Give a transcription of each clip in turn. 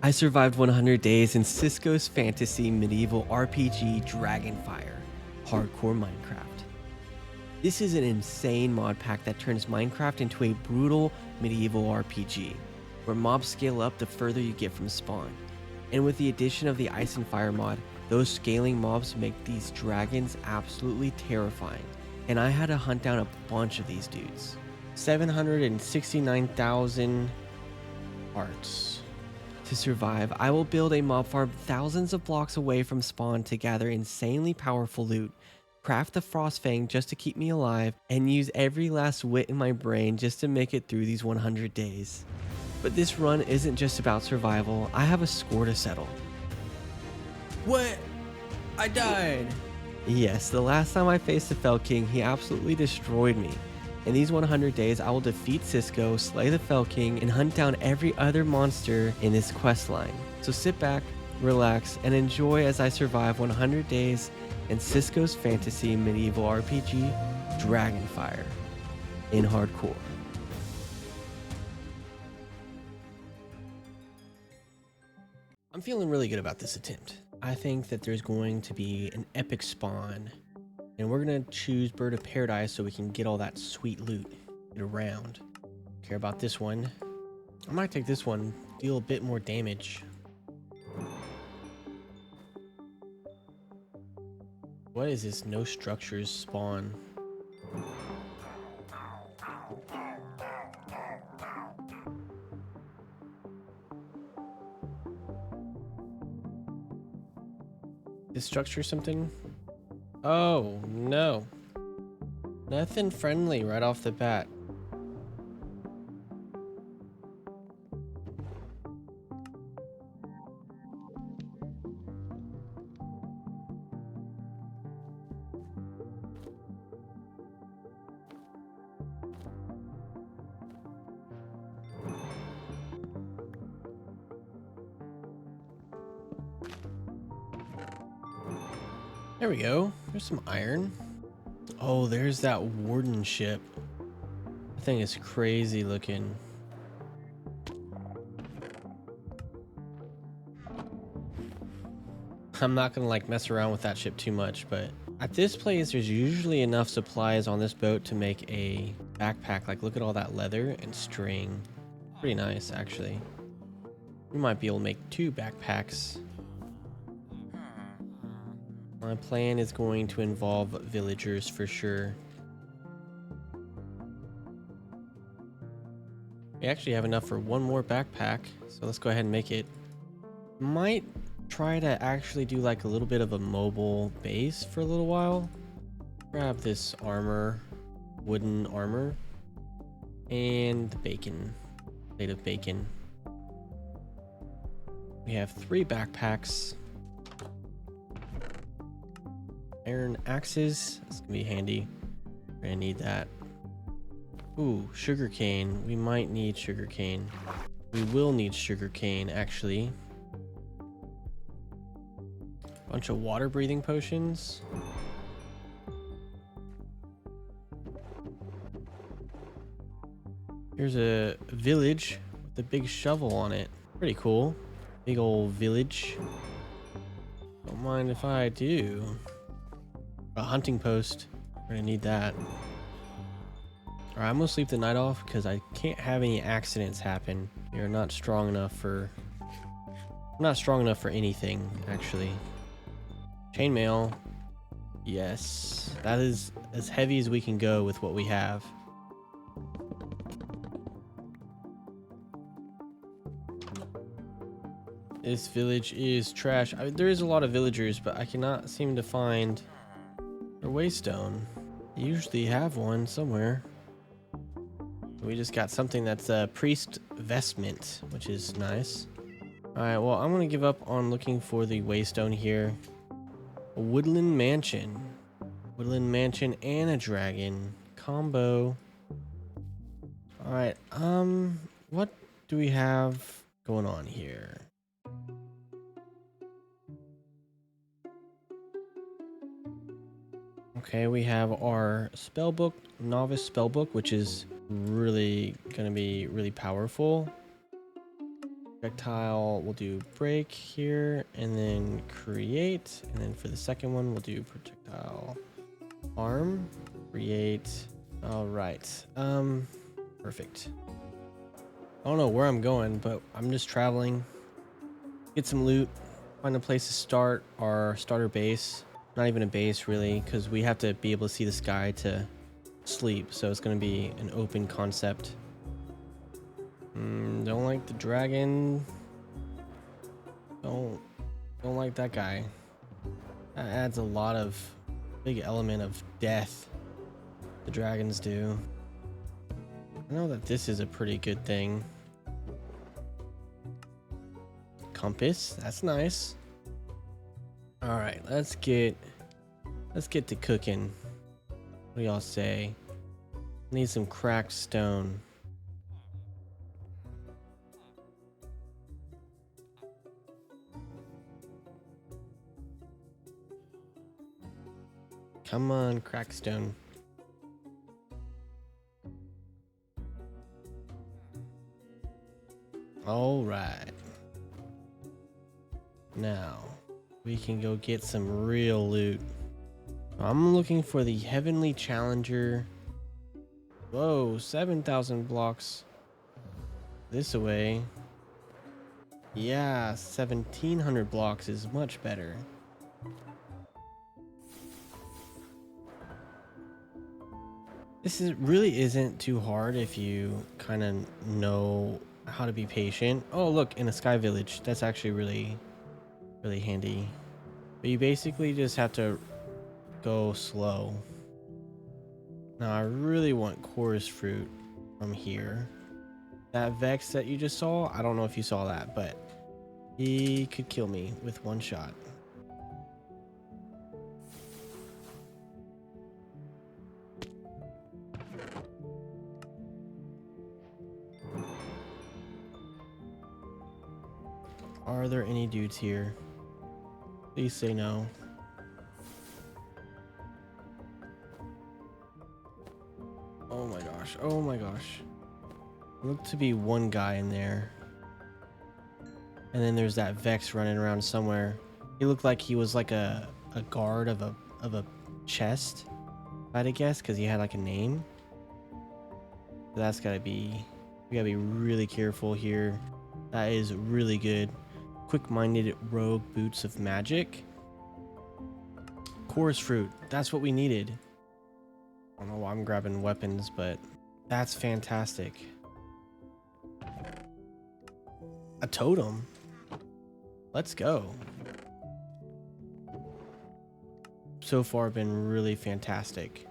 I survived 100 days in Cisco's fantasy medieval RPG DragonFyre, hardcore Minecraft. This is an insane mod pack that turns Minecraft into a brutal medieval RPG, where mobs scale up the further you get from spawn. And with the addition of the Ice and Fire mod, those scaling mobs make these dragons absolutely terrifying, and I had to hunt down a bunch of these dudes. 769,000 hearts. To survive, I will build a mob farm thousands of blocks away from spawn to gather insanely powerful loot, craft the Frostfang just to keep me alive, and use every last wit in my brain just to make it through these 100 days. But this run isn't just about survival, I have a score to settle. What? I died. Yes, the last time I faced the Fell King, he absolutely destroyed me. In these 100 days, I will defeat Cisco, slay the Fell King, and hunt down every other monster in this quest line. So sit back, relax, and enjoy as I survive 100 days in Cisco's fantasy medieval RPG, DragonFyre, in hardcore. I'm feeling really good about this attempt. I think that there's going to be an epic spawn, and we're gonna choose Bird of Paradise so we can get all that sweet loot, get around. Care about this one. I might take this one, deal a bit more damage. What is this no structures spawn? This structure something? Oh no, nothing friendly right off the bat. There we go. There's some iron. Oh, there's that warden ship. That thing is crazy looking. I'm not gonna like mess around with that ship too much, but at this place there's usually enough supplies on this boat to make a backpack. Like, look at all that leather and string. Pretty nice, actually. We might be able to make 2 backpacks. My plan is going to involve villagers for sure. We actually have enough for 1 more backpack, so let's go ahead and make it. Might try to actually do like a little bit of a mobile base for a little while. Grab this armor, wooden armor, and the bacon, plate of bacon. We have 3 backpacks. Iron axes, that's gonna be handy. We're gonna need that. Ooh, sugarcane. We might need sugarcane. We will need sugarcane, actually. Bunch of water breathing potions. Here's a village with a big shovel on it. Pretty cool. Big old village. Don't mind if I do. A hunting post. We're gonna need that. Alright, I'm gonna sleep the night off because I can't have any accidents happen. You're not strong enough for... I'm not strong enough for anything, actually. Chainmail. Yes. That is as heavy as we can go with what we have. This village is trash. There is a lot of villagers, but I cannot seem to find their waystone. They usually have one somewhere. We just got something that's a priest vestment, which is nice. Alright, well, I'm gonna give up on looking for the waystone here. A woodland mansion. Woodland mansion and a dragon combo. Alright, what do we have going on here? Okay, we have our spellbook, novice spellbook, which is really gonna be really powerful. projectile, we'll do break here, and then create. And then for the second one, we'll do projectile arm, create. All right. Perfect. I don't know where I'm going, but I'm just traveling. Get some loot, find a place to start our starter base. Not even a base really, because we have to be able to see the sky to sleep. So it's going to be an open concept. Don't like the dragon. Don't like that guy. That adds a lot of big element of death. The dragons do. I know that this is a pretty good thing. Compass, that's nice. All right, let's get to cooking. What do y'all say? Need some cracked stone. Come on, cracked stone. All right. Now, we can go get some real loot. I'm looking for the Heavenly Challenger. Whoa, 7,000 blocks this way. Yeah, 1,700 blocks is much better. This really isn't too hard if you kind of know how to be patient. Oh, look, in a sky village. That's actually really handy. But you basically just have to go slow. Now, I really want chorus fruit from here. That Vex that you just saw, I don't know if you saw that, but he could kill me with one shot. Are there any dudes here? Please say no. Oh my gosh. Oh my gosh. Looked to be one guy in there. And then there's that Vex running around somewhere. He looked like he was like a guard of a chest, I'd guess, because he had like a name. So that's gotta be, we gotta be really careful here. That is really good. Quick-minded rogue boots of magic. Chorus fruit. That's what we needed. I don't know why I'm grabbing weapons, but that's fantastic. A totem. Let's go. So far been really fantastic.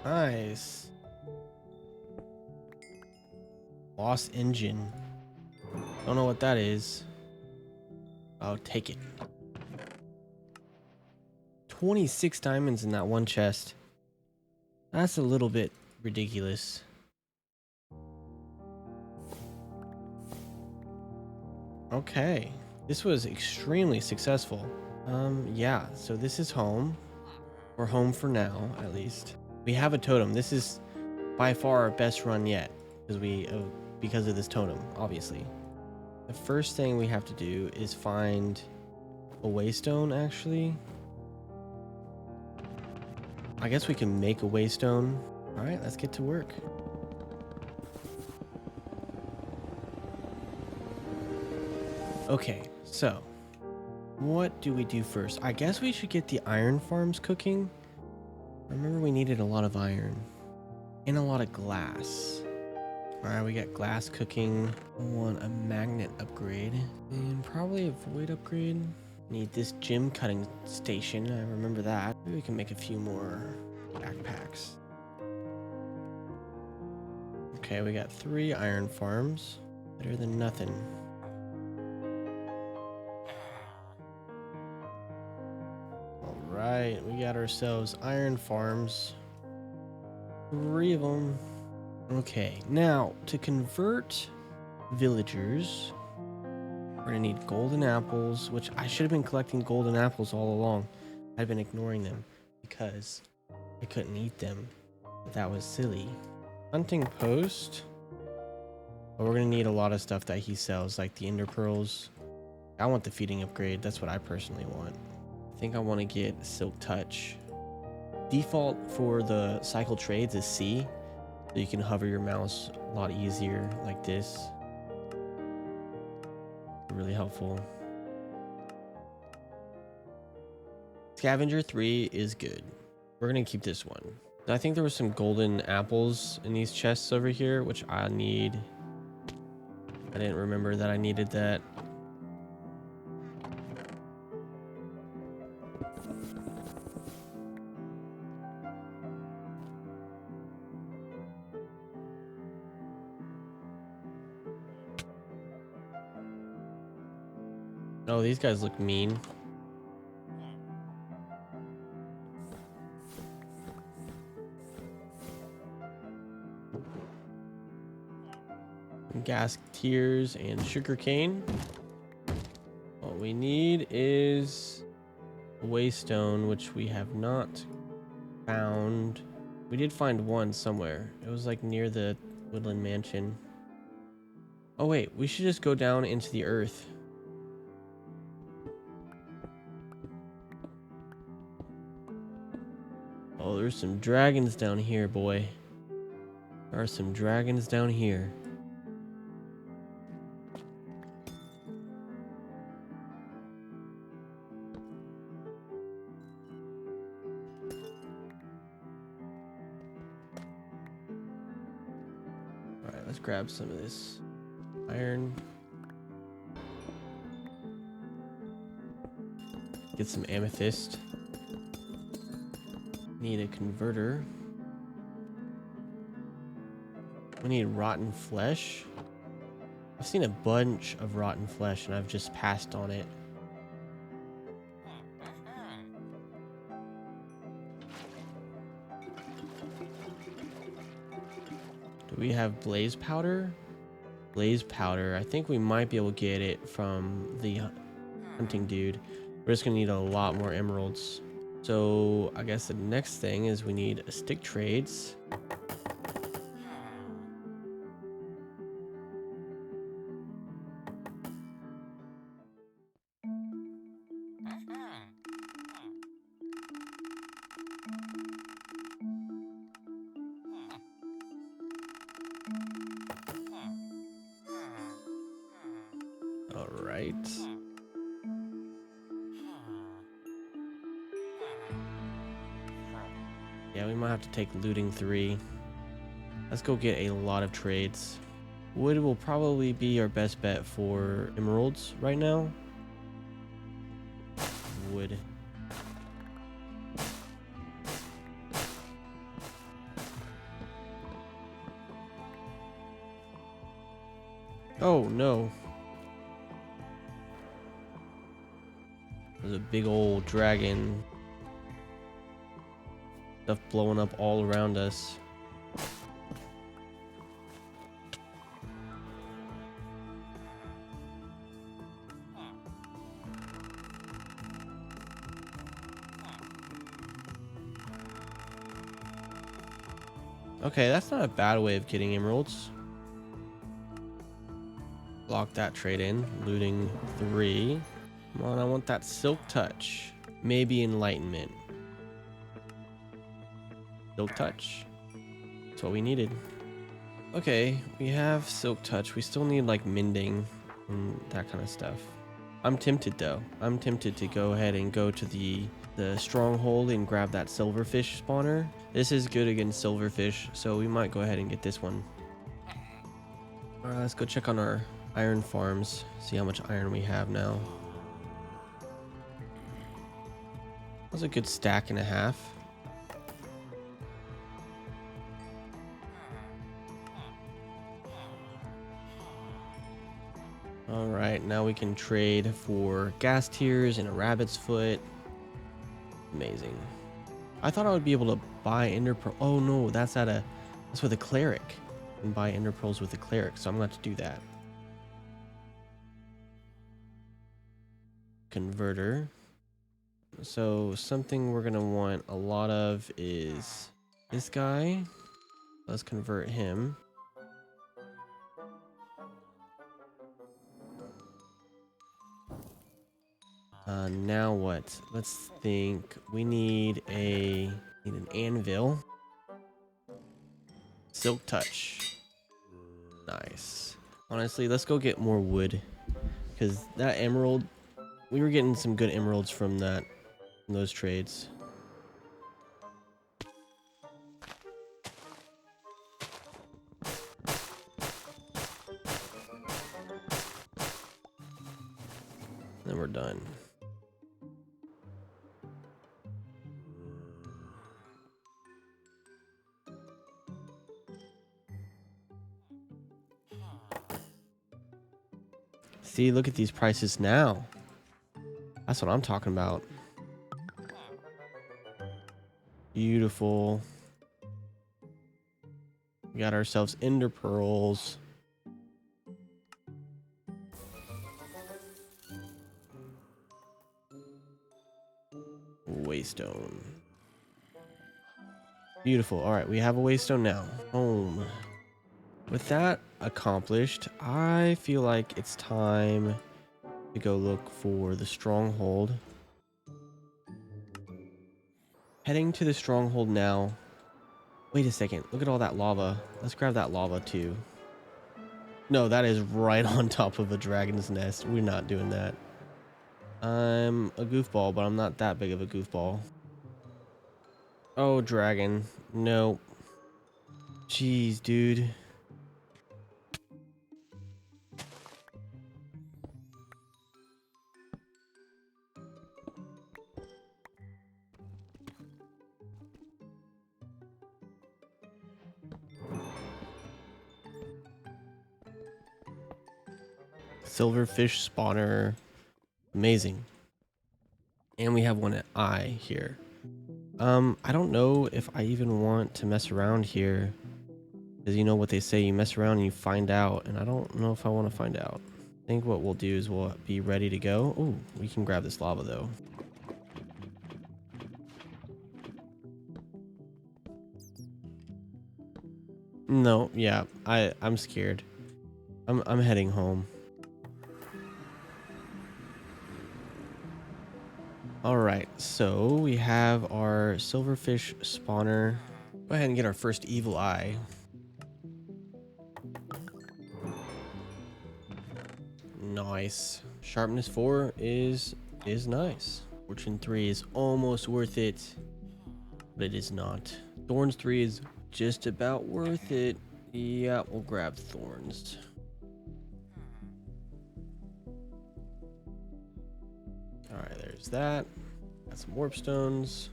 Nice. Lost engine. Don't know what that is. I'll take it. 26 diamonds in that one chest. That's a little bit ridiculous. Okay. This was extremely successful. Yeah, so this is home. We're home for now, at least. We have a totem. This is by far our best run yet, because of this totem, obviously. The first thing we have to do is find a waystone, actually. I guess we can make a waystone. All right, let's get to work. Okay, so what do we do first? I guess we should get the iron farms cooking. Remember, we needed a lot of iron and a lot of glass. All right, we got glass cooking. I want a magnet upgrade and probably a void upgrade. Need this gem cutting station. I remember that. Maybe we can make a few more backpacks. Okay, we got 3 iron farms. Better than nothing. All right, we got ourselves iron farms. 3 of them. Okay, now to convert villagers, We're gonna need golden apples, which I should have been collecting golden apples all along. I've been ignoring them because I couldn't eat them. But that was silly. Hunting post. But we're gonna need a lot of stuff that he sells, like the ender pearls. I want the feeding upgrade. That's what I personally want. I think I want to get silk touch. Default for the cycle trades is C, so you can hover your mouse a lot easier like this. Really helpful. Scavenger 3 is good. We're gonna keep this one. I think there were some golden apples in these chests over here, which I need. I didn't remember that I needed that. Oh, these guys look mean. Gas tears and sugarcane. What we need is a waystone, which we have not found. We did find one somewhere. It was like near the woodland mansion. Oh wait, we should just go down into the earth. Oh, there's some dragons down here, boy. There are some dragons down here. Alright, let's grab some of this iron. Get some amethyst. Need a converter. We need rotten flesh. I've seen a bunch of rotten flesh and I've just passed on it. Do we have blaze powder? Blaze powder. I think we might be able to get it from the hunting dude. We're just gonna need a lot more emeralds. So I guess the next thing is we need a stick trades. All right. Yeah, we might have to take looting 3. Let's go get a lot of trades. Wood will probably be our best bet for emeralds right now. Wood. Oh no. There's a big old dragon. Stuff blowing up all around us. Okay, that's not a bad way of getting emeralds. Lock that trade in. Looting 3. Come on, I want that silk touch. Maybe enlightenment. Silk touch. That's what we needed. Okay, we have silk touch. We still need like mending and that kind of stuff. I'm tempted though. I'm tempted to go ahead and go to the stronghold and grab that silverfish spawner. This is good against silverfish, so we might go ahead and get this one. All right, let's go check on our iron farms. See how much iron we have now. That's a good stack and a half. All right, now we can trade for gas tears and a rabbit's foot. Amazing. I thought I would be able to buy ender pearl. Oh no, that's with a cleric. You can buy ender pearls with a cleric, so I'm going to have to do that. converter. So something we're gonna want a lot of is this guy. Let's convert him. Now what? Let's think. We need an anvil. Silk touch. Nice. Honestly, let's go get more wood, because that emerald, we were getting some good emeralds from those trades. Then we're done. See, look at these prices now. That's what I'm talking about. Beautiful. We got ourselves ender pearls. Waystone. Beautiful. All right, we have a waystone now. Home. With that accomplished, I feel like it's time to go look for the stronghold. Heading to the stronghold now. Wait a second. Look at all that lava. Let's grab that lava too. No, that is right on top of a dragon's nest. We're not doing that. I'm a goofball, but I'm not that big of a goofball. Oh, dragon. No. Jeez, dude. Silverfish spawner. Amazing. And we have one at I here. I don't know if I even want to mess around here, because you know what they say, you mess around and you find out, and I don't know if I want to find out. I think what we'll do is we'll be ready to go. Oh, we can grab this lava though. No, yeah, I'm scared. I'm heading home. All right, so we have our silverfish spawner. Go ahead and get our first evil eye. Nice. Sharpness 4 is nice. Fortune 3 is almost worth it, but it is not. Thorns 3 is just about worth it. Yeah, we'll grab thorns. All right, there's that. Got some warp stones.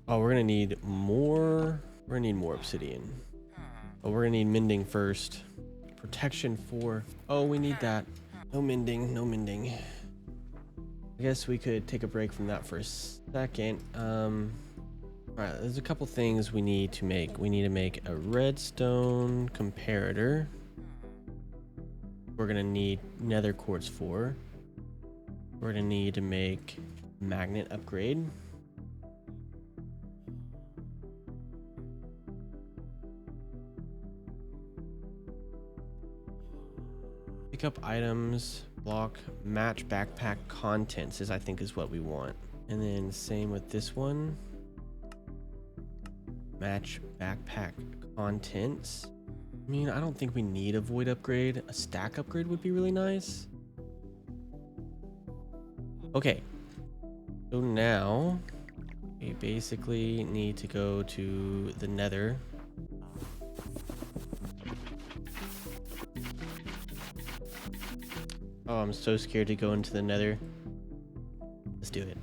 Oh, we're gonna need more. We're gonna need more obsidian. Oh, we're gonna need mending first. Protection 4. Oh, we need that. No mending, no mending. I guess we could take a break from that for a second. All right, there's a couple things we need to make. We need to make a redstone comparator. We're gonna need nether quartz 4. We're gonna need to make magnet upgrade. Pick up items, block, match backpack contents I think is what we want. And then same with this one. Match backpack contents. I mean, I don't think we need a void upgrade. A stack upgrade would be really nice. Okay. So now we basically need to go to the nether. Oh, I'm so scared to go into the nether. Let's do it.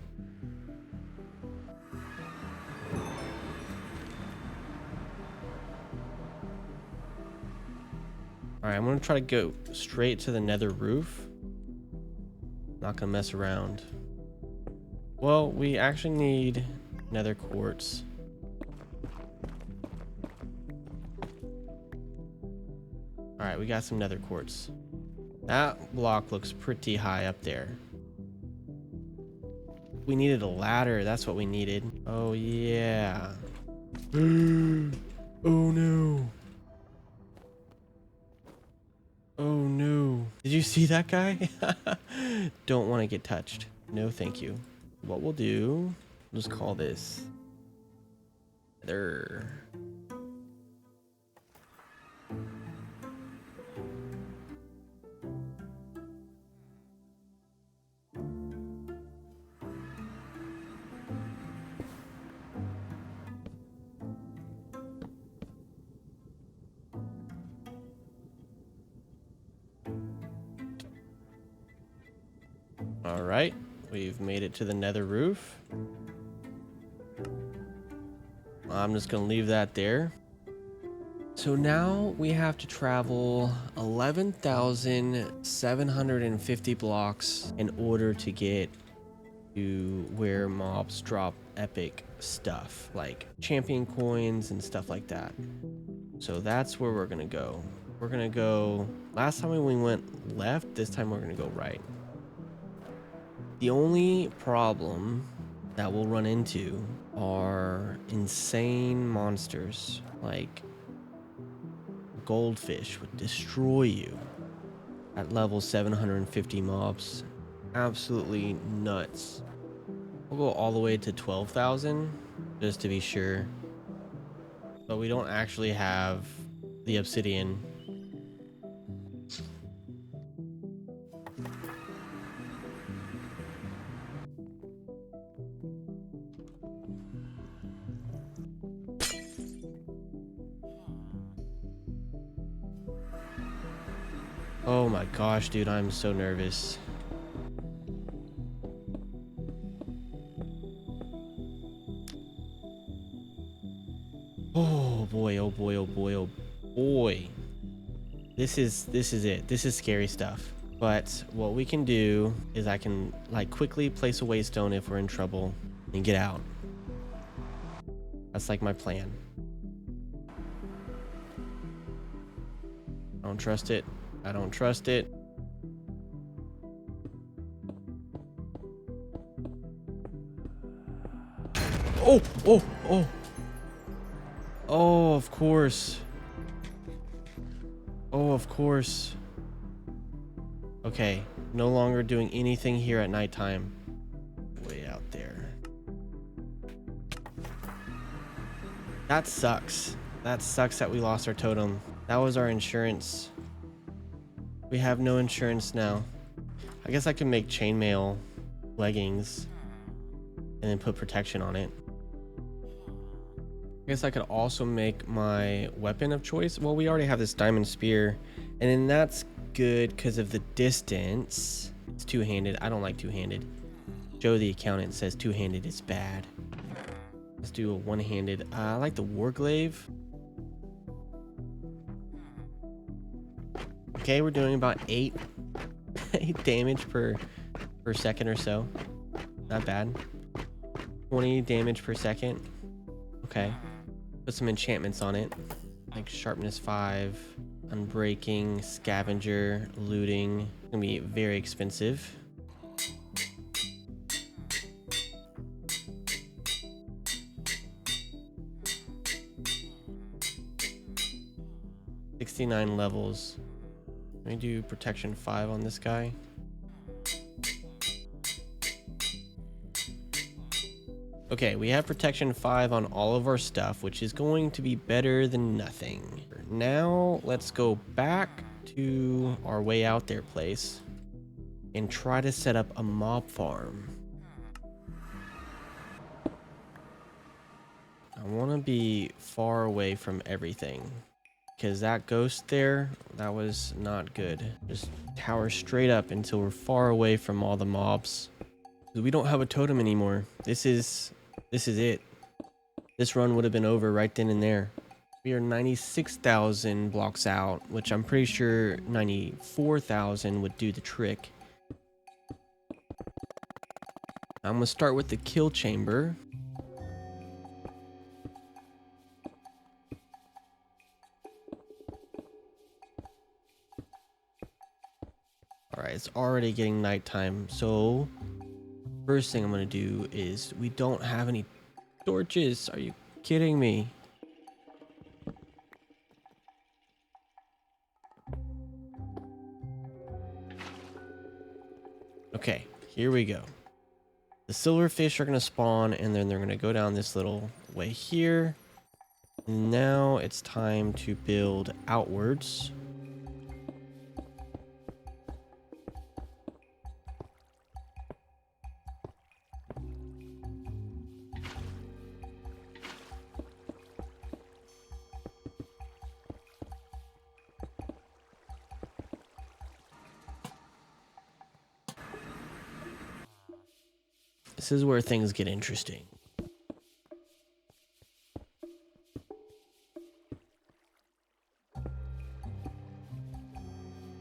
All right, I'm gonna try to go straight to the nether roof. Not gonna mess around. Well, we actually need nether quartz. All right, we got some nether quartz. That block looks pretty high up there. We needed a ladder. That's what we needed. Oh, yeah. Oh, no. Oh, no. Did you see that guy? Don't want to get touched. No, thank you. What we'll do, we'll just call this nether. All right, we've made it to the nether roof. I'm just gonna leave that there. So now we have to travel 11,750 blocks in order to get to where mobs drop epic stuff like champion coins and stuff like that. So that's where we're gonna go. We're gonna go, last time we went left, this time we're gonna go right. The only problem that we'll run into are insane monsters. Like goldfish would destroy you at level 750 mobs. Absolutely nuts. We'll go all the way to 12,000 just to be sure. But we don't actually have the obsidian. Oh my gosh, dude, I'm so nervous. Oh boy, oh boy, oh boy, oh boy. This is it. This is scary stuff. But what we can do is I can like quickly place a waystone if we're in trouble and get out. That's like my plan. I don't trust it. I don't trust it. Oh, oh, oh. Oh, of course. Oh, of course. Okay, no longer doing anything here at nighttime. Way out there. That sucks. That sucks that we lost our totem. That was our insurance. We have no insurance now. I guess I can make chainmail leggings and then put protection on it. I guess I could also make my weapon of choice. Well, we already have this diamond spear, and then that's good because of the distance. It's two-handed. I don't like two-handed. Joe the accountant says two-handed is bad. Let's do a one-handed. I like the warglaive. Okay, we're doing about 8 damage per second or so. Not bad. 20 damage per second. Okay. Put some enchantments on it. Like sharpness 5, unbreaking, scavenger, looting. It's gonna be very expensive. $69 levels. Let me do protection 5 on this guy. Okay, we have protection 5 on all of our stuff, which is going to be better than nothing. Now, let's go back to our way out there place and try to set up a mob farm. I want to be far away from everything. Because that ghost there, that was not good. Just tower straight up until we're far away from all the mobs. We don't have a totem anymore. This is it. This run would have been over right then and there. We are 96,000 blocks out, which I'm pretty sure 94,000 would do the trick. I'm gonna start with the kill chamber. All right, it's already getting nighttime. So first thing I'm gonna do is we don't have any torches. Are you kidding me? Okay, here we go. The silverfish are gonna spawn and then they're gonna go down this little way here. Now it's time to build outwards. This is where things get interesting.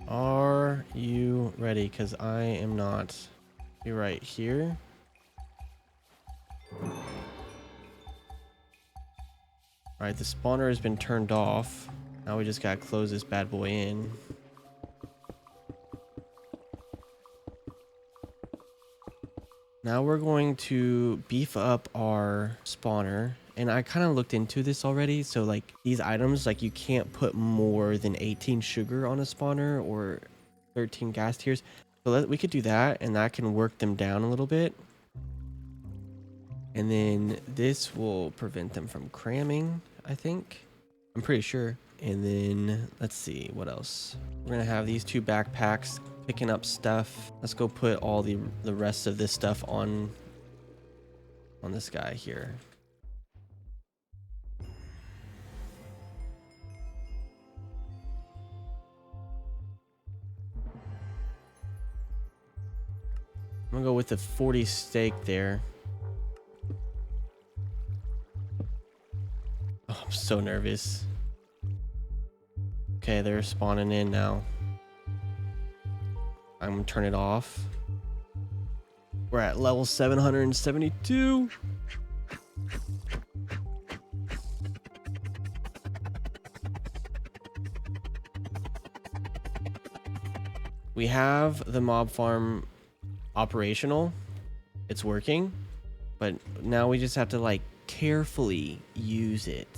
Are you ready? Because I am not. You're right here. All right, the spawner has been turned off. Now we just gotta close this bad boy in. Now we're going to beef up our spawner. And I kind of looked into this already. So like these items, like you can't put more than 18 sugar on a spawner or 13 gas tiers. So we could do that and that can work them down a little bit. And then this will prevent them from cramming, I think. I'm pretty sure. And then let's see what else. We're going to have these two backpacks picking up stuff. Let's go put all the rest of this stuff on this guy here. I'm gonna go with the 40 steak there. Oh, I'm so nervous. Okay, they're spawning in now. I'm gonna turn it off. We're at level 772. We have the mob farm operational. It's working, but now we just have to like carefully use it.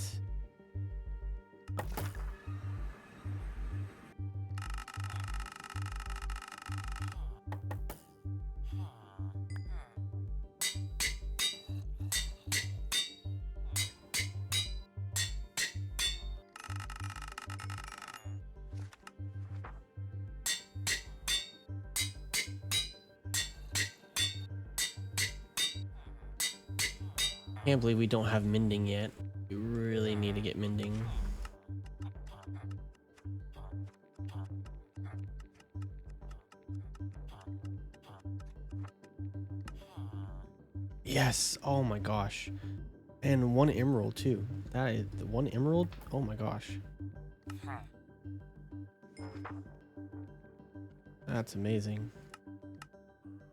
Can't believe we don't have mending yet. We really need to get mending. Yes. Oh my gosh. And 1 emerald too. That is the 1 emerald. Oh my gosh. That's amazing.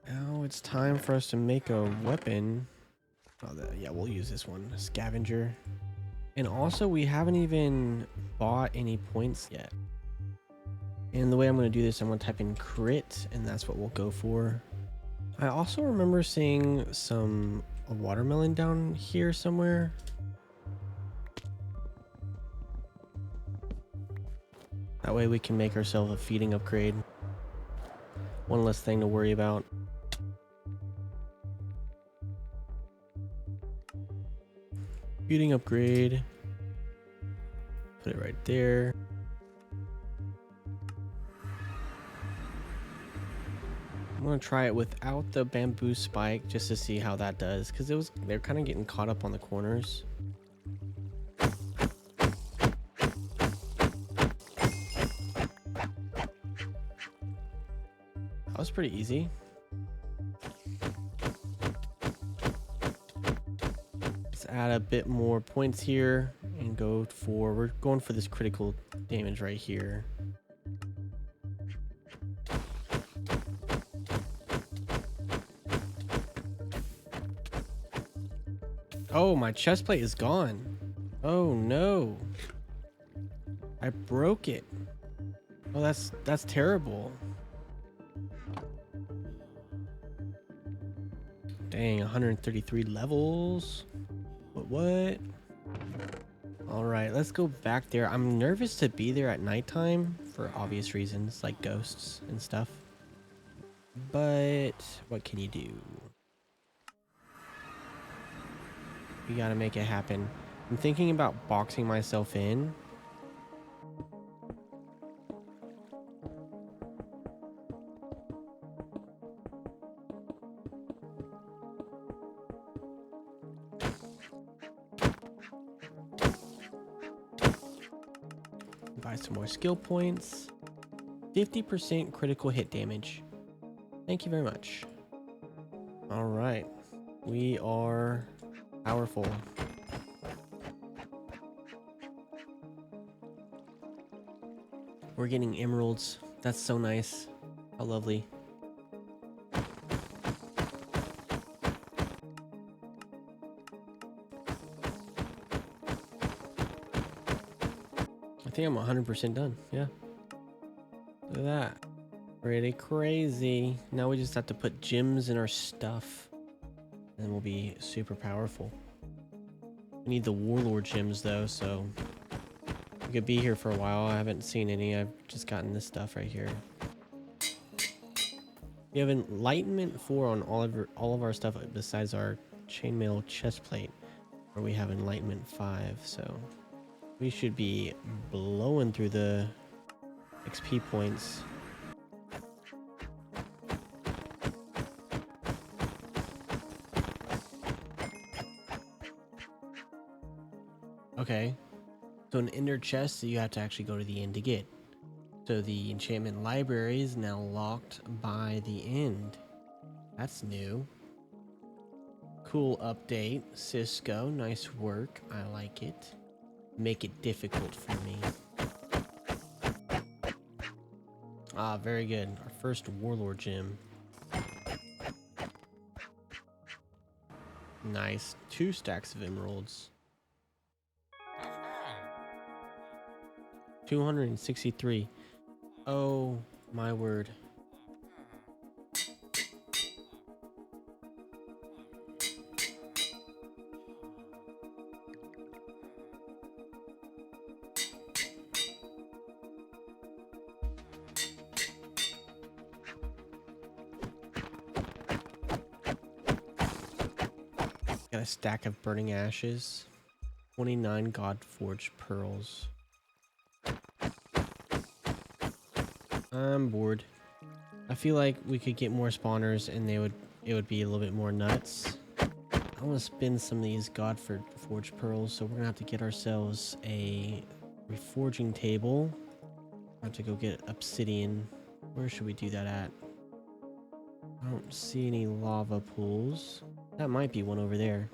Now it's time for us to make a weapon. Oh, yeah, we'll use this one, scavenger. And also we haven't even bought any points yet. And the way I'm going to do this, I'm going to type in crit and that's what we'll go for. I also remember seeing a watermelon down here somewhere. That way we can make ourselves a feeding upgrade. One less thing to worry about. Feeding upgrade. Put it right there. I'm gonna try it without the bamboo spike just to see how that does, because they're kind of getting caught up on the corners. That was pretty easy. Let's add a bit more points here and we're going for this critical damage right here. Oh, my chest plate is gone. Oh no. I broke it. Oh, that's terrible. Dang, 133 levels. What? All right, let's go back there. I'm nervous to be there at nighttime for obvious reasons, like ghosts and stuff. But what can you do? You gotta make it happen. I'm thinking about boxing myself in. Buy some more skill points. 50% critical hit damage. Thank you very much. All right. We are powerful. We're getting emeralds. That's so nice. How lovely. I think I'm 100% done. Yeah. Look at that. Pretty crazy. Now we just have to put gems in our stuff. And then we'll be super powerful. We need the warlord gems though, so we could be here for a while. I haven't seen any. I've just gotten this stuff right here. We have enlightenment 4 on all of our stuff besides our chainmail chest plate, where we have enlightenment 5, so we should be blowing through the XP points. Okay, so an ender chest you have to actually go to the end to get. So the enchantment library is now locked by the end. That's new. Cool update, Cisco. Nice work. I like it. Make it difficult for me. Ah, very good. Our first warlord gem. Nice. 2 stacks of emeralds. 263. Oh my word. Got a stack of burning ashes. 29 god forged pearls. I'm bored. I feel like we could get more spawners and it would be a little bit more nuts. I want to spin some of these god forged pearls, so we're gonna have to get ourselves a reforging table. I have to go get obsidian. Where should we do that at? I don't see any lava pools. That might be one over there.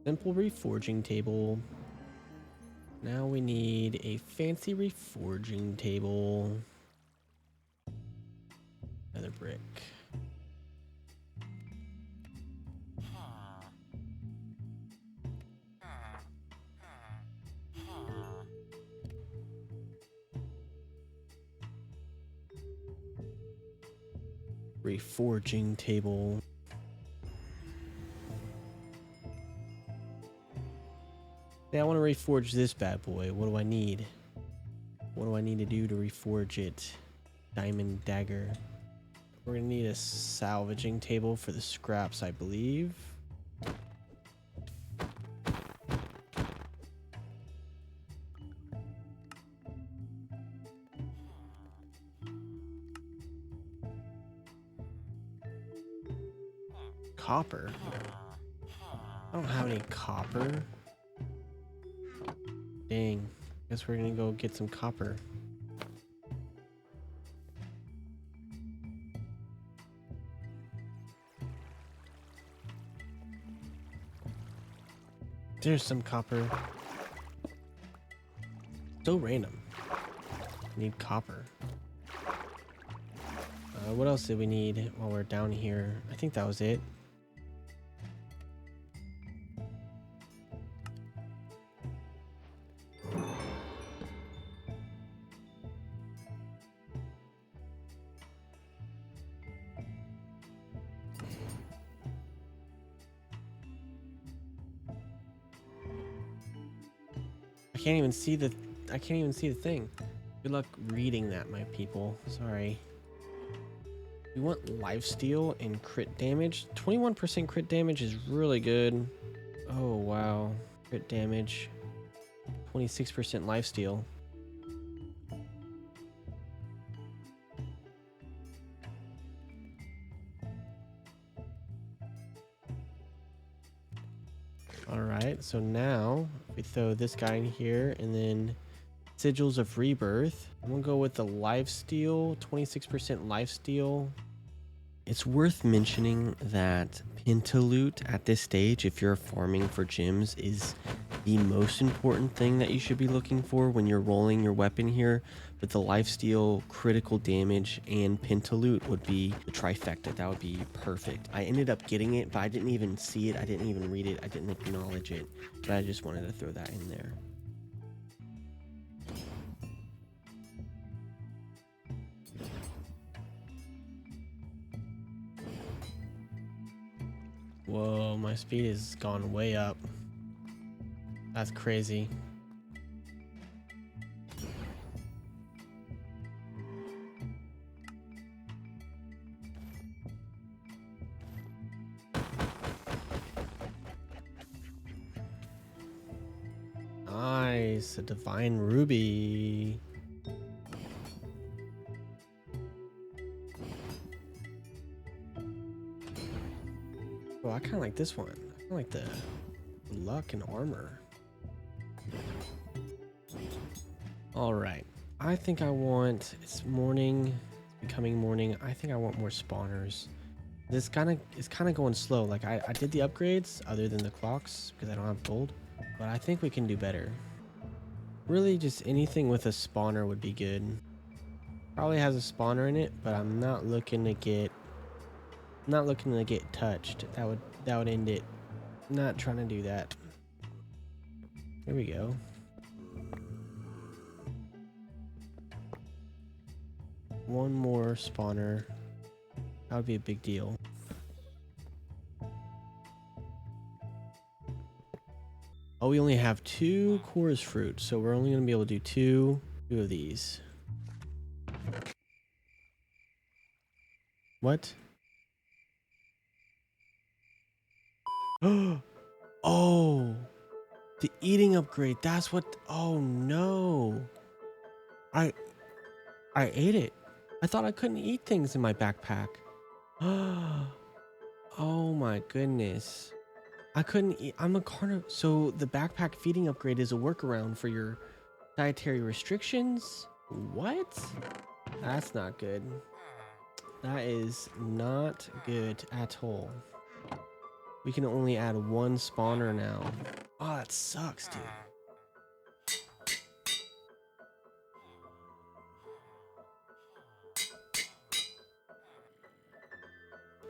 Simple reforging table. Now we need a fancy reforging table. Another brick. Reforging table. Yeah, I want to reforge this bad boy. What do I need? What do I need to do to reforge it? Diamond dagger. We're gonna need a salvaging table for the scraps, I believe. Copper? I don't have any copper. Dang. Guess we're gonna go get some copper. There's some copper. So random. Need copper. What else did we need while we're down here? I think that was it. I can't even see the thing. Good luck reading that, my people. Sorry. We want lifesteal and crit damage. 21% crit damage is really good. Oh wow. Crit damage. 26% lifesteal. Alright, so now we throw this guy in here and then Sigils of Rebirth. I'm gonna go with the lifesteal, 26% lifesteal. It's worth mentioning that Pentaloot at this stage, if you're farming for gems, is the most important thing that you should be looking for when you're rolling your weapon here. But the lifesteal, critical damage, and Pentaloot would be the trifecta. That would be perfect. I ended up getting it, but I didn't even see it. I didn't even read it. I didn't acknowledge it. But I just wanted to throw that in there. Whoa, my speed has gone way up. That's crazy. Nice, a divine ruby. Oh, I kind of like this one. I kinda like the luck and armor. All right. I think I want, it's morning, it's becoming morning. I think I want more spawners. This is kind of going slow. Like I did the upgrades other than the clocks because I don't have gold, but I think we can do better. Really just anything with a spawner would be good. Probably has a spawner in it, but I'm not looking to get touched. That would end it. Not trying to do that. Here we go. One more spawner. That would be a big deal. Oh, we only have 2 chorus fruit, so we're only going to be able to do two of these. What? Oh, the eating upgrade. That's what. Oh no. I ate it. I thought I couldn't eat things in my backpack. Oh my goodness. I couldn't eat. I'm a carnivore. So the backpack feeding upgrade is a workaround for your dietary restrictions? What? That's not good. That is not good at all. We can only add 1 spawner now. Oh, that sucks, dude.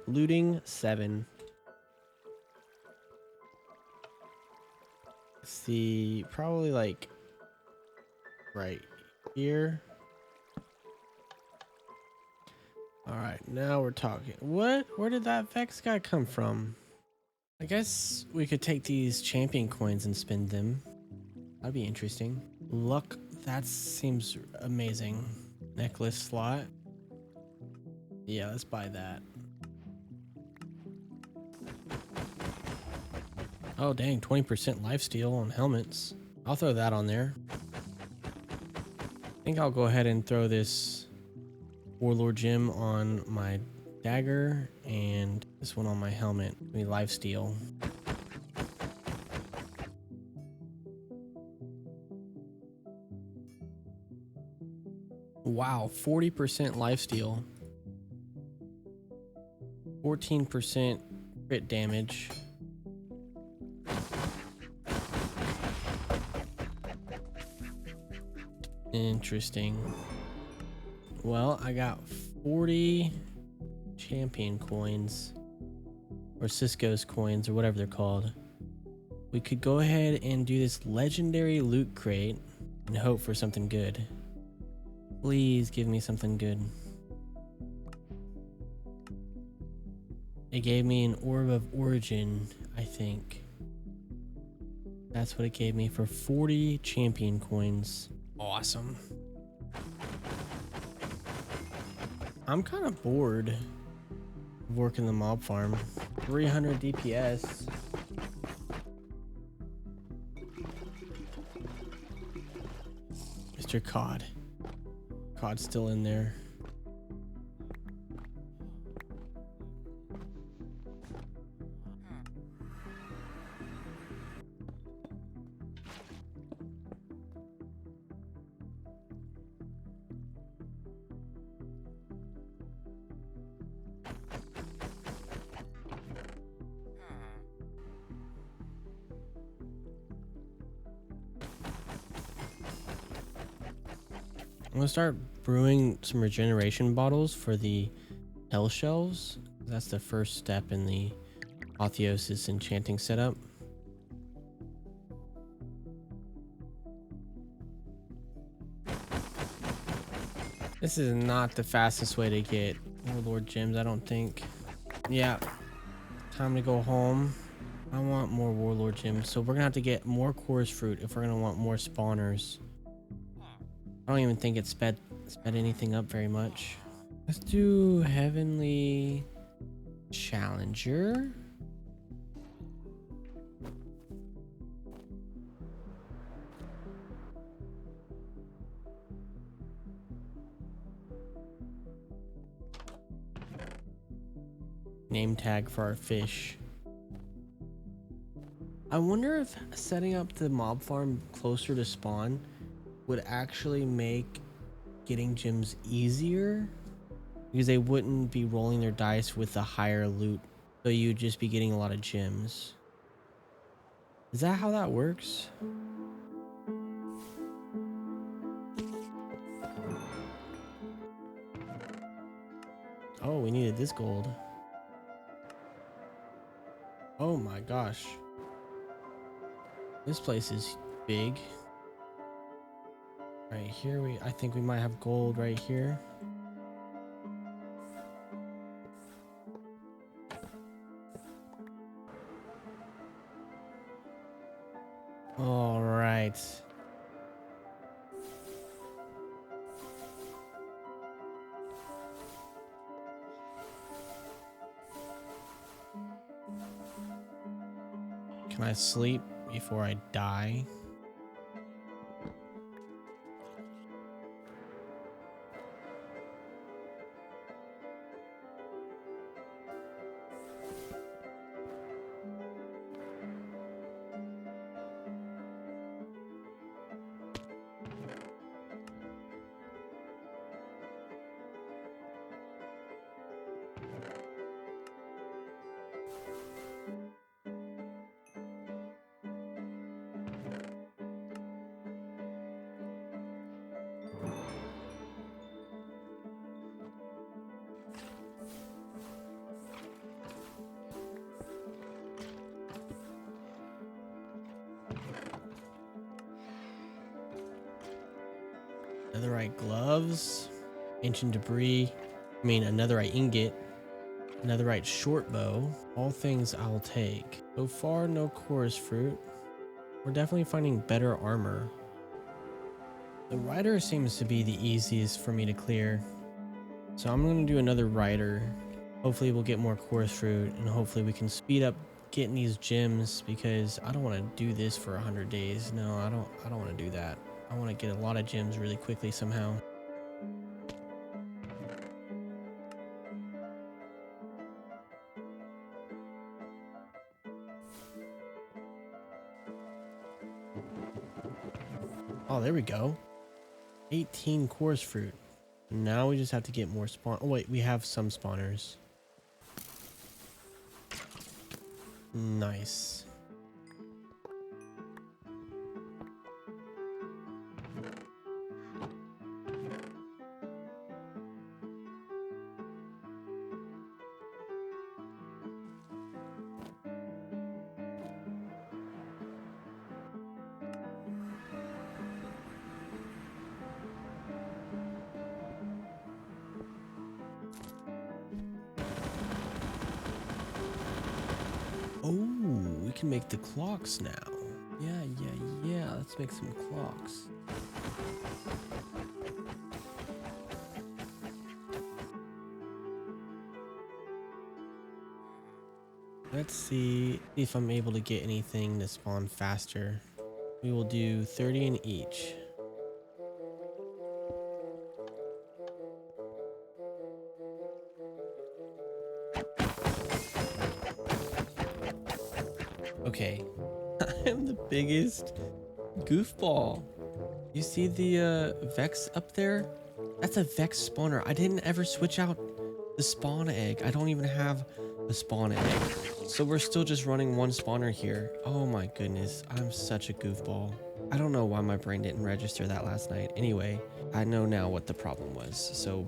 Looting 7. Let's see, probably like right here. All right, now we're talking. What? Where did that Vex guy come from? I guess we could take these champion coins and spend them. That'd be interesting. Luck, that seems amazing. Necklace slot. Yeah, let's buy that. Oh dang, 20% lifesteal on helmets. I'll throw that on there. I think I'll go ahead and throw this Warlord gem on my dagger and this one on my helmet. Give me lifesteal. Wow, 40% lifesteal. 14% crit damage. Interesting. Well, I got 40 champion coins, or Cisco's coins, or whatever they're called. We could go ahead and do this legendary loot crate and hope for something good. Please give me something good. It gave me an Orb of Origin, I think. That's what it gave me for 40 champion coins. Awesome. I'm kind of bored of working the mob farm. 300 DPS. Mr. Cod. Cod's still in there. I'm gonna start brewing some regeneration bottles for the hell shelves. That's the first step in the Apotheosis enchanting setup. This is not the fastest way to get Warlord gems, I don't think. Yeah, time to go home. I want more Warlord gems, so we're gonna have to get more chorus fruit if we're gonna want more spawners. I don't even think it sped anything up very much. Let's do Heavenly Challenger. Name tag for our fish. I wonder if setting up the mob farm closer to spawn would actually make getting gems easier, because they wouldn't be rolling their dice with the higher loot, so you'd just be getting a lot of gems. Is that how that works? Oh, we needed this gold. Oh my gosh, this place is big. Right here, I think we might have gold right here. All right. Can I sleep before I die? Netherite gloves, ancient debris, netherite ingot, netherite short bow, all things I'll take. So far, no chorus fruit. We're definitely finding better armor. The rider seems to be the easiest for me to clear, so I'm going to do another rider. Hopefully we'll get more chorus fruit, and hopefully we can speed up getting these gems, because I don't want to do this for 100 days. No, I don't want to do that. I want to get a lot of gems really quickly somehow. Oh, there we go. 18 chorus fruit. Now we just have to get more spawn. Oh wait, we have some spawners. Nice. Oh, we can make the clocks now. Yeah. Let's make some clocks. Let's see if I'm able to get anything to spawn faster. We will do 30 in each. Okay. I'm the biggest goofball. You see the Vex up there? That's a Vex spawner. I didn't ever switch out the spawn egg. I don't even have a spawn egg. So we're still just running one spawner here. Oh my goodness. I'm such a goofball. I don't know why my brain didn't register that last night. Anyway, I know now what the problem was. So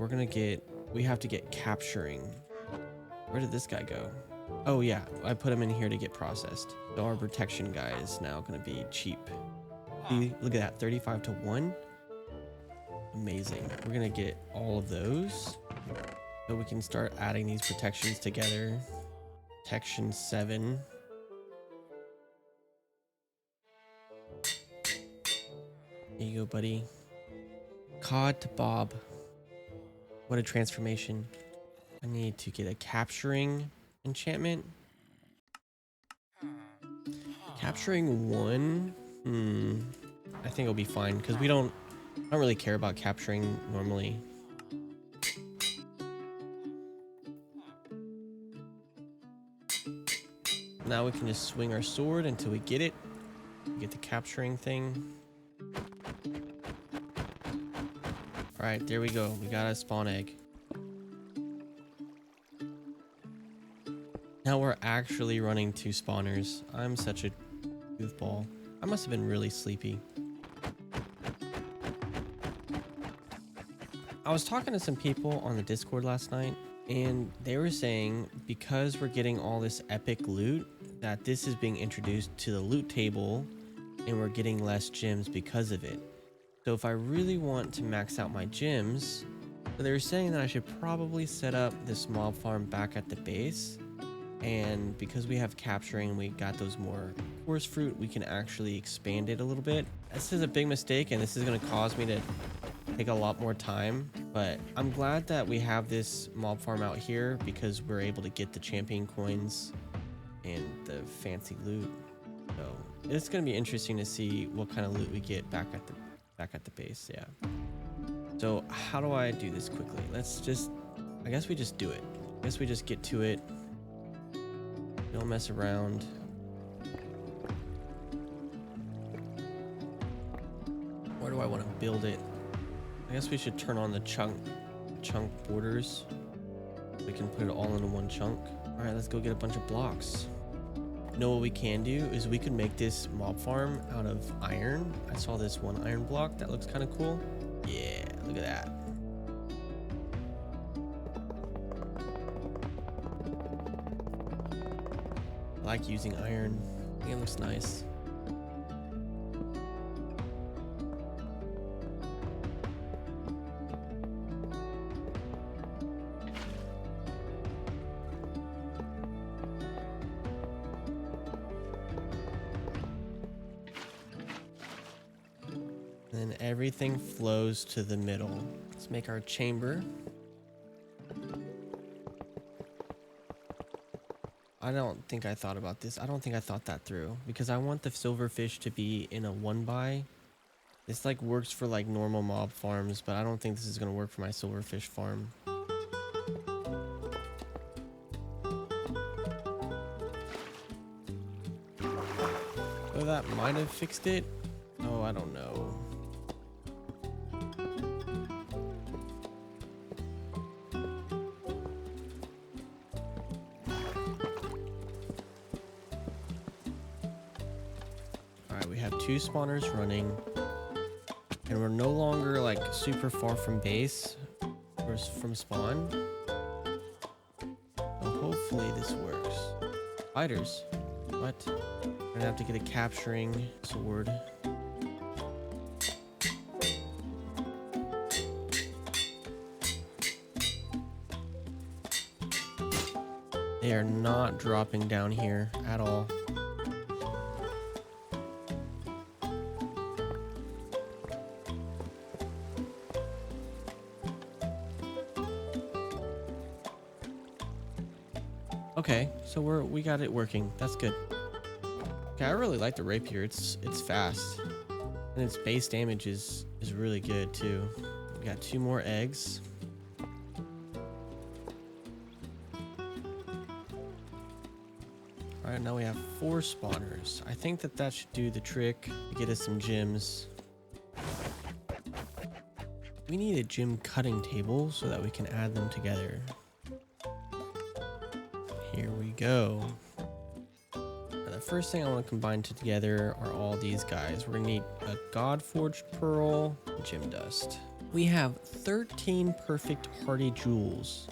we have to get capturing. Where did this guy go? Oh yeah, I put him in here to get processed. So our protection guy is now going to be cheap. See, look at that, 35 to 1. Amazing. We're going to get all of those. So we can start adding these protections together. Protection 7. Here you go, buddy. Cod to Bob. What a transformation. I need to get a capturing enchantment. Capturing 1. I think it'll be fine because I don't really care about capturing normally. Now we can just swing our sword until we get it. Get the capturing thing. All right, there we go. We got a spawn egg. Now we're actually running 2 spawners. I'm such a goofball. I must have been really sleepy. I was talking to some people on the Discord last night, and they were saying because we're getting all this epic loot, that this is being introduced to the loot table, and we're getting less gems because of it. So if I really want to max out my gems, so they were saying that I should probably set up this mob farm back at the base. And because we have capturing, we got those more coarse fruit, we can actually expand it a little bit. This is a big mistake, and this is going to cause me to take a lot more time, but I'm glad that we have this mob farm out here because we're able to get the champion coins and the fancy loot. So it's going to be interesting to see what kind of loot we get back at the base. Yeah. So how do I do this quickly? I guess we just do it. I guess we just get to it. Don't mess around. Where do I want to build it? I guess we should turn on the chunk borders. We can put it all into one chunk. All right, let's go get a bunch of blocks. You know what we can do is we can make this mob farm out of iron. I saw this one iron block that looks kind of cool. Yeah, look at that. I like using iron. I think it looks nice. And then everything flows to the middle. Let's make our chamber. I don't think I thought about this. I don't think I thought that through because I want the silverfish to be in a 1x. This like works for like normal mob farms, but I don't think this is going to work for my silverfish farm. So that might have fixed it. Oh, I don't know. We have 2 spawners running, and we're no longer like super far from base or from spawn. So hopefully this works. Spiders. What? We're gonna have to get a capturing sword. They are not dropping down here at all. Okay, so we got it working. That's good. Okay, I really like the rapier. It's fast, and its base damage is really good too. We got 2 more eggs. All right, now we have 4 spawners. I think that should do the trick to get us some gems. We need a gem cutting table so that we can add them together. Here we go. Now, the first thing I want to combine together are all these guys. We're gonna need a God-forged pearl, and gem dust. We have 13 perfect hardy jewels,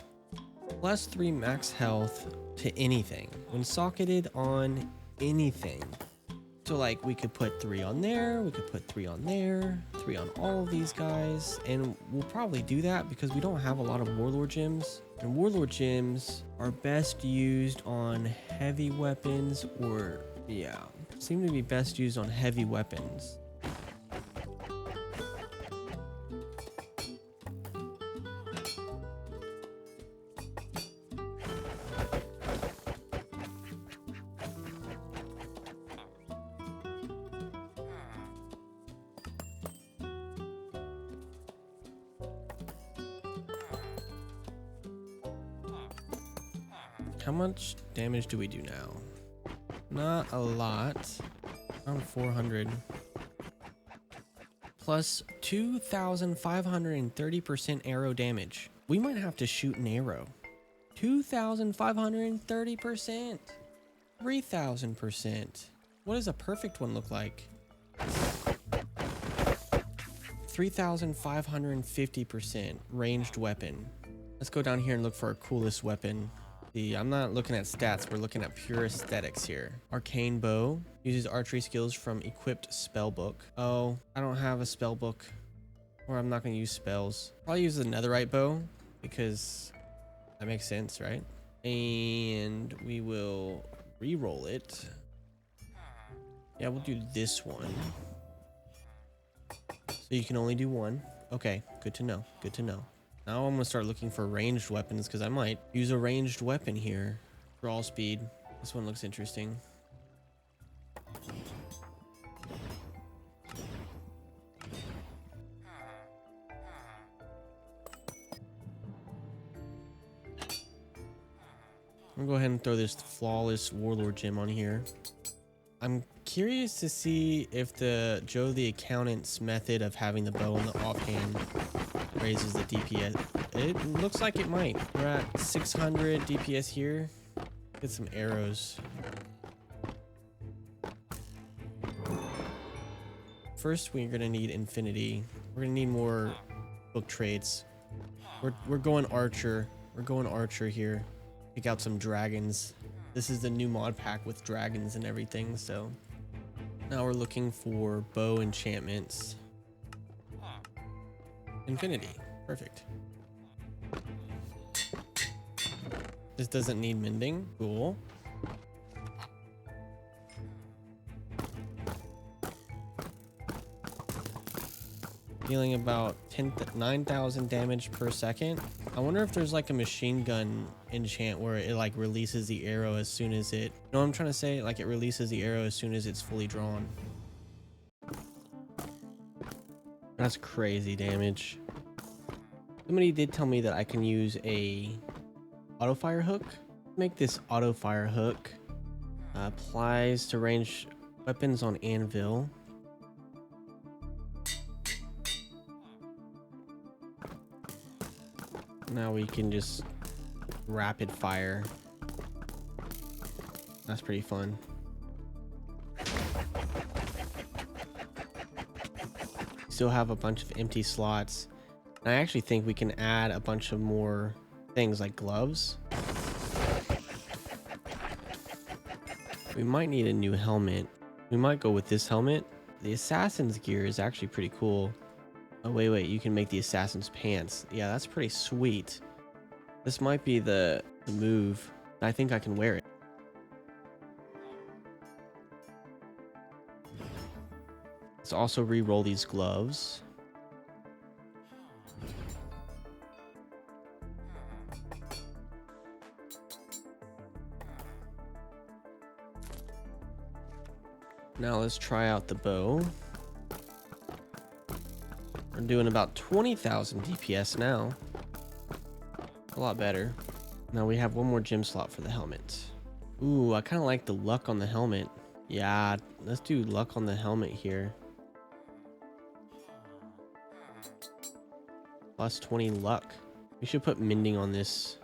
plus 3 max health to anything when socketed on anything. So like we could put 3 on there, we could put 3 on there, 3 on all of these guys, and we'll probably do that because we don't have a lot of warlord gems. And warlord gems are best used on heavy weapons, or yeah, seem to be best used on heavy weapons. How much damage do we do now? Not a lot. Around 400. Plus 2,530% arrow damage. We might have to shoot an arrow. 2,530%. 3,000%. What does a perfect one look like? 3,550% ranged weapon. Let's go down here and look for our coolest weapon. I'm not looking at stats, we're looking at pure aesthetics here. Arcane bow uses archery skills from equipped spellbook. Oh, I don't have a spellbook, or I'm not gonna use spells. I'll use the netherite bow because that makes sense, right? And we will re-roll it. Yeah, we'll do this one. So you can only do 1. Okay, good to know, good to know. Now I'm gonna start looking for ranged weapons because I might use a ranged weapon here. Draw speed. This one looks interesting. I'm gonna go ahead and throw this flawless warlord gem on here. I'm curious to see if the Joe the Accountant's method of having the bow in the offhand raises the DPS. It looks like it might. We're at 600 DPS here. Get some arrows. First, we're gonna need infinity. We're gonna need more book traits. We're going archer. We're going archer here. Pick out some dragons. This is the new mod pack with dragons and everything, so now we're looking for bow enchantments. Infinity. Perfect. This doesn't need mending. Cool. Dealing about 9,000 damage per second. I wonder if there's like a machine gun enchant where it like releases the arrow as soon as it... You know what I'm trying to say? Like it releases the arrow as soon as it's fully drawn. That's crazy damage. Somebody did tell me that I can use a auto fire hook. Make this auto fire hook. Applies to ranged weapons on anvil. Now we can just rapid fire. That's pretty fun. Still have a bunch of empty slots. And I actually think we can add a bunch of more things like gloves. We might need a new helmet. We might go with this helmet. The assassin's gear is actually pretty cool. Oh, wait, you can make the assassin's pants. Yeah, that's pretty sweet. This might be the move. I think I can wear it. Let's also re-roll these gloves. Now let's try out the bow. We're doing about 20,000 DPS now. A lot better. Now we have one more gem slot for the helmet. Ooh, I kind of like the luck on the helmet. Yeah, let's do luck on the helmet here. Plus 20 luck. We should put mending on this.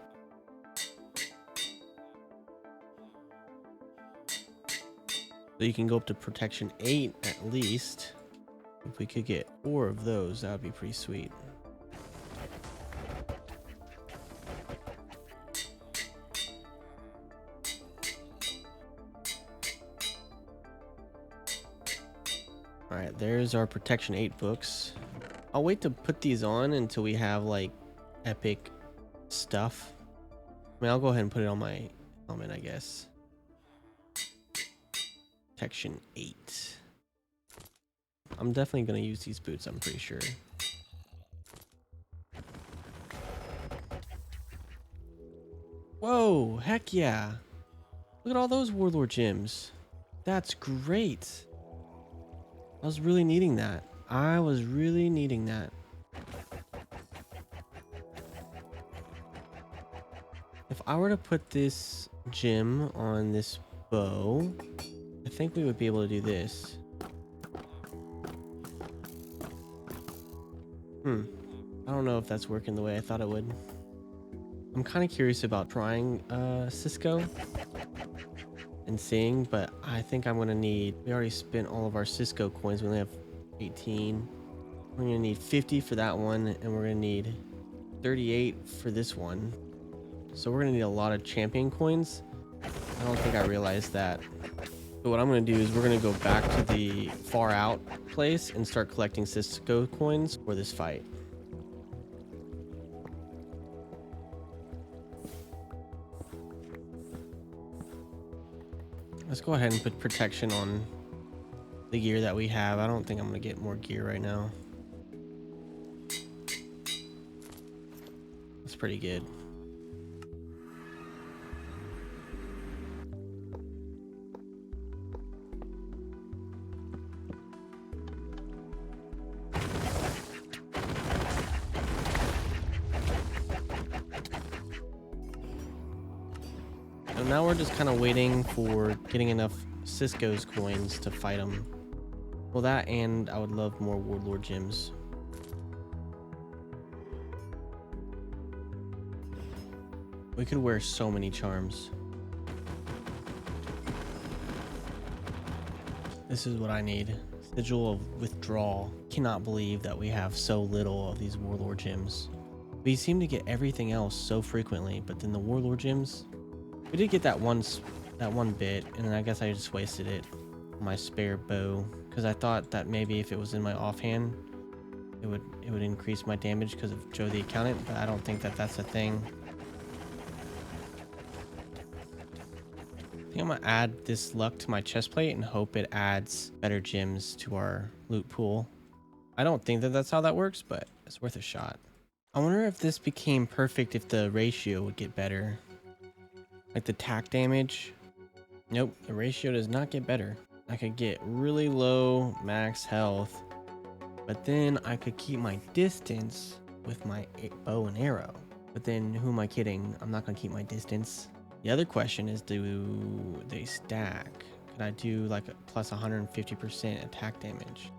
So you can go up to protection 8 at least. If we could get 4 of those, that would be pretty sweet. Alright, there's our protection 8 books. I'll wait to put these on until we have like epic stuff. I mean, I'll go ahead and put it on my helmet, I guess. Protection 8. I'm definitely going to use these boots, I'm pretty sure. Whoa, heck yeah. Look at all those Warlord gems. That's great. I was really needing that. I was really needing that. If I were to put this gem on this bow, I think we would be able to do this. I don't know if that's working the way I thought it would. I'm kind of curious about trying Cisco and seeing, but I think I'm gonna need, we already spent all of our Cisco coins. We only have 18. We're gonna need 50 for that one, and we're gonna need 38 for this one. So we're gonna need a lot of champion coins. I don't think I realized that. So what I'm gonna do is we're gonna go back to the far out place and start collecting Cisco coins for this fight. Let's go ahead and put protection on the gear that we have. I don't think I'm gonna get more gear right now. That's pretty good. So now we're just kind of waiting for getting enough Cisco's coins to fight them. Well, that, and I would love more Warlord gems. We could wear so many charms. This is what I need. Sigil of Withdrawal. Cannot believe that we have so little of these Warlord gems. We seem to get everything else so frequently, but then the Warlord gems, we did get that one bit, and then I guess I just wasted it on my spare bow because I thought that maybe if it was in my offhand, it would increase my damage because of Joe the Accountant, but I don't think that that's a thing. I think I'm gonna add this luck to my chest plate and hope it adds better gems to our loot pool. I don't think that that's how that works, but it's worth a shot. I wonder if this became perfect, if the ratio would get better. Like the attack damage. Nope, the ratio does not get better. I could get really low max health, but then I could keep my distance with my bow and arrow. But then who am I kidding? I'm not gonna keep my distance. The other question is, do they stack? Could I do like a plus 150% attack damage?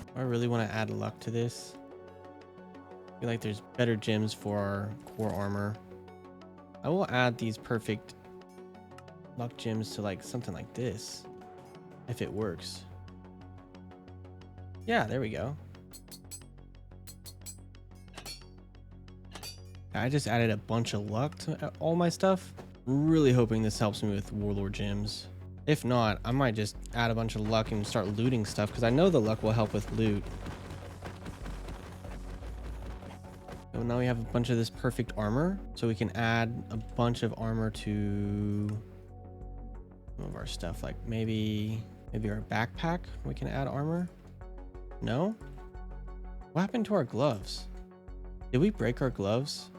Do I really want to add luck to this? I feel like there's better gems for our core armor. I will add these perfect luck gems to like something like this, if it works. Yeah, there we go. I just added a bunch of luck to all my stuff. Really hoping this helps me with Warlord gems. If not, I might just add a bunch of luck and start looting stuff, because I know the luck will help with loot. So now we have a bunch of this perfect armor. So we can add a bunch of armor to some of our stuff. Like maybe our backpack, we can add armor. No? What happened to our gloves? Did we break our gloves?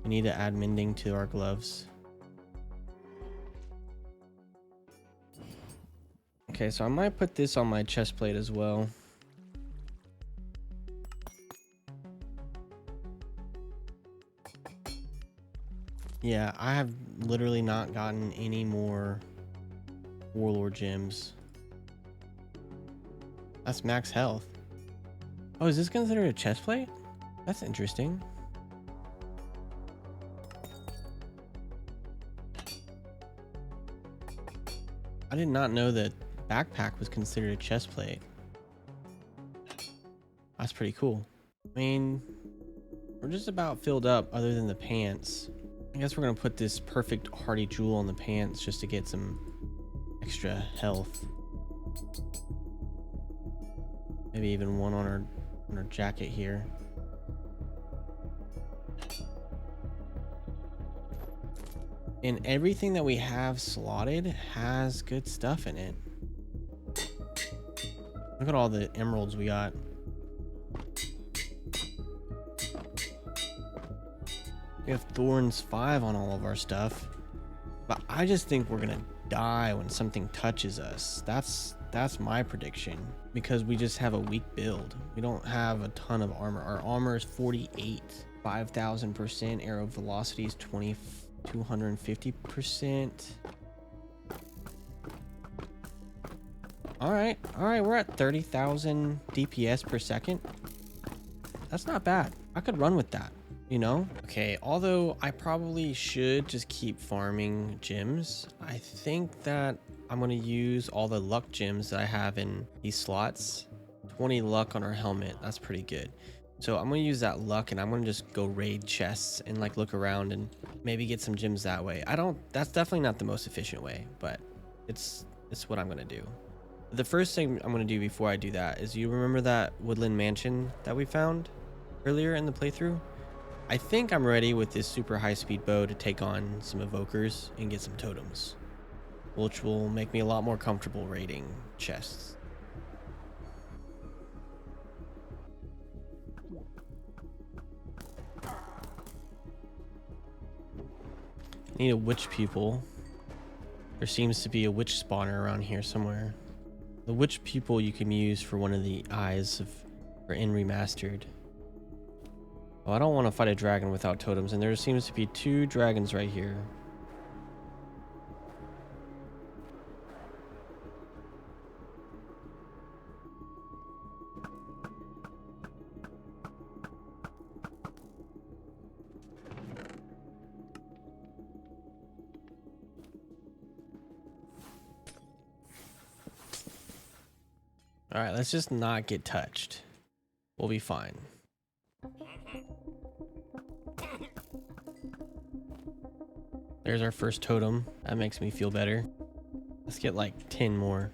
We need to add mending to our gloves. Okay, so I might put this on my chest plate as well. Yeah, I have literally not gotten any more warlord gems. That's max health. Oh, is this considered a chest plate? That's interesting. I did not know that backpack was considered a chest plate. That's pretty cool. I mean, we're just about filled up other than the pants. I guess we're gonna put this perfect hardy jewel on the pants just to get some extra health. Maybe even one on our jacket here. And everything that we have slotted has good stuff in it. Look at all the emeralds we got. We have Thorns 5 on all of our stuff. But I just think we're gonna die when something touches us. That's my prediction. Because we just have a weak build. We don't have a ton of armor. Our armor is 48. 5,000%. Arrow velocity is 250%. All right, we're at 30,000 DPS per second. That's not bad. I could run with that, you know? Okay, although I probably should just keep farming gems, I think that I'm gonna use all the luck gems that I have in these slots. 20 luck on our helmet, that's pretty good. So I'm gonna use that luck and I'm gonna just go raid chests and like look around and maybe get some gems that way. That's definitely not the most efficient way, but it's what I'm gonna do. The first thing I'm gonna do before I do that is, you remember that woodland mansion that we found earlier in the playthrough? I think I'm ready with this super high speed bow to take on some evokers and get some totems, which will make me a lot more comfortable raiding chests. Need a witch pupil. There seems to be a witch spawner around here somewhere. The witch pupil you can use for one of the eyes for in remastered. Oh, I don't want to fight a dragon without totems, and there seems to be 2 dragons right here. All right, let's just not get touched. We'll be fine. There's our first totem. That makes me feel better. Let's get like 10 more.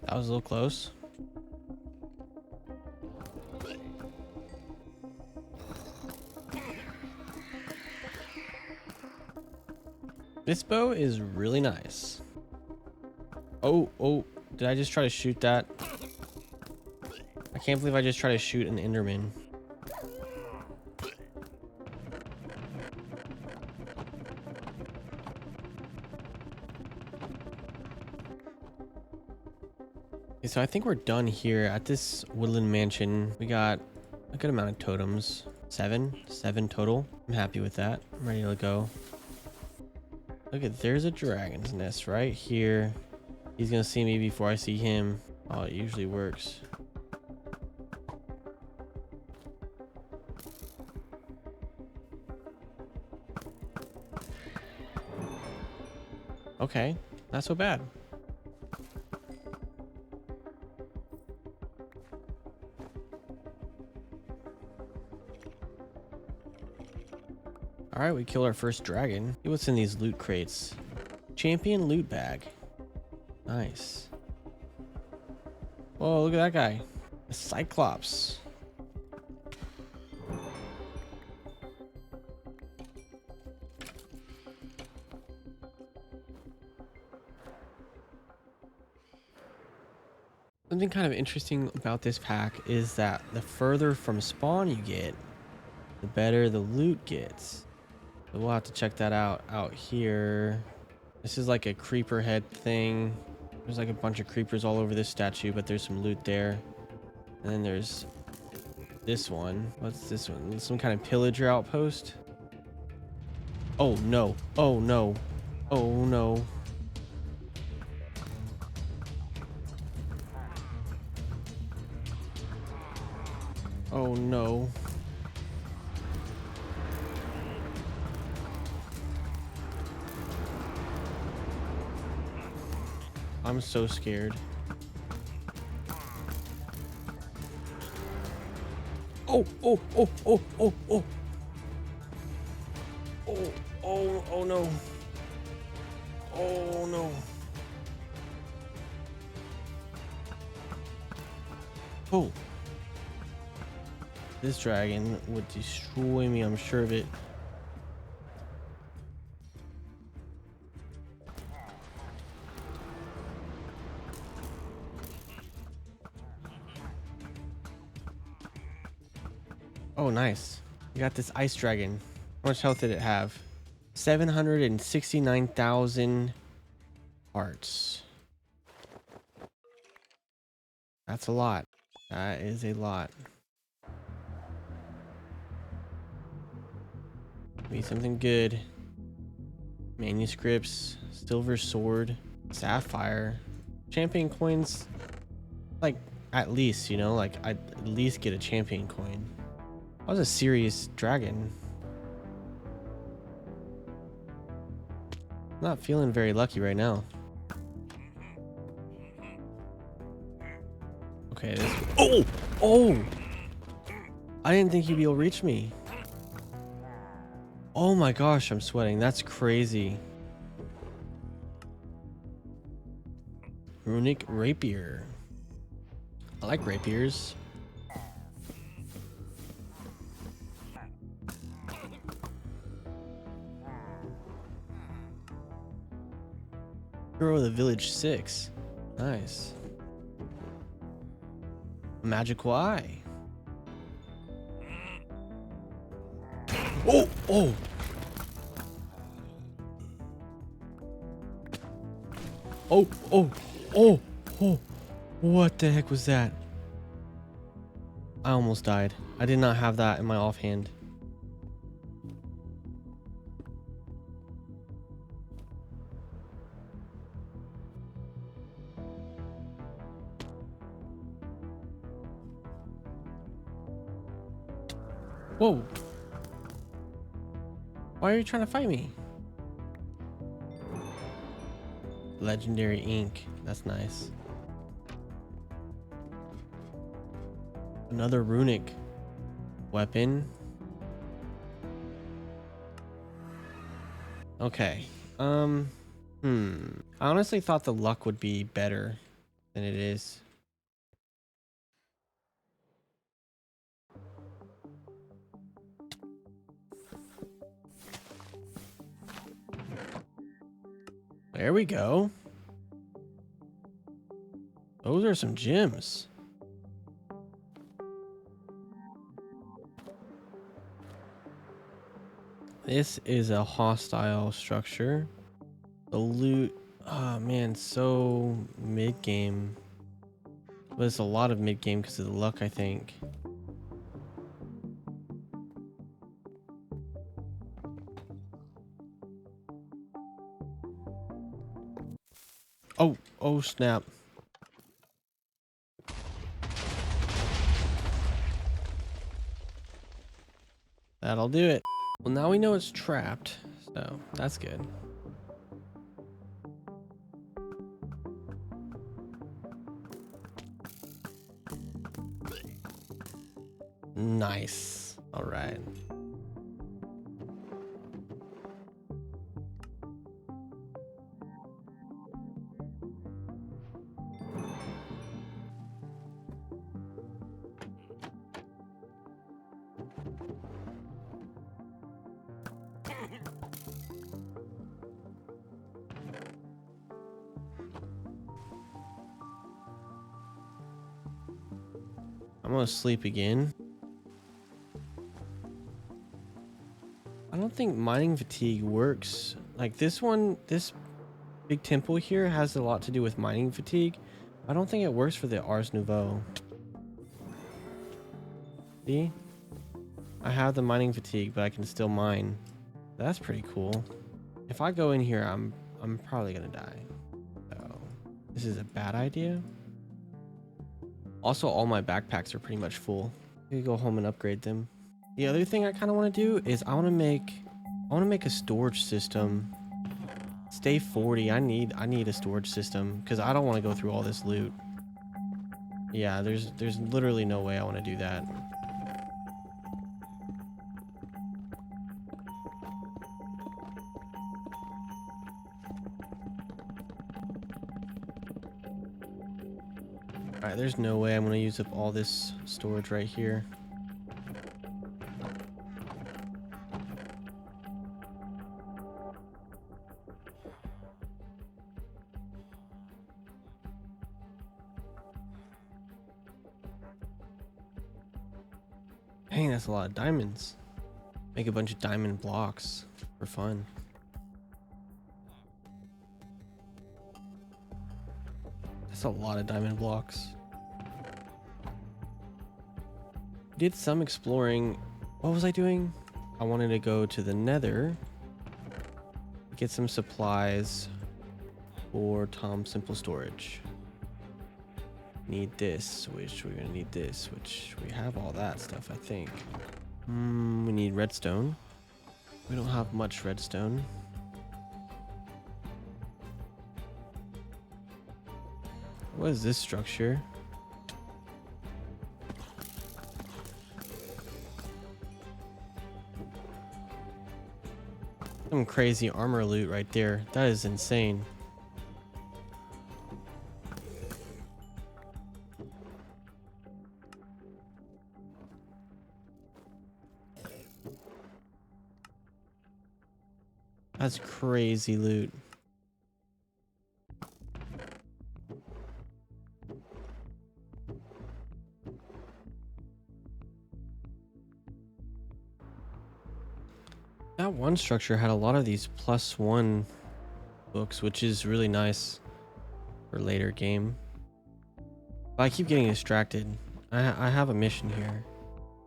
That was a little close. This bow is really nice. Oh, did I just try to shoot that? I can't believe I just tried to shoot an Enderman. Okay, so I think we're done here at this woodland mansion. We got a good amount of totems. 7 total. I'm happy with that. I'm ready to go. Look at, there's a dragon's nest right here. He's gonna see me before I see him. Oh, it usually works. Okay, not so bad. All right, we killed our first dragon. See what's in these loot crates. Champion loot bag. Nice. Whoa, look at that guy. A Cyclops. Something kind of interesting about this pack is that the further from spawn you get, the better the loot gets. So we'll have to check that out here. This is like a creeper head thing. There's like a bunch of creepers all over this statue, but there's some loot there. And then there's this one. What's this one? Some kind of pillager outpost. Oh no. Oh no. Oh no. Oh no. I'm so scared. Oh, oh, oh, oh, oh, oh. Oh, oh, oh no. Oh no. Oh. This dragon would destroy me, I'm sure of it. Oh, nice. We got this ice dragon. How much health did it have? 769,000 hearts. That's a lot. That is a lot. Be something good. Manuscripts, silver sword, sapphire, champion coins. Like, at least, you know, like I'd at least get a champion coin. I was a serious dragon. Not feeling very lucky right now. Okay, this. Oh! Oh! I didn't think he'd be able to reach me. Oh my gosh, I'm sweating. That's crazy. Runic rapier. I like rapiers. Hero of the Village 6. Nice. Magical eye. Oh, oh. Oh, oh, oh, oh. What the heck was that? I almost died. I did not have that in my offhand. Whoa. Why are you trying to fight me? Legendary ink. That's nice. Another runic weapon. Okay. I honestly thought the luck would be better than it is. There we go. Those are some gems. This is a hostile structure. The loot, oh man, so mid-game. But it's a lot of mid-game because of the luck, I think. Oh, oh snap. That'll do it. Well, now we know it's trapped, so that's good. Nice. All right. I'm gonna sleep again. I don't think mining fatigue works. Like this one, this big temple here has a lot to do with mining fatigue. I don't think it works for the Ars Nouveau. See? I have the mining fatigue, but I can still mine. That's pretty cool. If I go in here, I'm probably gonna die. So this is a bad idea. Also, all my backpacks are pretty much full. We go home and upgrade them. The other thing I kind of want to do is I want to make a storage system. Stay 40. I need a storage system because I don't want to go through all this loot. Yeah, there's literally no way I want to do that. Alright, there's no way I'm going to use up all this storage right here. Dang, that's a lot of diamonds. Make a bunch of diamond blocks for fun. That's a lot of diamond blocks. Did some exploring. What was I doing? I wanted to go to the Nether, get some supplies for Tom's Simple Storage. Need this, which we're gonna need this, which we have all that stuff, I think. We need redstone. We don't have much redstone. What is this structure? Some crazy armor loot right there. That is insane. That's crazy loot. That one structure had a lot of these +1 books, which is really nice for later game. But I keep getting distracted. I have a mission here.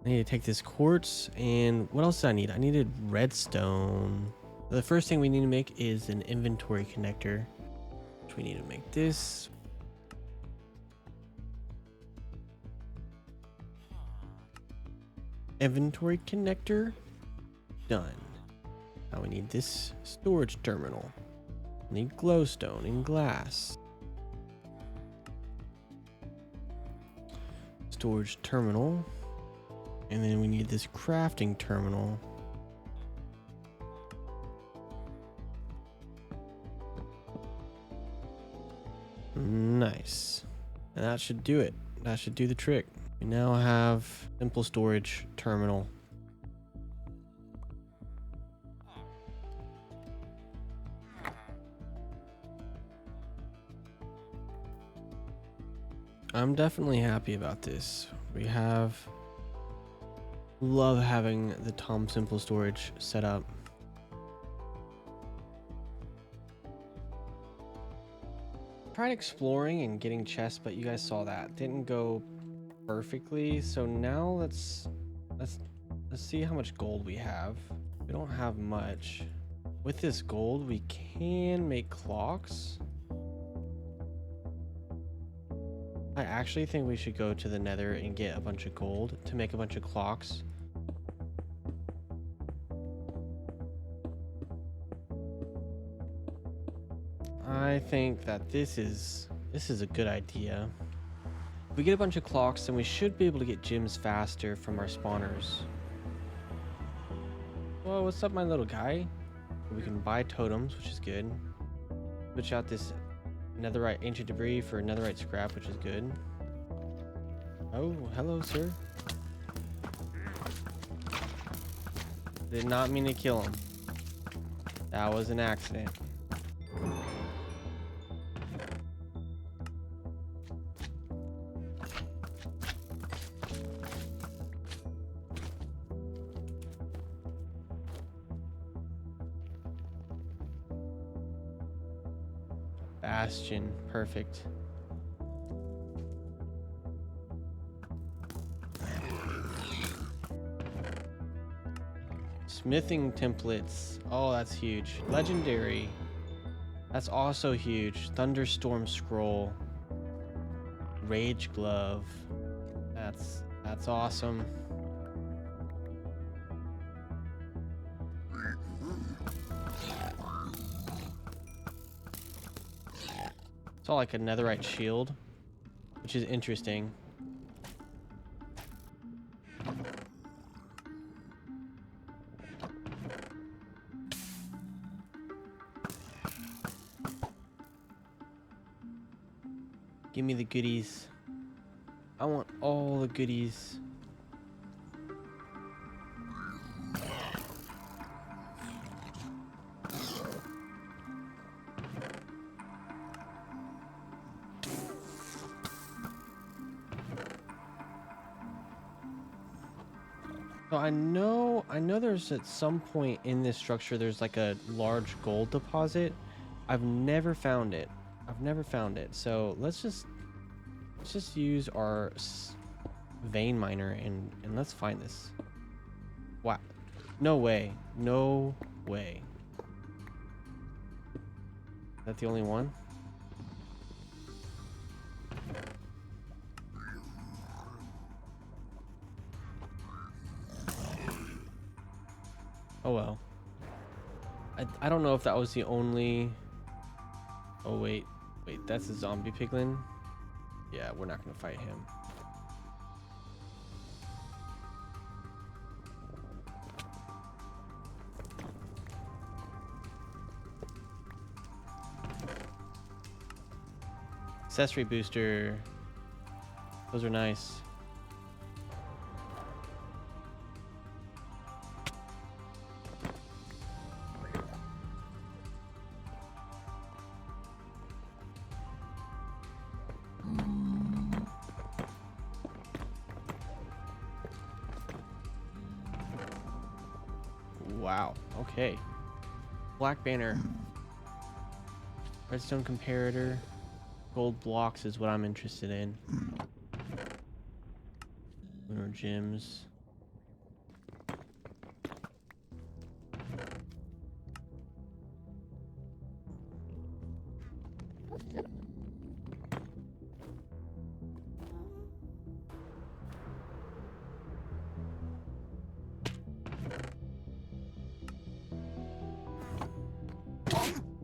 I need to take this quartz, and what else did I need? I needed redstone. The first thing we need to make is an inventory connector, which we need to make this. Inventory connector, done. Now we need this storage terminal. We need glowstone and glass. Storage terminal. And then we need this crafting terminal. Nice. And that should do it. That should do the trick. We now have simple storage terminal. I'm definitely happy about this. Love having the Tom Simple Storage set up. Tried exploring and getting chests, but you guys saw that didn't go perfectly. So now let's see how much gold we have. We don't have much. With this gold, we can make clocks. I actually think we should go to the Nether and get a bunch of gold to make a bunch of clocks. I think that this is a good idea. If we get a bunch of clocks, then we should be able to get gems faster from our spawners. Whoa, what's up, my little guy? We can buy totems, which is good. Switch out this netherite ancient debris for netherite scrap, which is good. Oh, hello, sir. Did not mean to kill him. That was an accident. Bastion. Perfect. Smithing templates. Oh, that's huge. Legendary. That's also huge. Thunderstorm scroll. Rage glove. That's awesome. It's all like a netherite shield, which is interesting. Give me the goodies. I want all the goodies. So I know there's at some point in this structure there's like a large gold deposit. I've never found it. So let's just use our vein miner and let's find this. Wow. No way. No way. Is that the only one? Oh well. I don't know if that was the only... Oh wait, that's a zombie piglin? Yeah, we're not gonna fight him. Accessory booster. Those are nice. Wow. Okay. Black banner. Redstone comparator. Gold blocks is what I'm interested in. Lunar gems.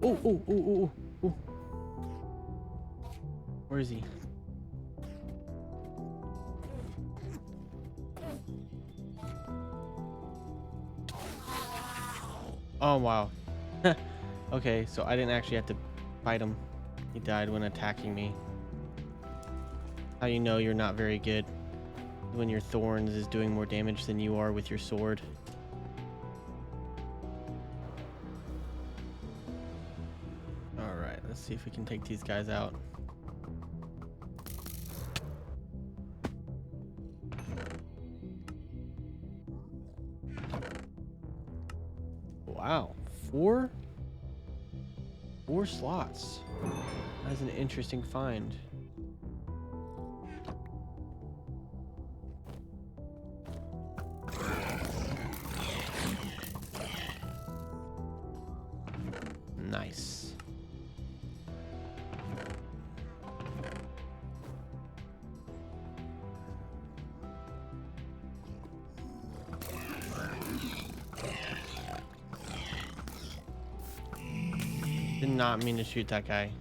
Oh. Where is he? Oh, wow. Okay, so I didn't actually have to fight him. He died when attacking me. How you know you're not very good when your thorns is doing more damage than you are with your sword. Alright, let's see if we can take these guys out. Wow, four slots. That's an interesting find. Nice. Did not mean to shoot that guy.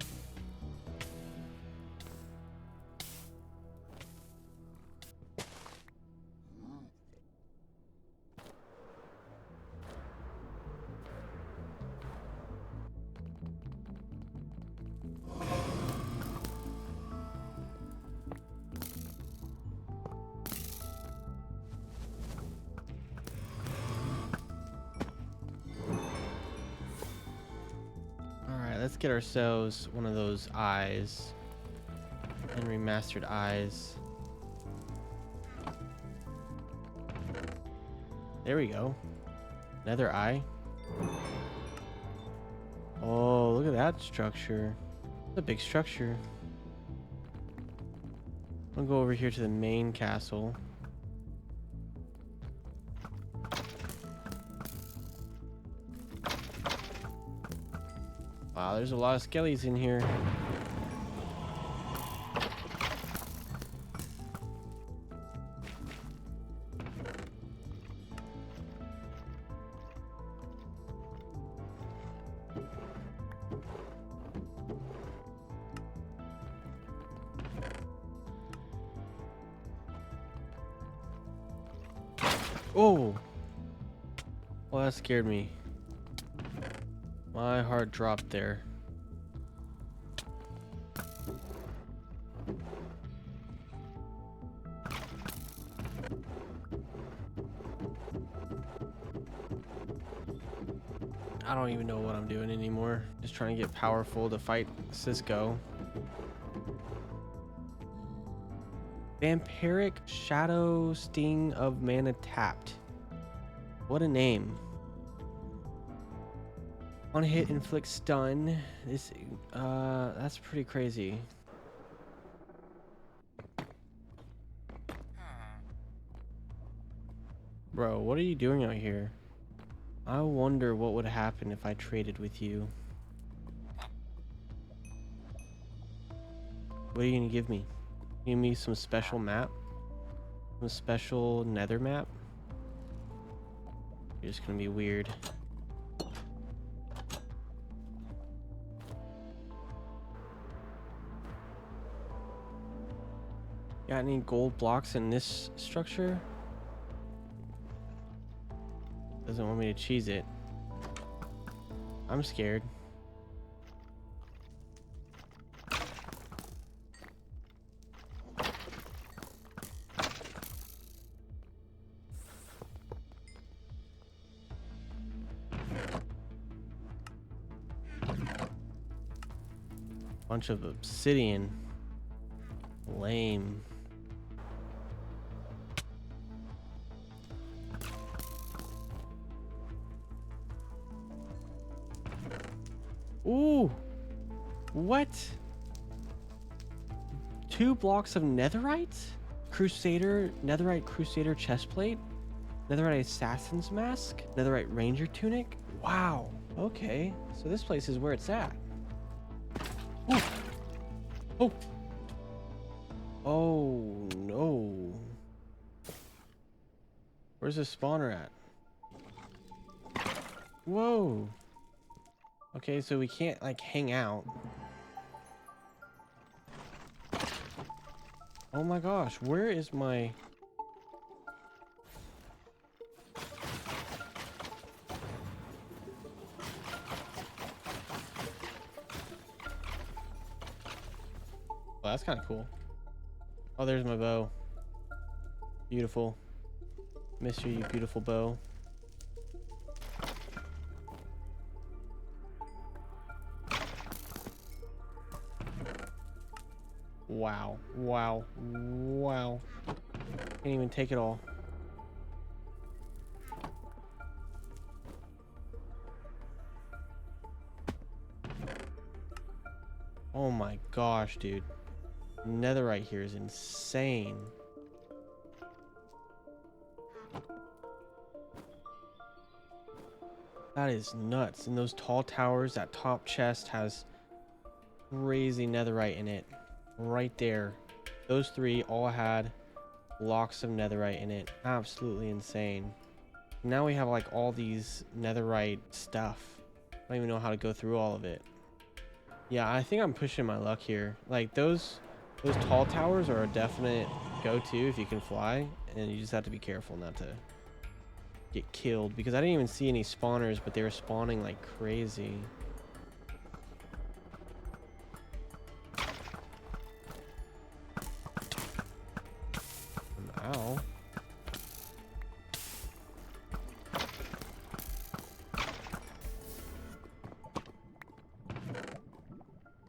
Let's get ourselves one of those eyes and remastered eyes. There we go. Another eye. Oh, look at that structure. It's a big structure. I'll go over here to the main castle. Wow, there's a lot of skellies in here. Oh! Well, that scared me. My heart dropped there. I don't even know what I'm doing anymore. Just trying to get powerful to fight Cisco. Vampiric Shadow Sting of Mana tapped. What a name. One hit inflicts stun. This that's pretty crazy. Bro, what are you doing out here? I wonder what would happen if I traded with you. What are you gonna give me? Give me some special map? Some special nether map? You're just gonna be weird. Got any gold blocks in this structure? Doesn't want me to cheese it. I'm scared. Bunch of obsidian. Lame. Ooh! What? 2 blocks of netherite? Netherite Crusader chestplate? Netherite Assassin's Mask? Netherite Ranger Tunic? Wow. Okay, so this place is where it's at. Ooh. Oh! Oh, no. Where's the spawner at? Whoa. Okay, so we can't, like, hang out. Oh my gosh, where is my... Well, that's kind of cool. Oh, there's my bow. Beautiful. Miss you, beautiful bow. Wow. Wow. Wow. Can't even take it all. Oh my gosh, dude. Netherite here is insane. That is nuts. And those tall towers, that top chest has crazy netherite in it. Right there. Those 3 all had blocks of netherite in it. Absolutely insane. Now we have like all these netherite stuff. I don't even know how to go through all of it. Yeah, I think I'm pushing my luck here. Like those tall towers are a definite go-to if you can fly, and you just have to be careful not to get killed, because I didn't even see any spawners, but they were spawning like crazy. Ow.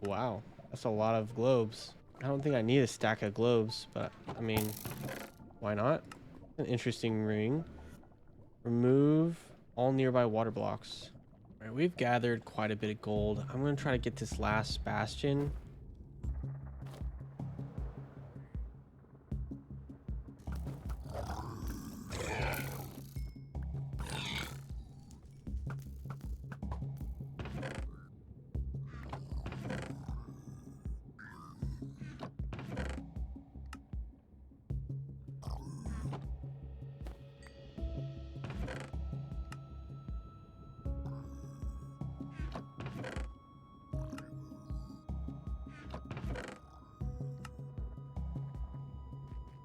Wow, that's a lot of globes. I don't think I need a stack of globes, but I mean, why not? An interesting ring. Remove all nearby water blocks. All right, we've gathered quite a bit of gold. I'm gonna try to get this last bastion.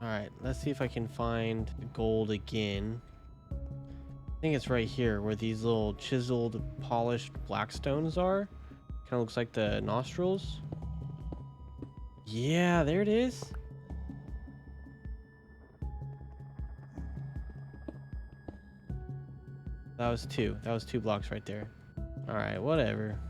All right, let's see if I can find the gold again. I think it's right here where these little chiseled, polished black stones are. Kind of looks like the nostrils. Yeah, there it is. That was two. That was 2 blocks right there. All right, whatever.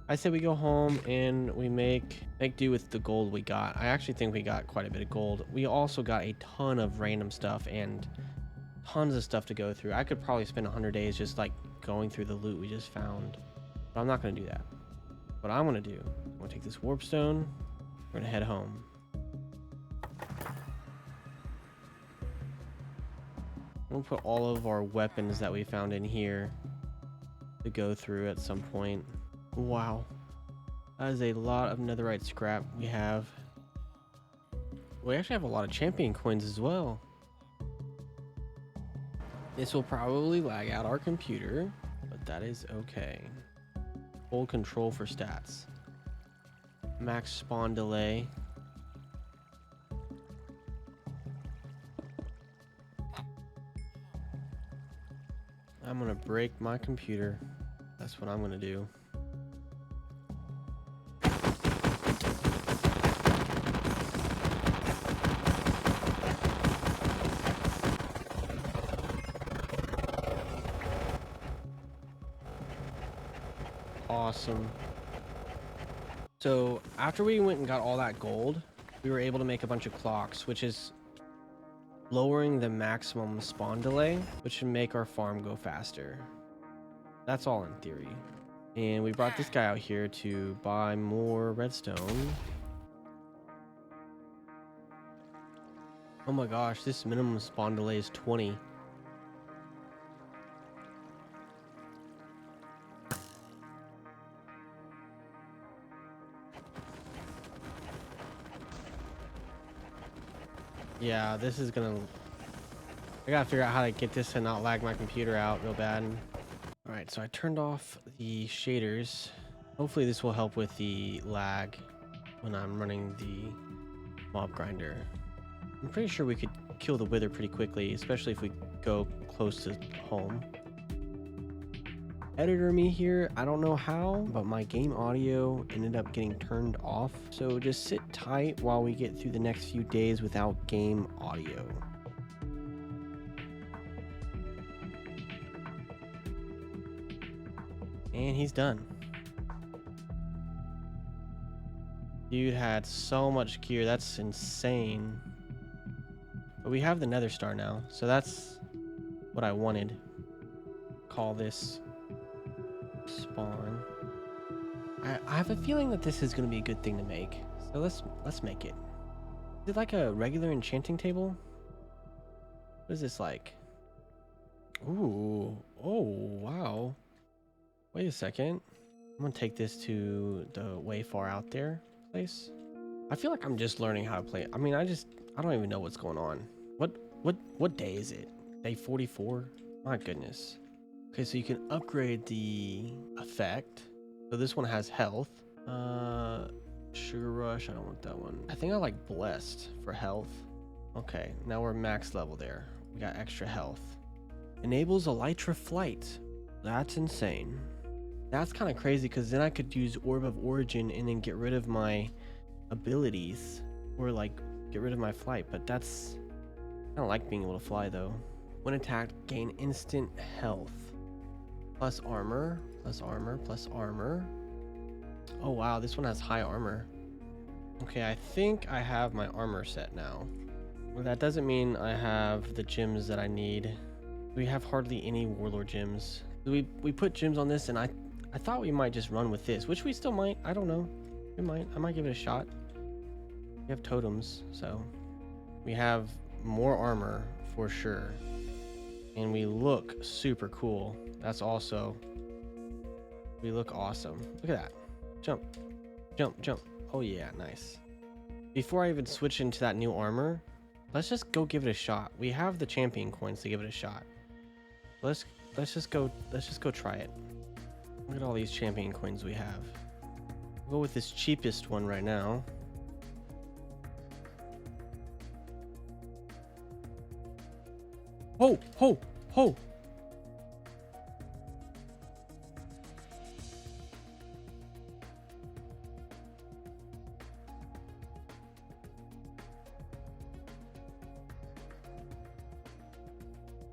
I say we go home and we make do with the gold we got. I actually think we got quite a bit of gold. We also got a ton of random stuff and tons of stuff to go through. I could probably spend 100 days just like going through the loot we just found, but I'm not going to do that. What I'm going to do, I'm going to take this warp stone. We're going to head home. I'm going to put all of our weapons that we found in here to go through at some point. Wow. That is a lot of netherite scrap we have. We actually have a lot of champion coins as well. This will probably lag out our computer, but that is okay. Full control for stats. Max spawn delay. I'm gonna break my computer. That's what I'm gonna do. Awesome. So after we went and got all that gold, we were able to make a bunch of clocks, which is lowering the maximum spawn delay, which should make our farm go faster. That's all in theory. And we brought this guy out here to buy more redstone. Oh my gosh, this minimum spawn delay is 20. Yeah, this is gonna... I gotta figure out how to get this and not lag my computer out real bad. Alright, so I turned off the shaders. Hopefully this will help with the lag when I'm running the mob grinder. I'm pretty sure we could kill the wither pretty quickly, especially if we go close to home. Editor me here, I don't know how, but my game audio ended up getting turned off. So just sit tight while we get through the next few days without game audio. And he's done. Dude had so much gear, that's insane. But we have the nether star now, so that's what I wanted. Call this spawn. I have a feeling that this is going to be a good thing to make, so let's make it. Is it like a regular enchanting table? What is this like? Ooh, oh wow. Wait a second. I'm gonna take this to the way far out there place. I feel like I'm just learning how to play it. I mean, I don't even know what's going on. What day is it? Day 44? My goodness. Okay, so you can upgrade the effect. So this one has health. Sugar Rush, I don't want that one. I think I like Blessed for health. Okay, now we're max level there. We got extra health. Enables Elytra Flight. That's insane. That's kind of crazy because then I could use Orb of Origin and then get rid of my abilities or like get rid of my flight, but that's... I don't like being able to fly though. When attacked, gain instant health. Plus armor, plus armor, plus armor. Oh wow, this one has high armor. Okay, I think I have my armor set now. Well, that doesn't mean I have the gems that I need. We have hardly any warlord gems. We put gems on this, and I thought we might just run with this, which we still might. I don't know. We might. I might give it a shot. We have totems, so we have more armor for sure, and we look super cool. That's also, we look awesome. Look at that. Jump, jump, jump. Oh yeah, nice. Before I even switch into that new armor, let's just go give it a shot. We have the champion coins to give it a shot. Let's just go try it. Look at all these champion coins we have. We'll go with this cheapest one right now. Ho, ho, ho.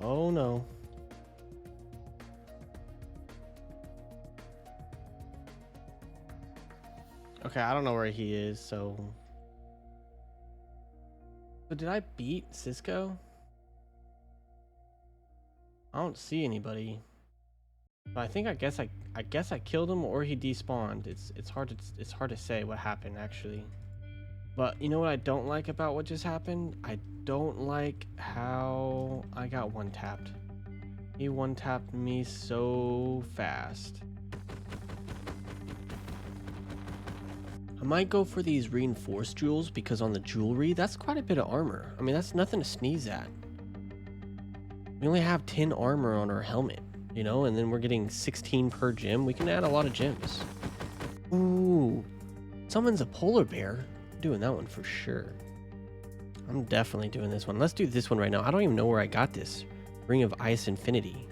Oh no. Okay, I don't know where he is, so did I beat Cisco? I don't see anybody. But I guess I killed him, or he despawned. It's hard to say what happened actually. But you know what I don't like about what just happened? I don't like how I got one tapped. He one tapped me so fast. I might go for these reinforced jewels because on the jewelry, that's quite a bit of armor. I mean, that's nothing to sneeze at. We only have 10 armor on our helmet, you know, and then we're getting 16 per gem. We can add a lot of gems. Ooh, someone's a polar bear. I'm doing that one for sure. I'm definitely doing this one. Let's do this one right now. I don't even know where I got this. Ring of Ice Infinity.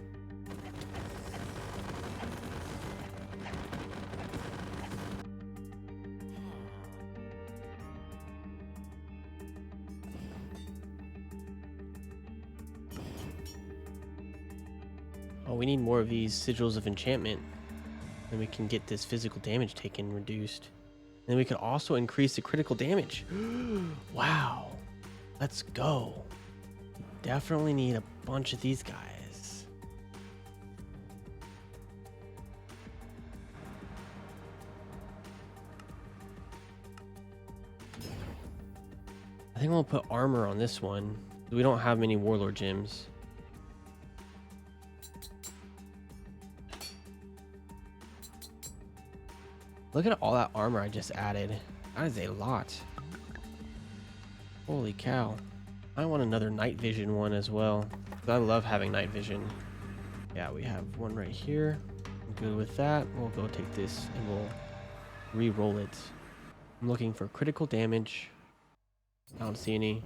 Oh, we need more of these sigils of enchantment. Then we can get this physical damage taken reduced. And then we can also increase the critical damage. Wow. Let's go. Definitely need a bunch of these guys. I think we'll put armor on this one. We don't have many warlord gems. Look at all that armor I just added. That is a lot. Holy cow. I want another night vision one as well. I love having night vision. Yeah, we have one right here. I'm good with that. We'll go take this and we'll re-roll it. I'm looking for critical damage. I don't see any.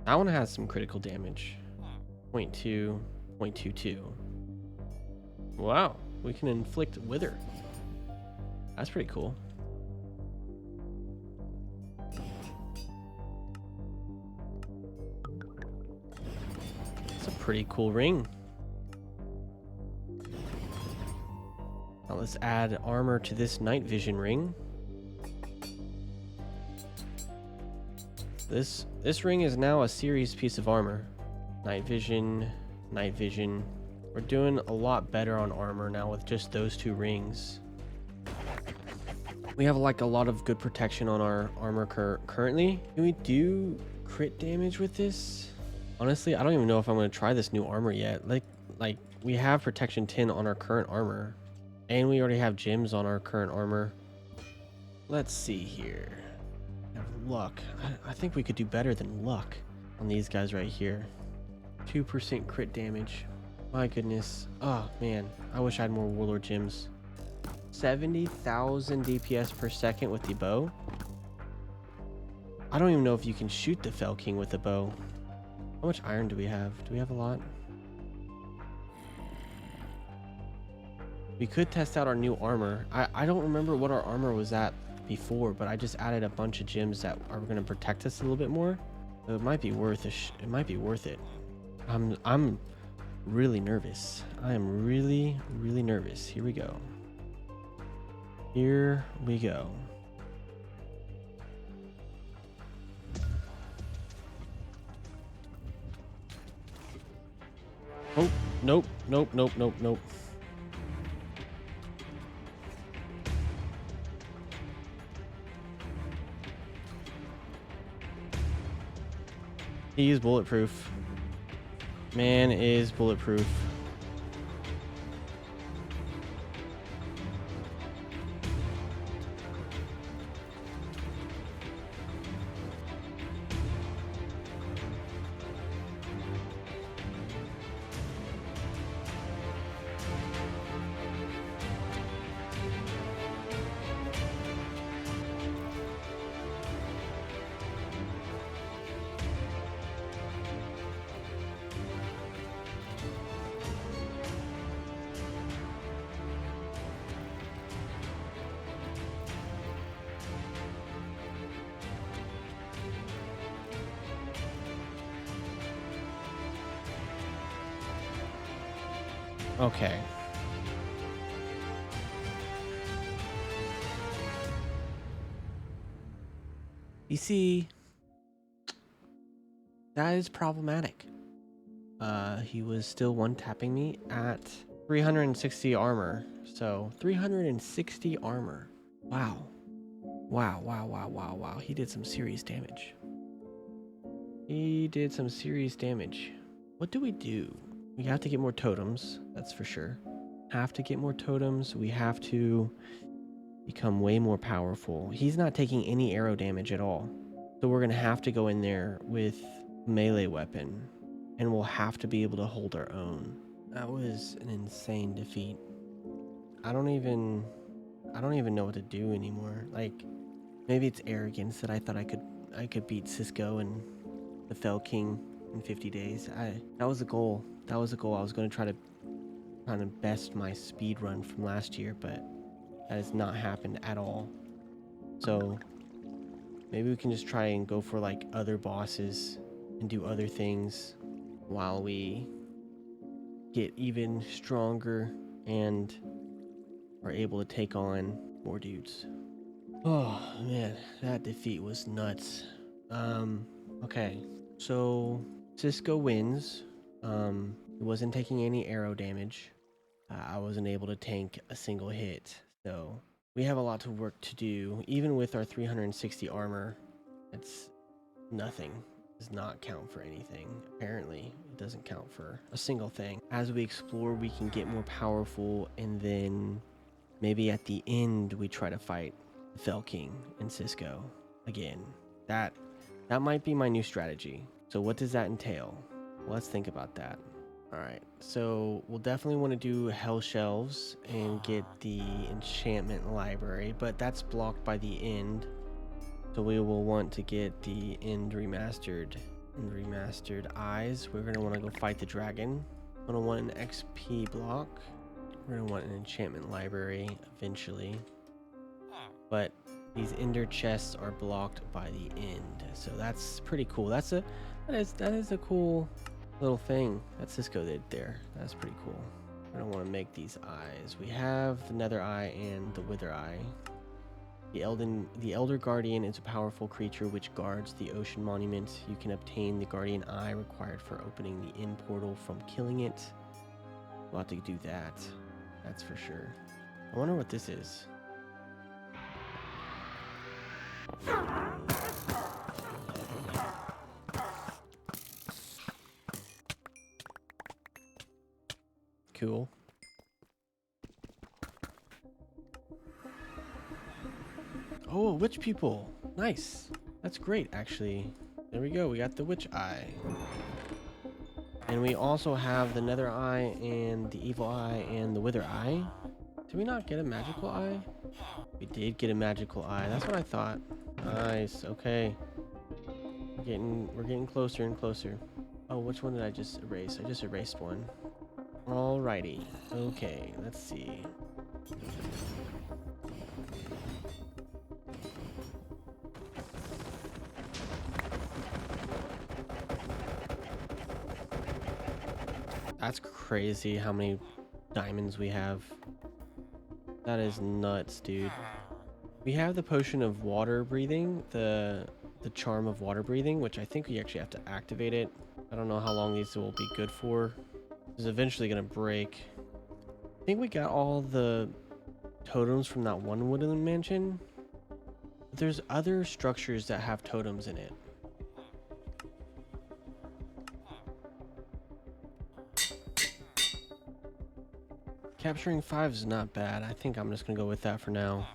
That one has some critical damage. 0.2, 0.22. Wow. We can inflict wither. That's pretty cool. It's a pretty cool ring. Now let's add armor to this night vision ring. This ring is now a series piece of armor. Night vision, night vision. We're doing a lot better on armor now with just those two rings. We have like a lot of good protection on our armor currently. Can we do crit damage with this? Honestly, I don't even know if I'm going to try this new armor yet. Like we have protection 10 on our current armor, and we already have gems on our current armor. Let's see here. Luck. I think we could do better than luck on these guys right here. 2% crit damage. My goodness. Oh man, I wish I had more warlord gems. 70,000 DPS per second with the bow. I don't even know if you can shoot the Fell King with the bow. How much iron do we have? Do we have a lot? We could test out our new armor. I don't remember what our armor was at before, but I just added a bunch of gems that are going to protect us a little bit more. So it might be worth it might be worth it. I'm really nervous. I am really nervous. Here we go. Here we go. Oh, Nope, nope, nope, nope, nope. He is bulletproof. Man is bulletproof. Okay. You see, that is problematic. He was still one-tapping me at 360 armor. So 360 armor. Wow. Wow, wow, wow, wow, wow. He did some serious damage. He did some serious damage. What do? We have to get more totems, that's for sure. Have to get more totems. We have to become way more powerful. He's not taking any arrow damage at all. So we're going to have to go in there with melee weapon. And we'll have to be able to hold our own. That was an insane defeat. I don't even know what to do anymore. Like, maybe it's arrogance that I thought I could beat Cisco and the Fell King in 50 days. That was a goal. That was a goal. I was going to try to best my speed run from last year, but that has not happened at all. So maybe we can just try and go for like other bosses and do other things while we get even stronger and are able to take on more dudes. Oh man, that defeat was nuts. Okay, so Cisco wins. He wasn't taking any arrow damage. I wasn't able to tank a single hit, so we have a lot of work to do. Even with our 360 armor, it's nothing. Does not count for anything. Apparently, it doesn't count for a single thing. As we explore, we can get more powerful, and then maybe at the end we try to fight the Fell King and Cisco again. That might be my new strategy. So what does that entail? Let's think about that. All right, so we'll definitely want to do Hell Shelves and get the enchantment library, but that's blocked by the end. So we will want to get the end remastered and remastered eyes. We're going to want to go fight the dragon. We're going to want an XP block. We're going to want an enchantment library eventually. But these ender chests are blocked by the end. So that's pretty cool. That is a cool little thing that Cisco did there. That's pretty cool. I don't want to make these eyes. We have the Nether Eye and the Wither Eye. The Elder Guardian is a powerful creature which guards the ocean monument. You can obtain the Guardian Eye required for opening the end portal from killing it. We'll have to do that. That's for sure. I wonder what this is. Cool. Oh, witch people. Nice. That's great, actually. There we go. We got the witch eye. And we also have the Nether Eye and the Evil Eye and the Wither Eye. Did we not get a magical eye? We did get a magical eye. That's what I thought. Nice. Okay. We're getting closer and closer. Oh, which one did I just erase? I just erased one. Alrighty. Okay, let's see. That's crazy how many diamonds we have. That is nuts, dude. We have the potion of water breathing, the charm of water breathing, which I think we actually have to activate it. I don't know how long these will be good for. It's eventually gonna break. I think we got all the totems from that one wooden mansion. There's other structures that have totems in it. Capturing 5 is not bad. I think I'm just gonna go with that for now.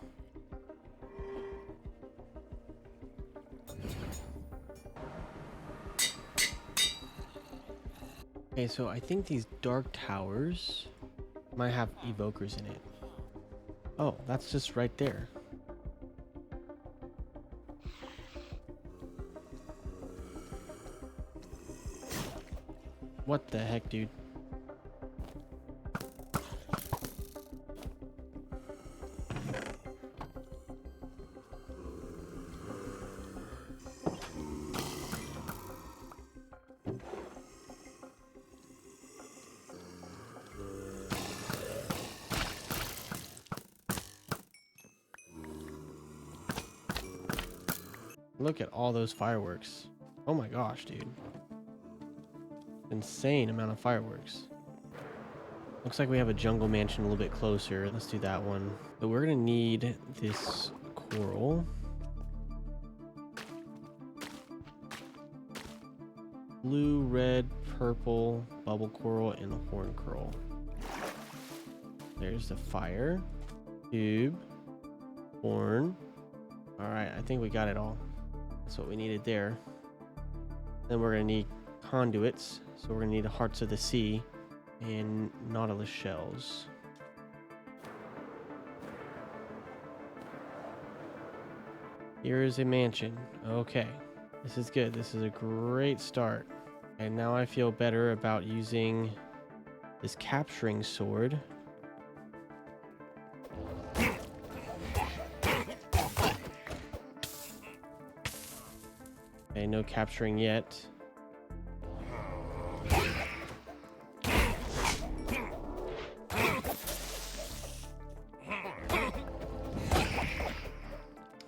Okay, so I think these dark towers might have evokers in it. Oh, that's just right there. What the heck, dude? Look at all those fireworks. Oh my gosh, dude. Insane amount of fireworks. Looks like we have a jungle mansion a little bit closer. Let's do that one. But we're gonna need this coral. Blue, red, purple, bubble coral, and horn coral. There's the fire. Tube. Horn. Alright, I think we got it all. That's what we needed there. Then we're gonna need conduits. So we're gonna need hearts of the sea and nautilus shells. Here is a mansion. Okay, this is good. This is a great start. And now I feel better about using this capturing sword. Okay, no capturing yet.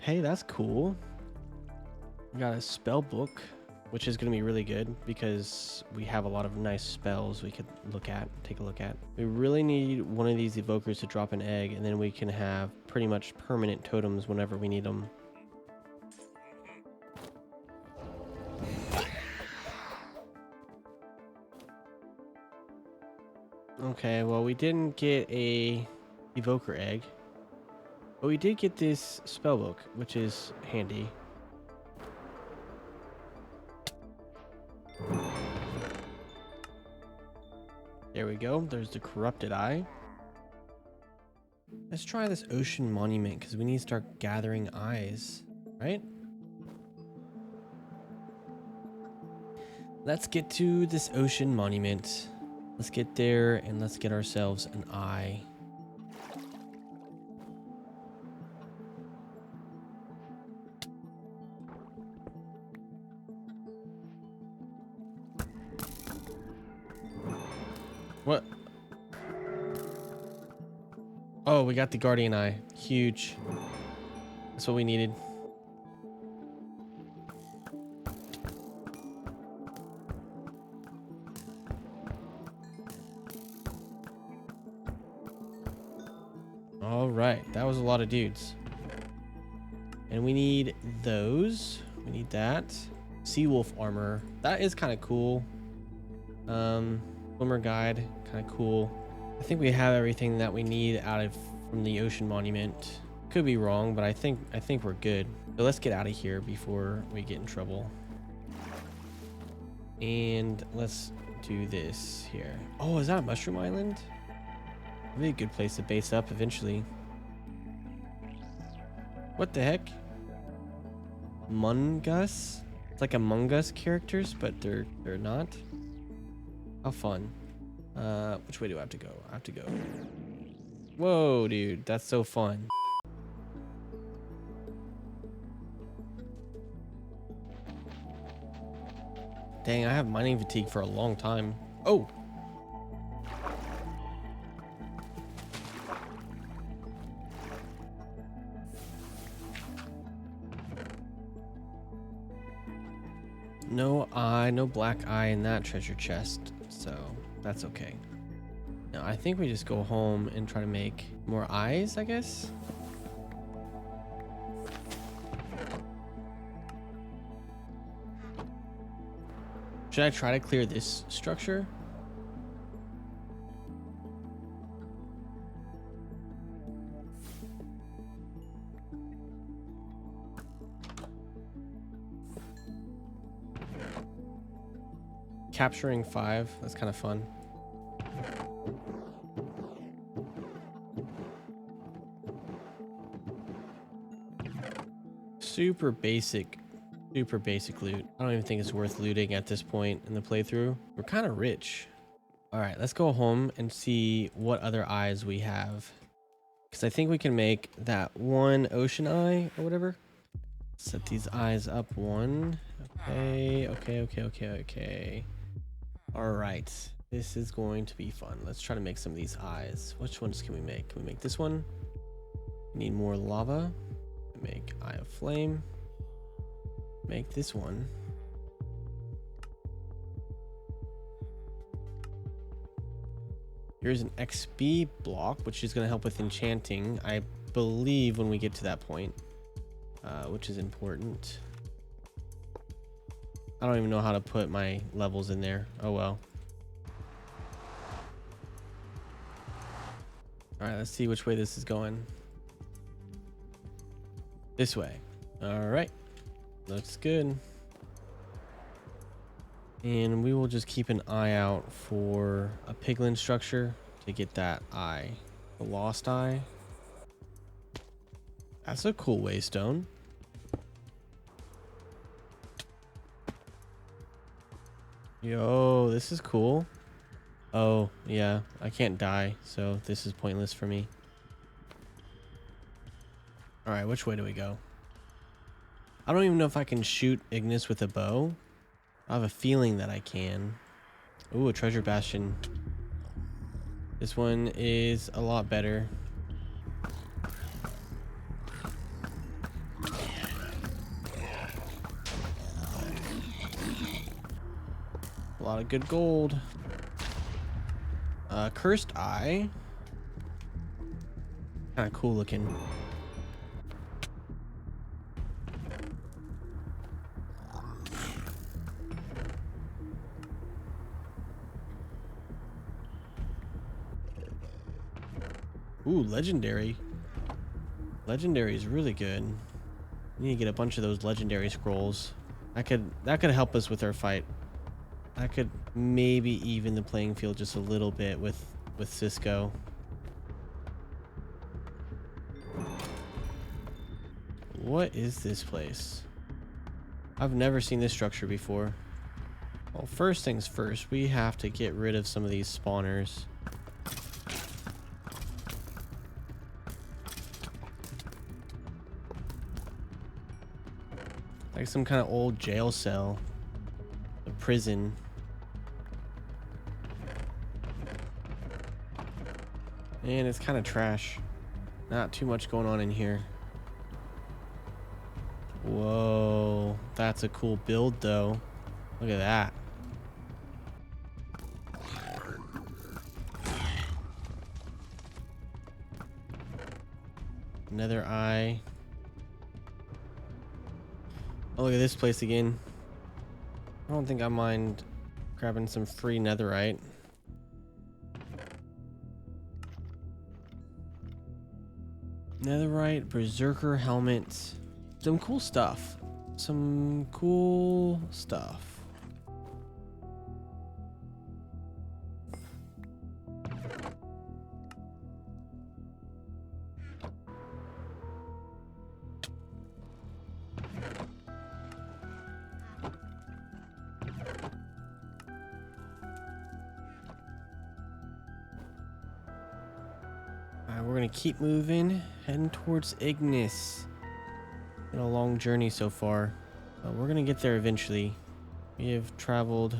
Hey, that's cool. We got a spell book, which is going to be really good because we have a lot of nice spells we could take a look at. We really need one of these evokers to drop an egg, and then we can have pretty much permanent totems whenever we need them. Okay, well, we didn't get a evoker egg, but we did get this spellbook, which is handy. There we go. There's the corrupted eye. Let's try this ocean monument because we need to start gathering eyes, right? Let's get to this ocean monument. Let's get there and let's get ourselves an eye. What? Oh, we got the guardian eye. Huge. That's what we needed. All right, that was a lot of dudes. And we need those. We need that. Seawolf armor. That is kind of cool. Swimmer guide, kind of cool. I think we have everything that we need from the ocean monument. Could be wrong, but I think we're good. So let's get out of here before we get in trouble. And let's do this here. Oh, is that a mushroom island? Really a good place to base up eventually. What the heck? Mungus? It's like Among Us characters, but they're not. How fun. Which way do I have to go? I have to go. Whoa, dude, that's so fun. Dang, I have mining fatigue for a long time. Oh! No eye, no black eye in that treasure chest, so That's okay. Now I think we just go home and try to make more eyes, I guess. Should I try to clear this structure? Capturing 5, that's kind of fun. Super basic loot. I don't even think it's worth looting at this point in the playthrough. We're kind of rich. All right, let's go home and see what other eyes we have. Because I think we can make that one ocean eye or whatever. Set these eyes up one. Okay. All right, this is going to be fun. Let's try to make some of these eyes. Which ones can we make? Can we make this one? We need more lava. Make eye of flame. Make this one. Here's an XP block, which is going to help with enchanting, I believe, when we get to that point, which is important. I don't even know how to put my levels in there. Oh well. All right, let's see which way this is going. This way. All right, looks good. And we will just keep an eye out for a piglin structure to get that eye, the lost eye. That's a cool waystone. Yo, this is cool. Oh yeah, I can't die, so this is pointless for me. All right, which way do we go? I don't even know if I can shoot Ignis with a bow. I have a feeling that I can. Ooh, a treasure bastion. This one is a lot better. A lot of good gold. Cursed eye. Kind of cool looking. Ooh, legendary. Legendary is really good. We need to get a bunch of those legendary scrolls. That could help us with our fight. That could maybe even the playing field just a little bit with Cisco. What is this place? I've never seen this structure before. Well, first things first, we have to get rid of some of these spawners. Like some kind of old jail cell. A prison. And it's kind of trash. Not too much going on in here. Whoa, that's a cool build though. Look at that. Another eye. Oh, look at this place again. I don't think I mind grabbing some free netherite. Netherite, berserker helmet. Some cool stuff. Some cool stuff. Alright, we're gonna keep moving, heading towards Ignis. Been a long journey so far, but we're gonna get there eventually. We have traveled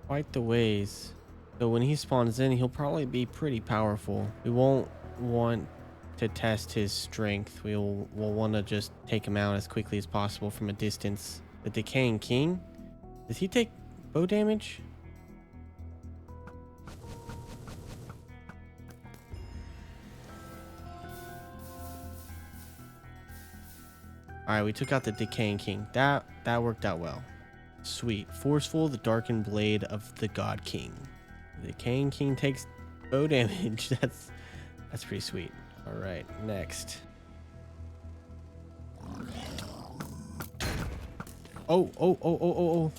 quite the ways. So when he spawns in, he'll probably be pretty powerful. We won't want to test his strength. We'll want to just take him out as quickly as possible from a distance. The Decaying King, does he take bow damage? All right, we took out the Decaying King. That worked out well. Sweet. Forceful, the darkened blade of the God King. The Decaying King takes bow damage. That's pretty sweet. All right, next. Oh.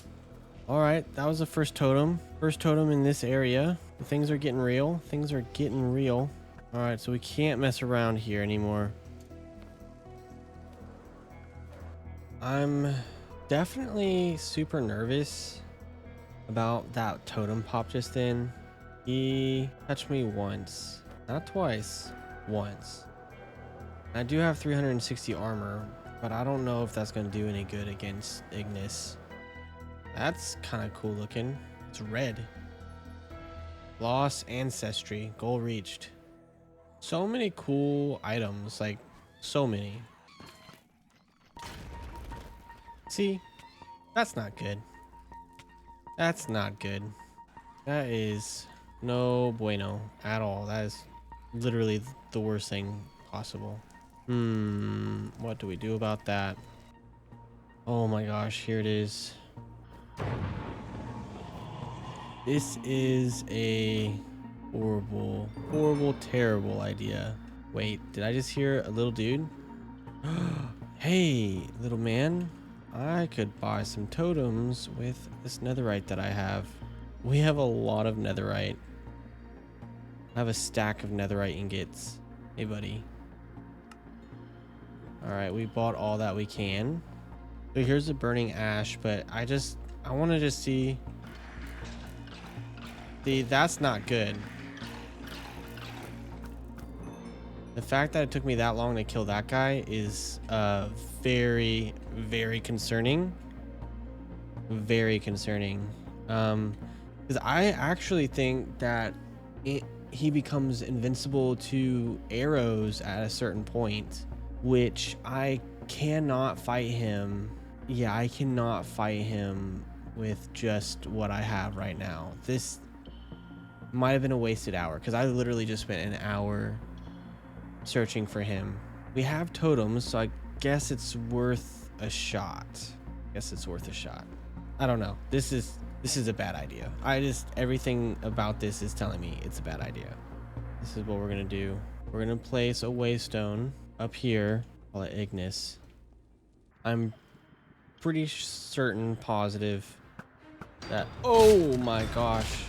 All right, that was the first totem. First totem in this area. Things are getting real. Things are getting real. All right, so we can't mess around here anymore. I'm definitely super nervous about that totem pop just in. He touched me once, not twice, once. I do have 360 armor, but I don't know if that's going to do any good against Ignis. That's kind of cool looking. It's red. Lost ancestry. Goal reached. So many cool items, like so many. See, that's not good. That's not good. That is no bueno at all. That is literally the worst thing possible. What do we do about that? Oh my gosh, here it is. This is a horrible, terrible idea. Wait, did I just hear a little dude? Hey, little man. I could buy some totems with this netherite that I have. We have a lot of netherite. I have a stack of netherite ingots. Hey, buddy. All right, we bought all that we can. So here's the burning ash, but I want to just see. See, that's not good. The fact that it took me that long to kill that guy is very, very concerning. Very concerning. Because I actually think that he becomes invincible to arrows at a certain point, which I cannot fight him. Yeah, I cannot fight him with just what I have right now. This might have been a wasted hour because I literally just spent an hour searching for him. We have totems, so I guess it's worth a shot. I don't know. This is a bad idea. Everything about this is telling me it's a bad idea. This is what we're gonna do. We're gonna place a waystone up here. Call it Ignis. I'm pretty certain, positive that, oh my gosh.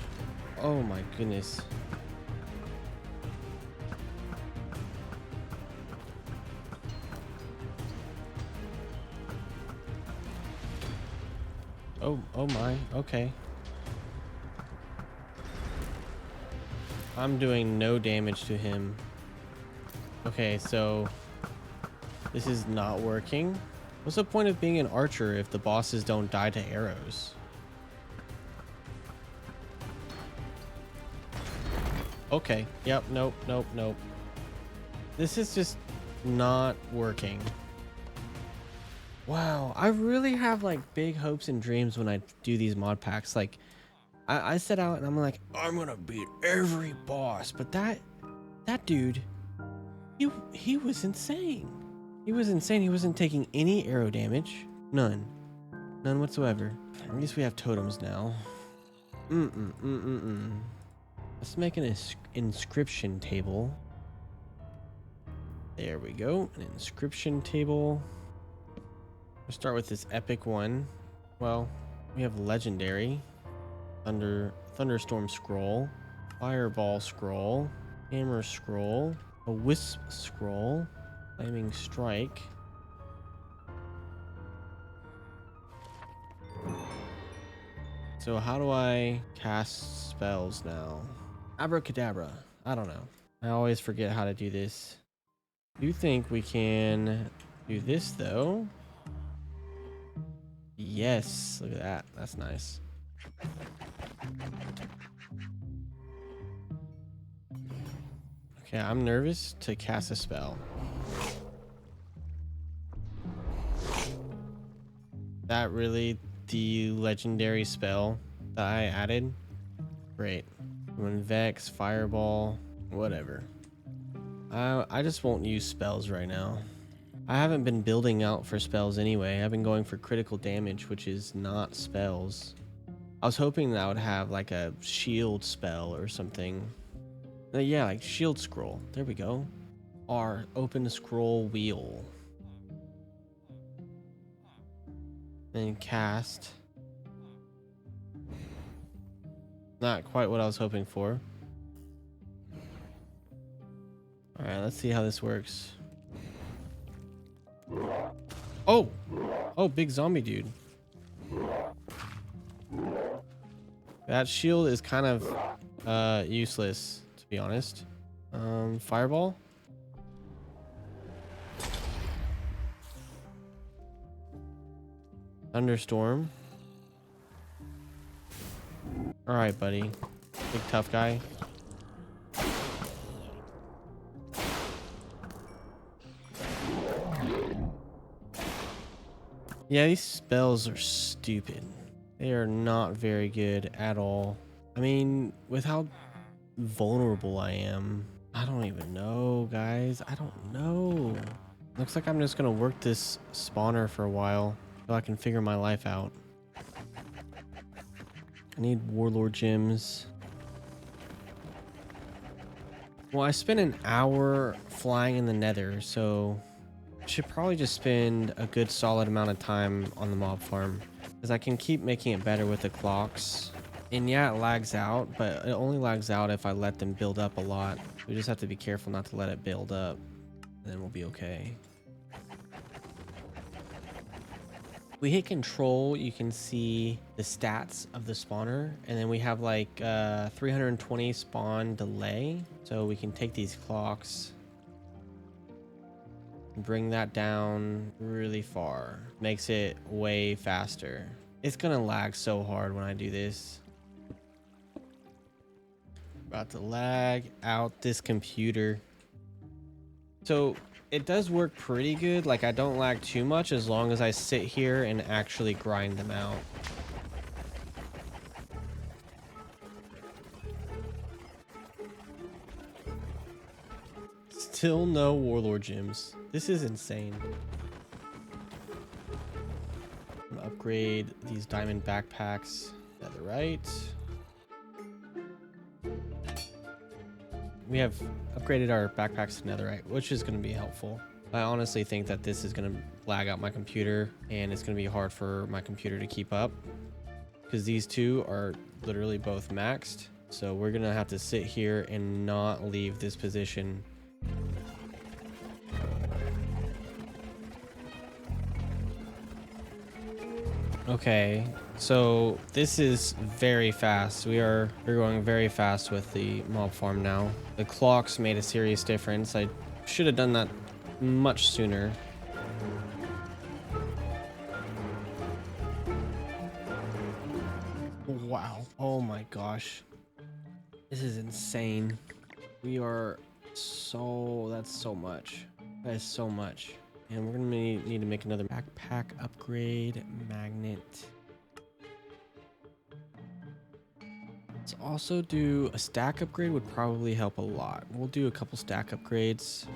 Oh my goodness. Oh my, okay. I'm doing no damage to him. Okay, so this is not working. What's the point of being an archer if the bosses don't die to arrows? Okay, yep, nope. This is just not working. Wow, I really have like big hopes and dreams when I do these mod packs. Like, I set out and I'm like, I'm gonna beat every boss, but that dude, he was insane. He was insane. He wasn't taking any arrow damage, none whatsoever. At least we have totems now. Let's make an inscription table. There we go, an inscription table. We'll start with this epic one. Well, we have legendary, thunderstorm scroll, fireball scroll, hammer scroll, a wisp scroll, flaming strike. So how do I cast spells now? Abracadabra. I don't know. I always forget how to do this. Do you think we can do this though? Yes, look at that. That's nice. Okay, I'm nervous to cast a spell. That really the legendary spell that I added? Great. When Vex, Fireball, whatever. I just won't use spells right now. I haven't been building out for spells anyway. I've been going for critical damage, which is not spells. I was hoping that I would have like a shield spell or something. Yeah, like shield scroll. There we go. Or open scroll wheel. Then cast. Not quite what I was hoping for. Alright, let's see how this works. Oh! Oh, big zombie dude. That shield is kind of useless, to be honest. Fireball? Thunderstorm. Alright, buddy. Big tough guy. Yeah, these spells are stupid. They are not very good at all. I mean, with how vulnerable I am, I don't even know, guys. I don't know. Looks like I'm just gonna work this spawner for a while so I can figure my life out. I need warlord gems. Well, I spent an hour flying in the nether, so I should probably just spend a good solid amount of time on the mob farm, because I can keep making it better with the clocks. And yeah, it lags out, but it only lags out if I let them build up a lot. We just have to be careful not to let it build up, and then we'll be okay. We hit control, you can see the stats of the spawner, and then we have like 320 spawn delay, so we can take these clocks, bring that down really far. Makes it way faster. It's gonna lag so hard when I do this. About to lag out this computer. So it does work pretty good. Like, I don't lag too much as long as I sit here and actually grind them out. Still no warlord gems. This is insane. I'm gonna upgrade these diamond backpacks. Netherite. We have upgraded our backpacks to netherite, which is going to be helpful. I honestly think that this is going to lag out my computer, and it's going to be hard for my computer to keep up, because these two are literally both maxed. So we're going to have to sit here and not leave this position. Okay, so this is very fast. We're going very fast with the mob farm now. The clocks made a serious difference. I should have done that much sooner. Wow. Oh my gosh. This is insane. We are so... That's so much. That is so much. And we're gonna need to make another backpack upgrade magnet. Let's also do a stack upgrade, would probably help a lot. We'll do a couple stack upgrades.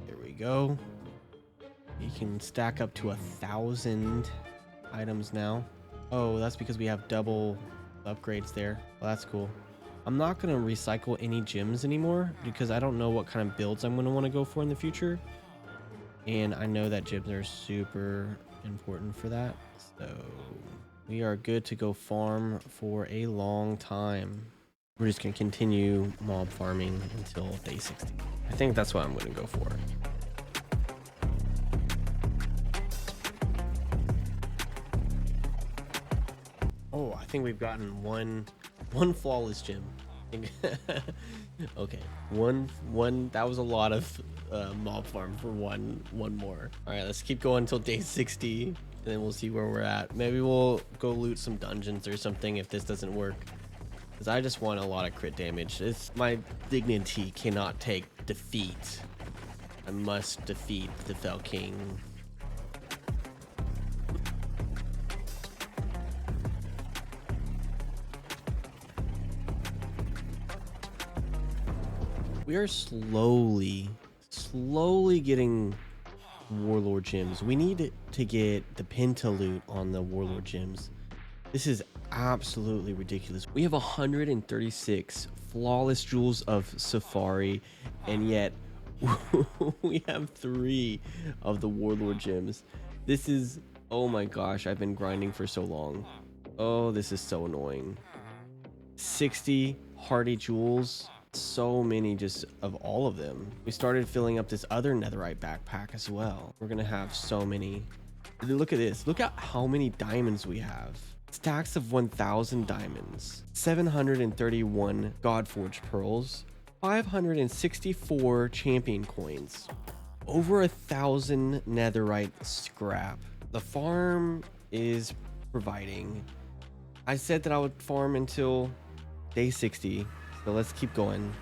There we go. You can stack up to 1,000 items now. Oh, that's because we have double upgrades there. Well, that's cool. I'm not going to recycle any gems anymore because I don't know what kind of builds I'm going to want to go for in the future. And I know that gems are super important for that. So we are good to go farm for a long time. We're just going to continue mob farming until day 60. I think that's what I'm going to go for. Oh, I think we've gotten one flawless gem. Okay, one. That was a lot of mob farm for one more. All right, let's keep going until day 60, and then we'll see where we're at. Maybe we'll go loot some dungeons or something if this doesn't work, because I just want a lot of crit damage. My dignity cannot take defeat. I must defeat the Fell King. We are slowly getting Warlord gems. We need to get the Penta loot on the Warlord gems. This is absolutely ridiculous. We have 136 flawless jewels of Safari, and yet we have 3 of the Warlord gems. This is, oh my gosh, I've been grinding for so long. Oh, this is so annoying. 60 hardy jewels, so many just of all of them. We started filling up this other netherite backpack as well. We're gonna have so many. Look at this. Look at how many diamonds we have. Stacks of 1,000 diamonds, 731 Godforged pearls, 564 champion coins, over 1,000 netherite scrap. The farm is providing. I said that I would farm until day 60, so let's keep going.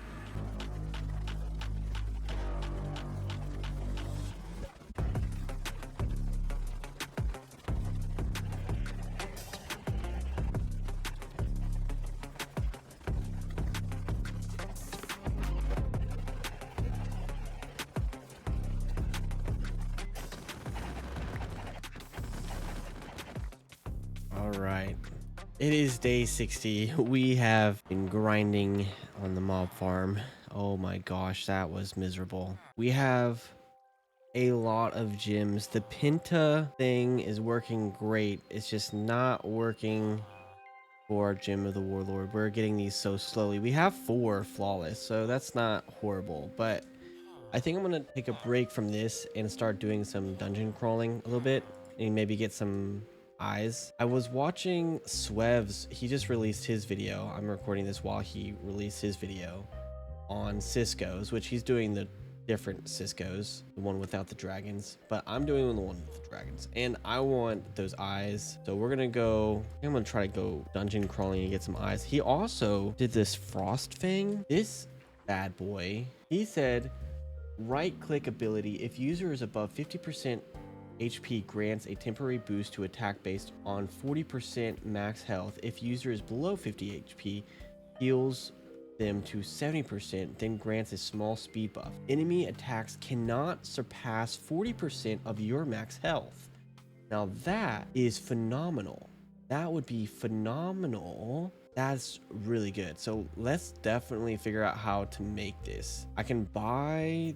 All right. It is day 60. We have been grinding on the mob farm. Oh my gosh, that was miserable. We have a lot of gems. The Penta thing is working great. It's just not working for our gem of the Warlord. We're getting these so slowly. We have 4 flawless, so that's not horrible. But I think I'm gonna take a break from this and start doing some dungeon crawling a little bit and maybe get some eyes. I was watching Swev's, he just released his video. I'm recording this while he released his video on Cisco's, which he's doing the different Cisco's, the one without the dragons, but I'm doing the one with the dragons, and I want those eyes. So we're gonna go, I'm gonna try to go dungeon crawling and get some eyes. He also did this frost fang, this bad boy. He said right click ability, if user is above 50% HP, grants a temporary boost to attack based on 40% max health. If user is below 50 HP, heals them to 70%, then grants a small speed buff. Enemy attacks cannot surpass 40% of your max health. Now that is phenomenal. That would be phenomenal. That's really good. So let's definitely figure out how to make this. I can buy,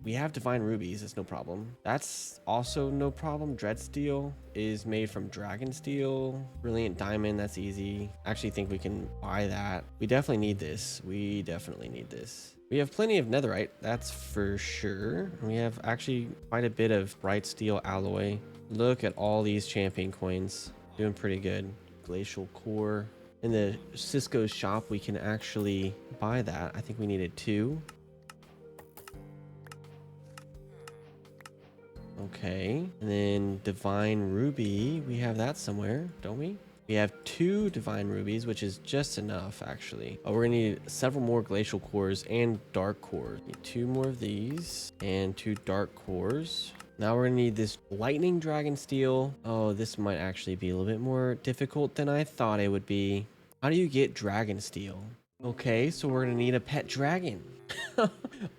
we have divine rubies, it's no problem. That's also no problem. Dread steel is made from dragon steel. Brilliant diamond, that's easy. I actually think we can buy that. We definitely need this. We definitely need this. We have plenty of netherite, that's for sure. We have actually quite a bit of bright steel alloy. Look at all these champion coins. Doing pretty good. Glacial core. In the Cisco shop, we can actually buy that. I think we needed 2. Okay, and then divine ruby, we have that somewhere, don't we? We have 2 divine rubies, which is just enough actually. Oh, we're gonna need several more glacial cores and dark cores. Need 2 more of these and 2 dark cores. Now we're gonna need this lightning dragon steel. Oh, this might actually be a little bit more difficult than I thought it would be. How do you get dragon steel? Okay, so we're gonna need a pet dragon.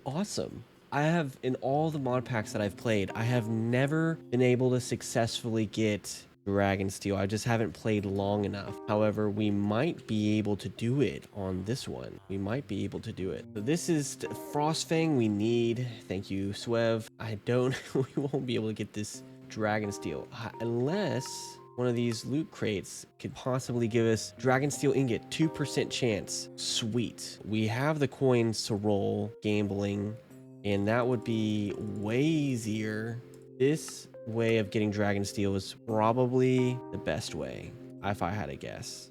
Awesome. I have, in all the mod packs that I've played, I have never been able to successfully get dragon steel. I just haven't played long enough. However, we might be able to do it on this one. We might be able to do it. So this is Frostfang we need. Thank you, Swev. We won't be able to get this dragon steel unless one of these loot crates could possibly give us dragon steel ingot, 2% chance. Sweet. We have the coins to roll gambling, and that would be way easier. This way of getting dragon steel is probably the best way, if I had to guess.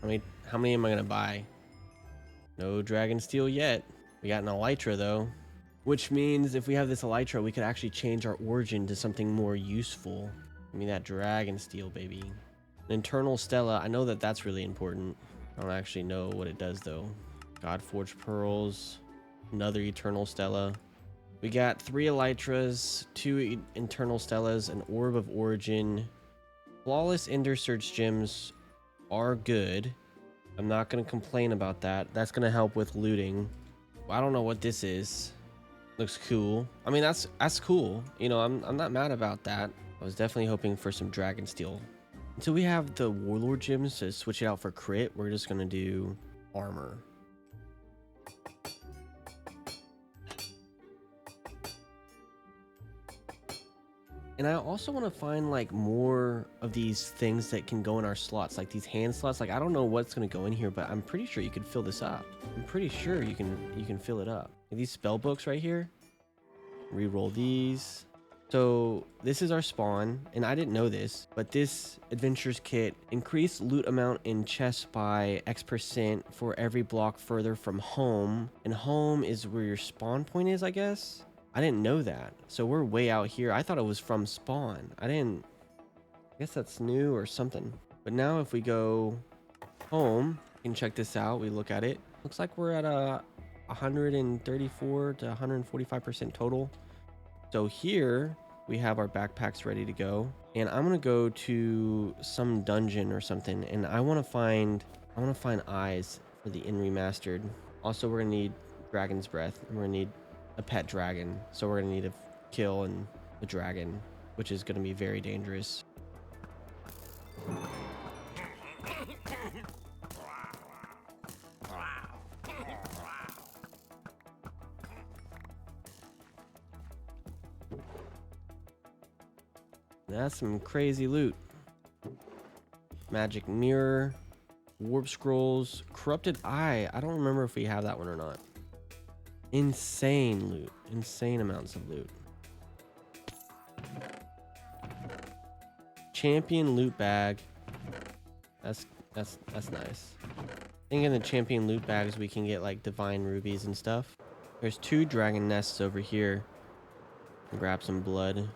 How many am I gonna buy? No dragon steel yet. We got an elytra though, which means if we have this elytra, we could actually change our origin to something more useful. Give me that dragon steel, baby. An internal stella. I know that that's really important. I don't actually know what it does though. Godforged pearls. Another eternal stella. We got 3 elytras, 2 internal stellas, an orb of origin. Flawless ender surge gems are good. I'm not going to complain about that. That's going to help with looting. I don't know what this is. Looks cool. I mean, that's cool. You know, I'm not mad about that. I was definitely hoping for some dragon steel. Until we have the warlord gems to switch it out for crit, we're just going to do armor. And I also want to find like more of these things that can go in our slots, like these hand slots. Like I don't know what's going to go in here, but I'm pretty sure you can fill this up. I'm pretty sure you can fill it up. These spell books right here. Reroll these. So this is our spawn, and I didn't know this, but this adventures kit increased loot amount in chests by X% for every block further from home, and home is where your spawn point is, I guess. I didn't know that. So we're way out here. I thought it was from spawn. I guess that's new or something. But now if we go home and check this out, we look at it. Looks like we're at a 134 to 145% total. So here we have our backpacks ready to go. And I'm going to go to some dungeon or something. And I want to find eyes for the in remastered. Also, we're going to need dragon's breath. And we're going to need a pet dragon, so we're gonna need a kill and a dragon, which is gonna be very dangerous. That's some crazy loot. Magic mirror, warp scrolls, corrupted eye. I don't remember if we have that one or not. Insane loot. Insane amounts of loot. Champion loot bag. That's nice. I think in the champion loot bags we can get like divine rubies and stuff. There's 2 dragon nests over here. Grab some blood.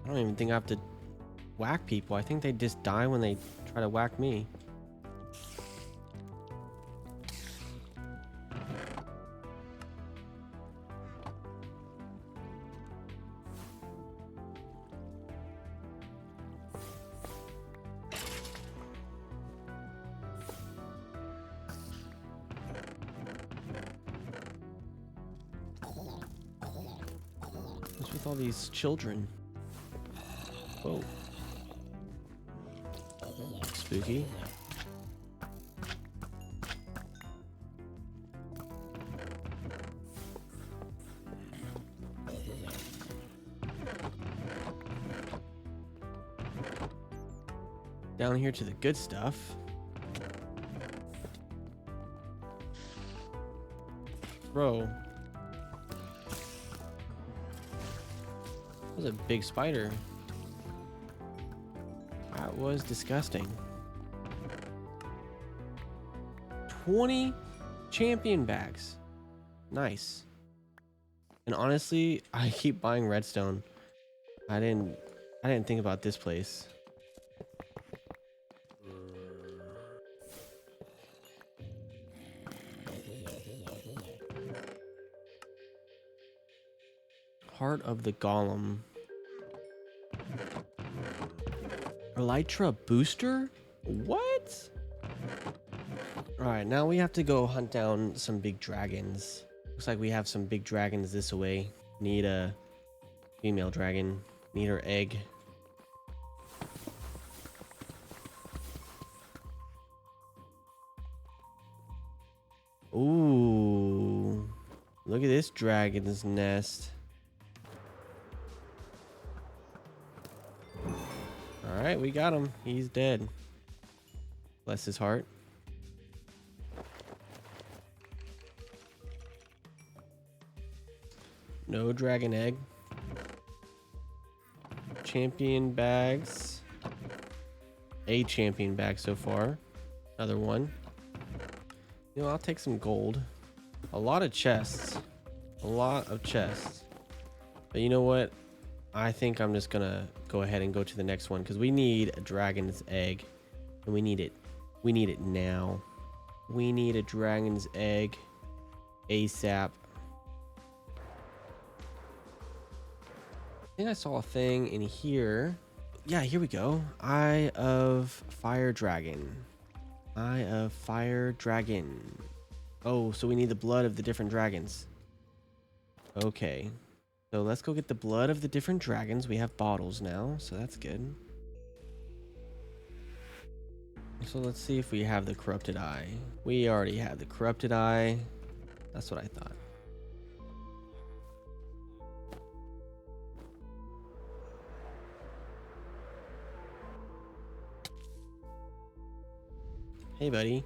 I don't even think I have to whack people. I think they just die when they try to whack me. What's with all these children? Oh. Spooky. Down here to the good stuff. Bro. That was a big spider. That was disgusting. 20 champion bags. Nice. And honestly, I keep buying redstone. I didn't think about this place. Heart of the Golem. Elytra booster? What? Alright, now we have to go hunt down some big dragons. Looks like we have some big dragons this way. Need a female dragon. Need her egg. Ooh. Look at this dragon's nest. Alright, we got him. He's dead. Bless his heart. No dragon egg. champion bags. A champion bag so far. Another one. You know, I'll take some gold. A lot of chests. A lot of chests. But you know what? I think I'm just gonna go ahead and go to the next one because we need a dragon's egg. And we need it. We need it now. We need a dragon's egg ASAP. I think I saw a thing in here. Yeah, here we go. Eye of Fire Dragon. Eye of Fire Dragon. Oh, so we need the blood of the different dragons. Okay. So let's go get the blood of the different dragons. We have bottles now, so that's good. So let's see if we have the corrupted eye. We already have the corrupted eye. That's what I thought. Hey, buddy.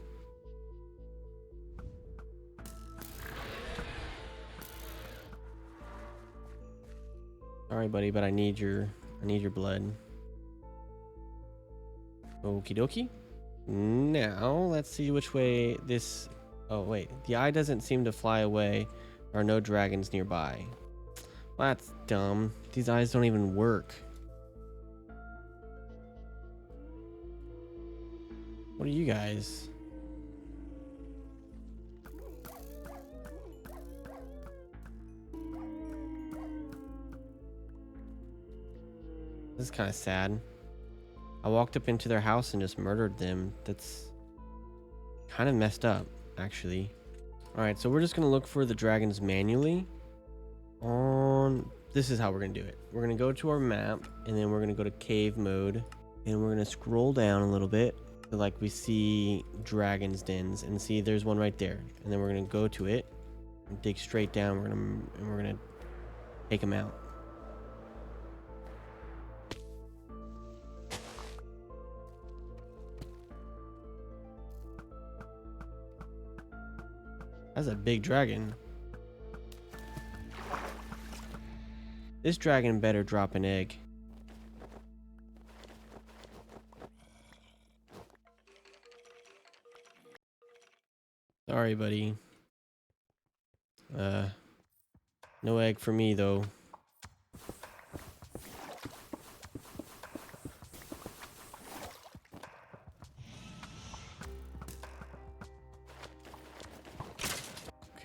Sorry, buddy, but I need your blood. Okie dokie. Now let's see which way this. Oh wait, the eye doesn't seem to fly away. There are no dragons nearby. Well, that's dumb. These eyes don't even work. What are you guys? This is kind of sad. I walked up into their house and just murdered them. That's kind of messed up, actually. All right, so we're just gonna look for the dragons manually. This is how we're gonna do it. We're gonna go to our map, and then we're gonna go to cave mode, and we're gonna scroll down a little bit, so like we see dragons dens, and see there's one right there. And then we're gonna go to it, and dig straight down. We're gonna take them out. That's a big dragon. This dragon better drop an egg. Sorry, buddy. No egg for me, though.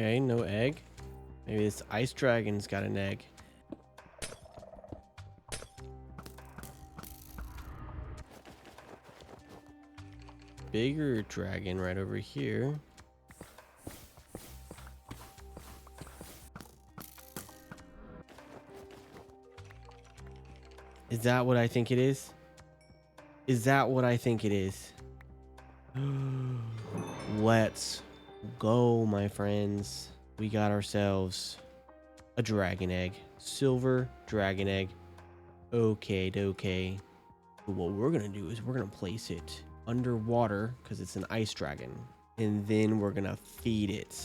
Okay, no egg. Maybe this ice dragon's got an egg. Bigger dragon right over here. Is that what I think it is? Is that what I think it is? Let's go, my friends. We got ourselves a dragon egg. Silver dragon egg. Okay. What we're gonna do is we're gonna place it underwater because it's an ice dragon, and then we're gonna feed it.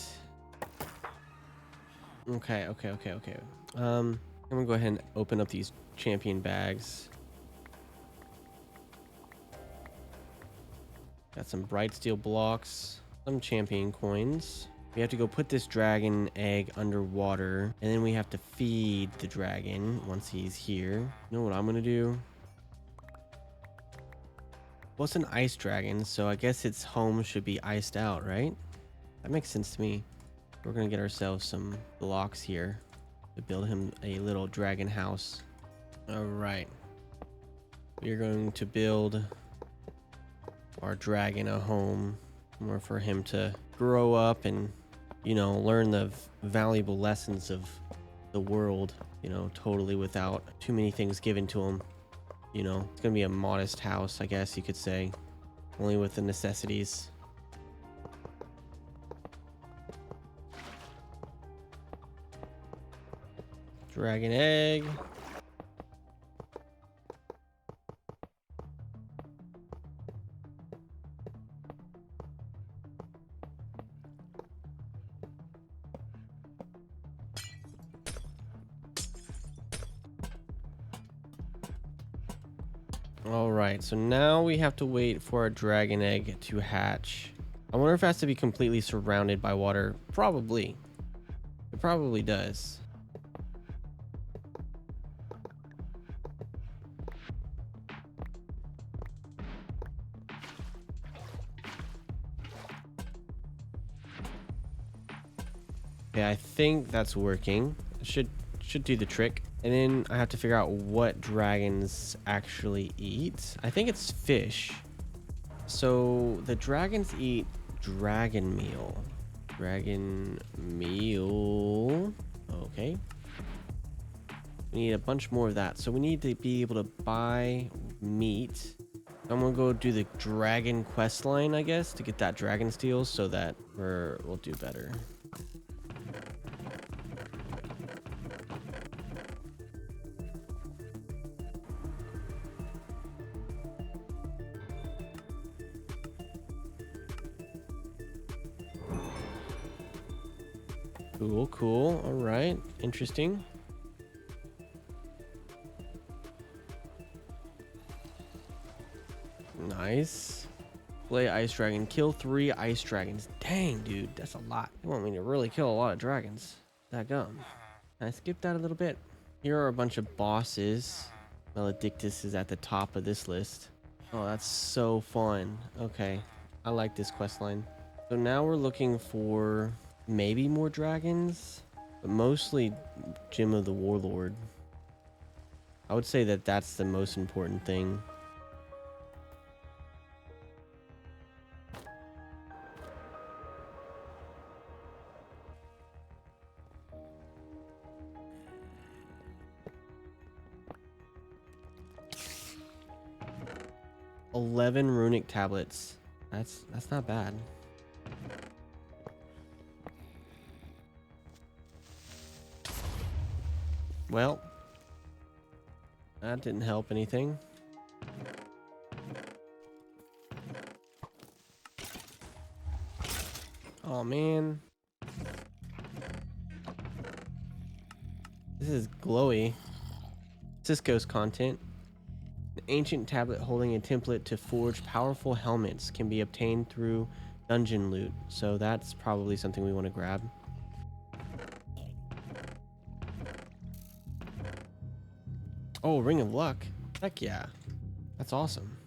Okay. I'm gonna go ahead and open up these champion bags. Got some bright steel blocks, some champion coins. We have to go put this dragon egg underwater, and then we have to feed the dragon once he's here. You know what I'm gonna do? Well, it's an ice dragon, so I guess its home should be iced out, right? That makes sense to me. We're gonna get ourselves some blocks here to build him a little dragon house. All right. We're going to build our dragon a home, more for him to grow up and, you know, learn the valuable lessons of the world, you know, totally without too many things given to him. You know, it's gonna be a modest house, I guess you could say, only with the necessities. Dragon egg. All right, so now we have to wait for a dragon egg to hatch. I wonder if it has to be completely surrounded by water. Probably. It probably does. Yeah, I think that's working. It should do the trick. And then I have to figure out what dragons actually eat. I think it's fish. So the dragons eat dragon meal. Dragon meal. Okay. We need a bunch more of that. So we need to be able to buy meat. I'm gonna go do the dragon quest line, I guess, to get that dragon steel so that we'll do better. Cool, cool. All right. Interesting. Nice. Play ice dragon. Kill 3 ice dragons. Dang, dude. That's a lot. You want me to really kill a lot of dragons. That gum. Can I skip that a little bit? Here are a bunch of bosses. Maledictus is at the top of this list. Oh, that's so fun. Okay. I like this quest line. So now we're looking for maybe more dragons, but mostly Gym of the Warlord. I would say that that's the most important thing. $11 runic tablets. That's not bad. Well, that didn't help anything. Oh man. This is glowy. Cisco's content. An ancient tablet holding a template to forge powerful helmets can be obtained through dungeon loot. So that's probably something we want to grab. Oh, Ring of Luck. Heck yeah. That's awesome.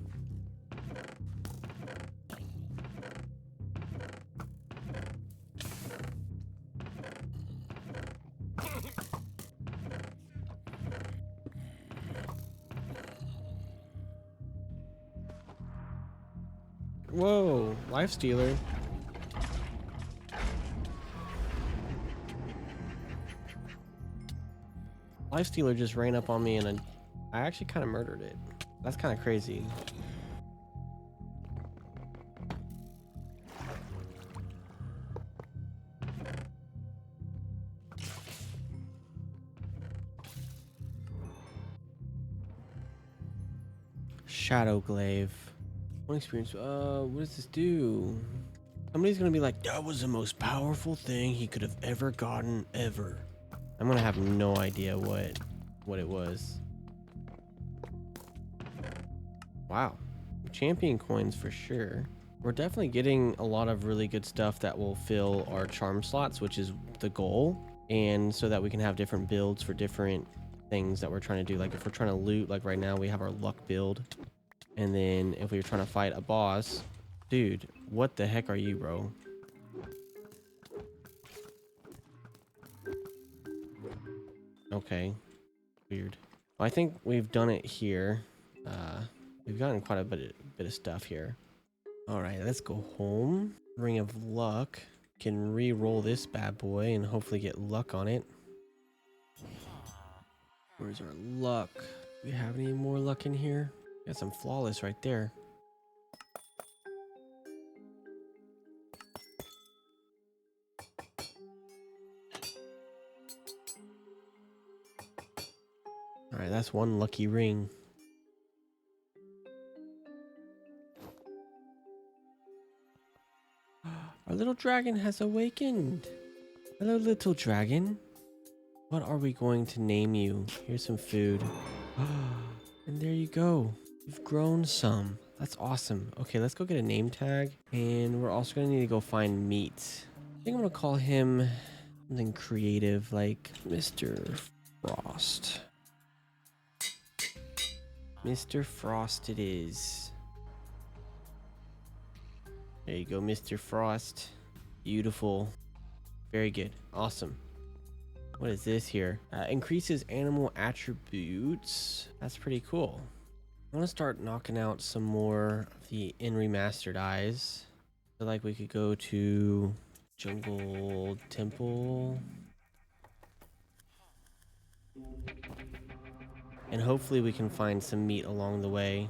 Whoa, Life Stealer. Life Stealer just ran up on me and I actually kind of murdered it. That's kind of crazy. Shadow Glaive. One experience. What does this do? Somebody's gonna be like, that was the most powerful thing he could have ever gotten ever. I'm gonna have no idea what it was. Wow. Champion coins for sure. We're definitely getting a lot of really good stuff that will fill our charm slots, which is the goal. And so that we can have different builds for different things that we're trying to do. Like if we're trying to loot, like right now we have our luck build. And then if we were trying to fight a boss, dude, what the heck are you, bro? Okay. Weird. Well, I think we've done it here. We've gotten quite a bit of stuff here. All right, let's go home. Ring of Luck. Can re-roll this bad boy and hopefully get luck on it. Where's our luck? Do we have any more luck in here? Got some flawless right there. All right, that's one lucky ring. Our little dragon has awakened. Hello, little dragon. What are we going to name you? Here's some food. And there you go. We've grown some. That's awesome. Okay, let's go get a name tag. And we're also going to need to go find meat. I think I'm going to call him something creative like Mr. Frost. Mr. Frost it is. There you go, Mr. Frost. Beautiful. Very good. Awesome. What is this here? Increases animal attributes. That's pretty cool. I want to start knocking out some more of the in remastered eyes. I feel like we could go to Jungle Temple. And hopefully we can find some meat along the way.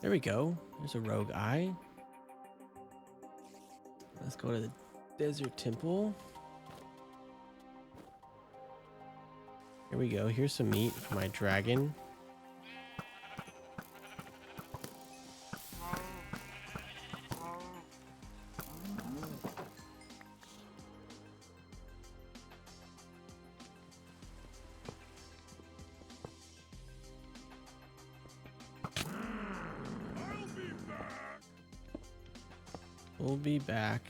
There we go. There's a rogue eye. Let's go to the Desert Temple. Here we go. Here's some meat for my dragon. We'll be back.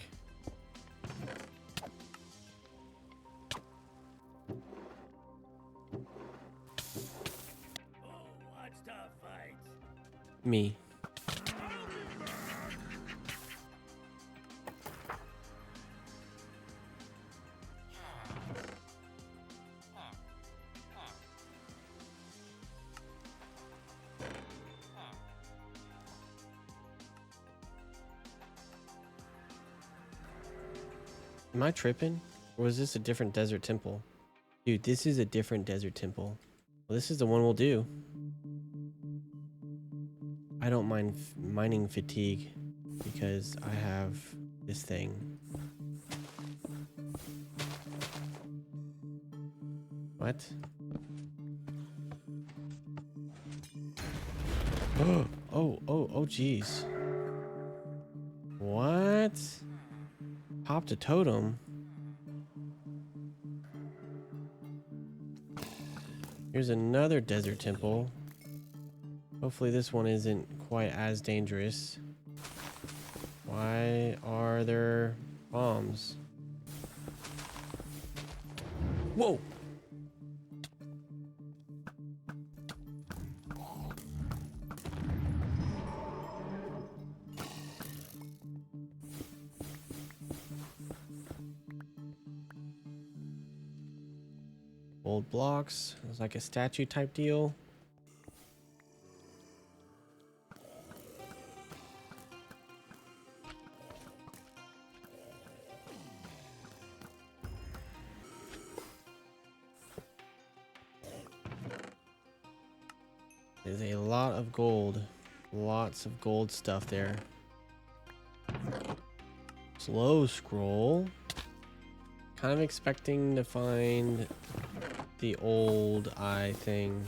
Me. Am I tripping? Or was this a different desert temple? Dude, this is a different desert temple. Well, this is the one we'll do. I don't mind mining fatigue because I have this thing. What? Oh, geez. What? Popped a totem. Here's another desert temple. Hopefully this one isn't quite as dangerous. Why are there bombs? Whoa! Old blocks. It's like a statue type deal. There's a lot of gold. Lots of gold stuff there. Slow scroll. Kind of expecting to find the old eye thing.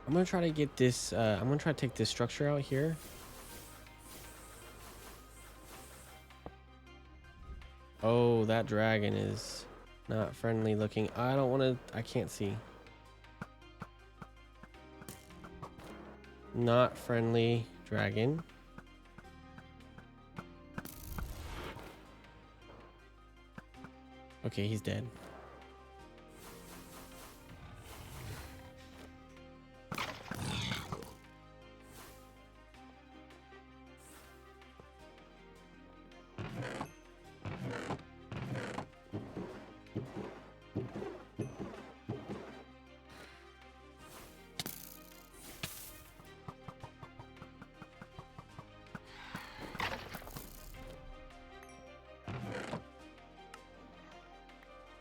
I'm gonna try to get this, I'm gonna try to take this structure out here. Oh, that dragon is not friendly looking. I don't want to, I can't see. Not friendly dragon. Okay, he's dead.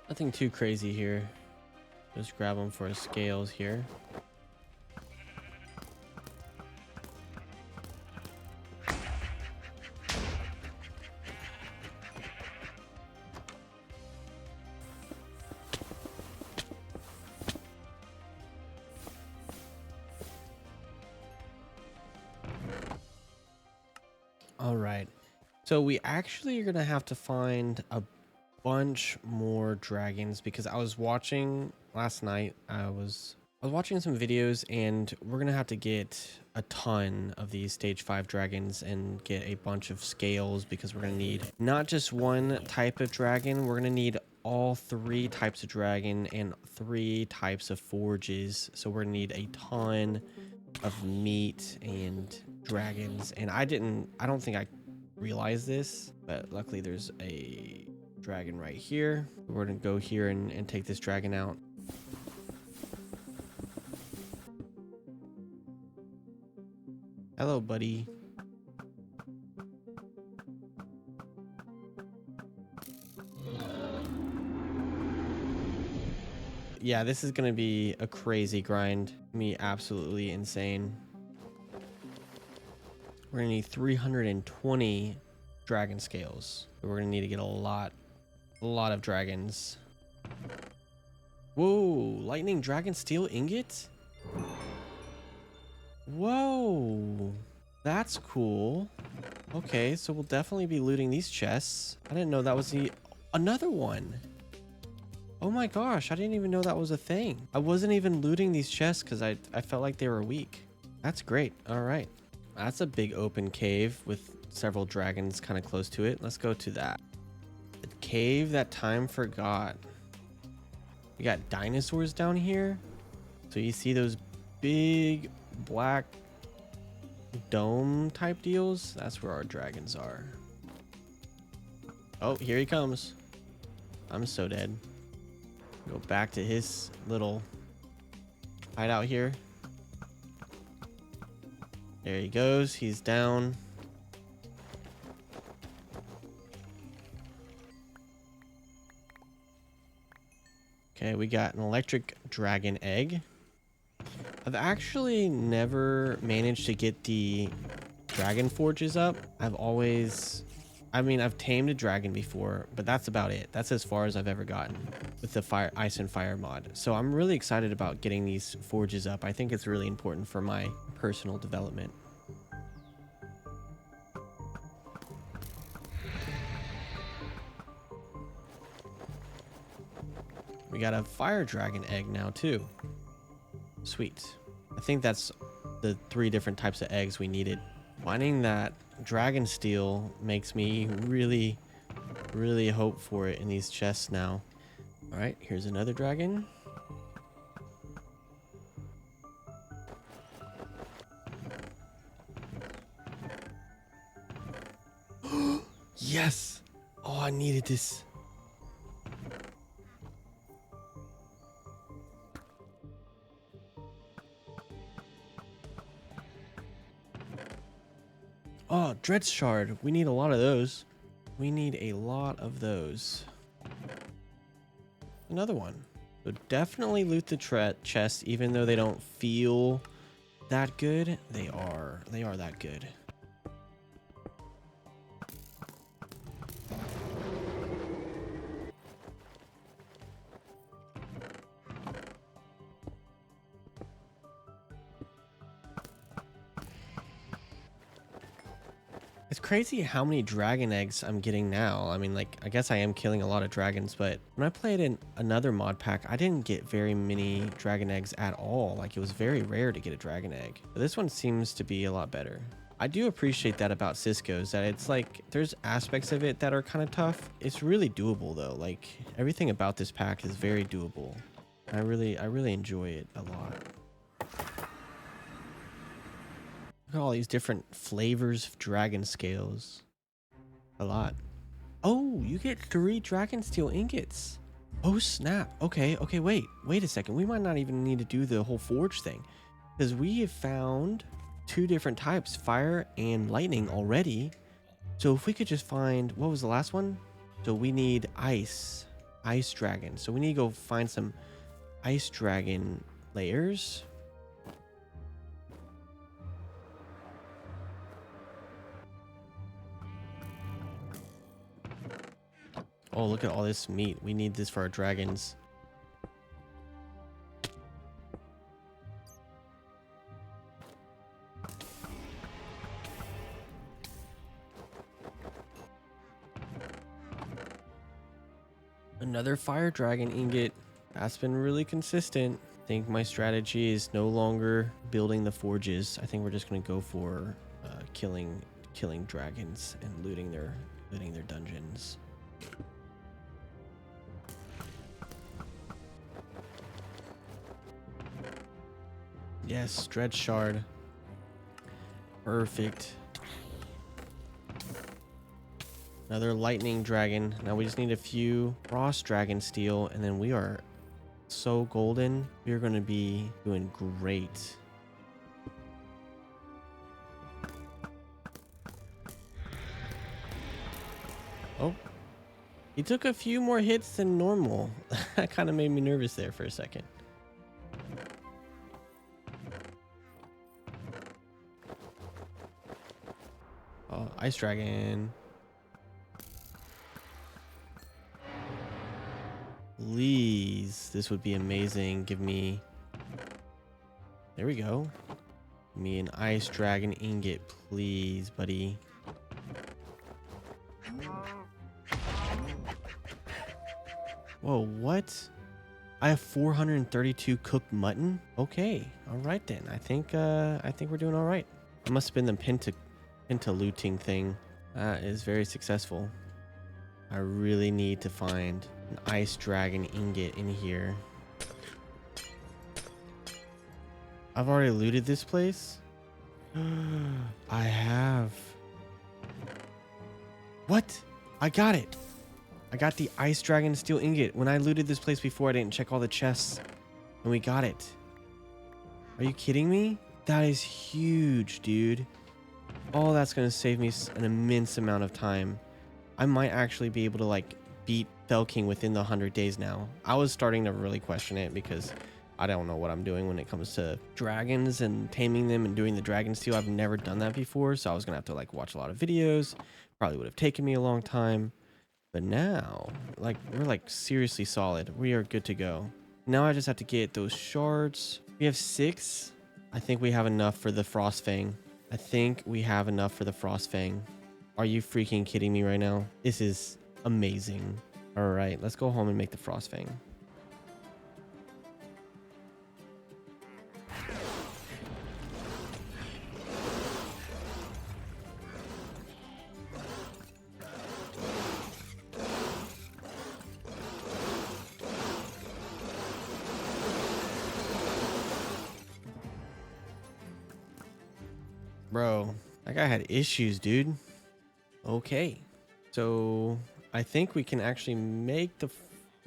Nothing too crazy here. Just grab them for his scales here. All right. So we actually are going to have to find a bunch more dragons because I was watching last night. I was watching some videos and we're going to have to get a ton of these stage 5 dragons and get a bunch of scales because we're going to need not just one type of dragon. We're going to need all 3 types of dragon and 3 types of forges. So we're going to need a ton of meat and dragons. And I don't think I realized this, but luckily there's a dragon right here. We're gonna go here and take this dragon out. Hello, buddy. Yeah, this is gonna be a crazy grind. Me absolutely insane. We're gonna need 320 dragon scales. We're gonna need to get a lot of dragons. Whoa, lightning dragon steel ingot? Whoa, that's cool. Okay, so we'll definitely be looting these chests. I didn't know that was another one. Oh my gosh, I didn't even know that was a thing. I wasn't even looting these chests because I felt like they were weak. That's great. All right. That's a big open cave with several dragons kind of close to it. Let's go to that. The cave that time forgot. We got dinosaurs down here. So you see those big black dome type deals? That's where our dragons are. Oh, here he comes. I'm so dead. Go back to his little hideout here. There he goes. He's down. Okay, we got an electric dragon egg. I've actually never managed to get the dragon forges up. I've tamed a dragon before, but that's about it. That's as far as I've ever gotten with the ice and fire mod. So I'm really excited about getting these forges up. I think it's really important for my personal development. We got a fire dragon egg now too. Sweet. I think that's the 3 different types of eggs we needed. Finding that dragon steel makes me really hope for it in these chests now. All right, here's another dragon. Yes. Oh, I needed this. Oh, dread shard. We need a lot of those. We need a lot of those. Another one. So definitely loot the chest, even though they don't feel that good. They are that good. It's crazy how many dragon eggs I'm getting now. I mean, like, I guess I am killing a lot of dragons, but when I played in another mod pack, I didn't get very many dragon eggs at all. Like, it was very rare to get a dragon egg. But this one seems to be a lot better. I do appreciate that about Cisco's, that it's like, there's aspects of it that are kind of tough. It's really doable though. Like, everything about this pack is very doable. I really enjoy it a lot. Look at all these different flavors of dragon scales. A lot. Oh, you get 3 dragon steel ingots. Oh snap. Okay, wait a second. We might not even need to do the whole forge thing, because we have found 2 different types, fire and lightning already. So if we could just find, what was the last one? So we need ice dragon. So we need to go find some ice dragon layers. Oh, look at all this meat. We need this for our dragons. Another fire dragon ingot. That's been really consistent. I think my strategy is no longer building the forges. I think we're just going to go for killing dragons and looting their dungeons. Yes, Dread Shard. Perfect. Another lightning dragon. Now we just need a few frost dragon steel, and then we are so golden. We're going to be doing great. Oh, he took a few more hits than normal. That kind of made me nervous there for a second. Oh, ice dragon. Please, this would be amazing. Give me, there we go. Give me an ice dragon ingot, please, buddy. Whoa, what? I have 432 cooked mutton. Okay, all right then. I think we're doing all right. It must have been the pinta looting thing. That is very successful. I really need to find an ice dragon ingot in here. I've already looted this place. I have. What? I got it. I got the ice dragon steel ingot. When I looted this place before, I didn't check all the chests, and we got it. Are you kidding me? That is huge, dude. Oh, that's gonna save me an immense amount of time. I might actually be able to like beat Fell King within the 100 days now. I was starting to really question it because I don't know what I'm doing when it comes to dragons and taming them and doing the dragon steel. I've never done that before, so I was gonna have to like watch a lot of videos. Probably would have taken me a long time. But now, like, we're like seriously solid. We are good to go. Now I just have to get those shards. We have 6. I think we have enough for the Frost Fang. I think we have enough for the Frost Fang. Are you freaking kidding me right now? This is amazing. All right, let's go home and make the Frost Fang. Bro, that guy had issues, dude. Okay, so I think we can actually make the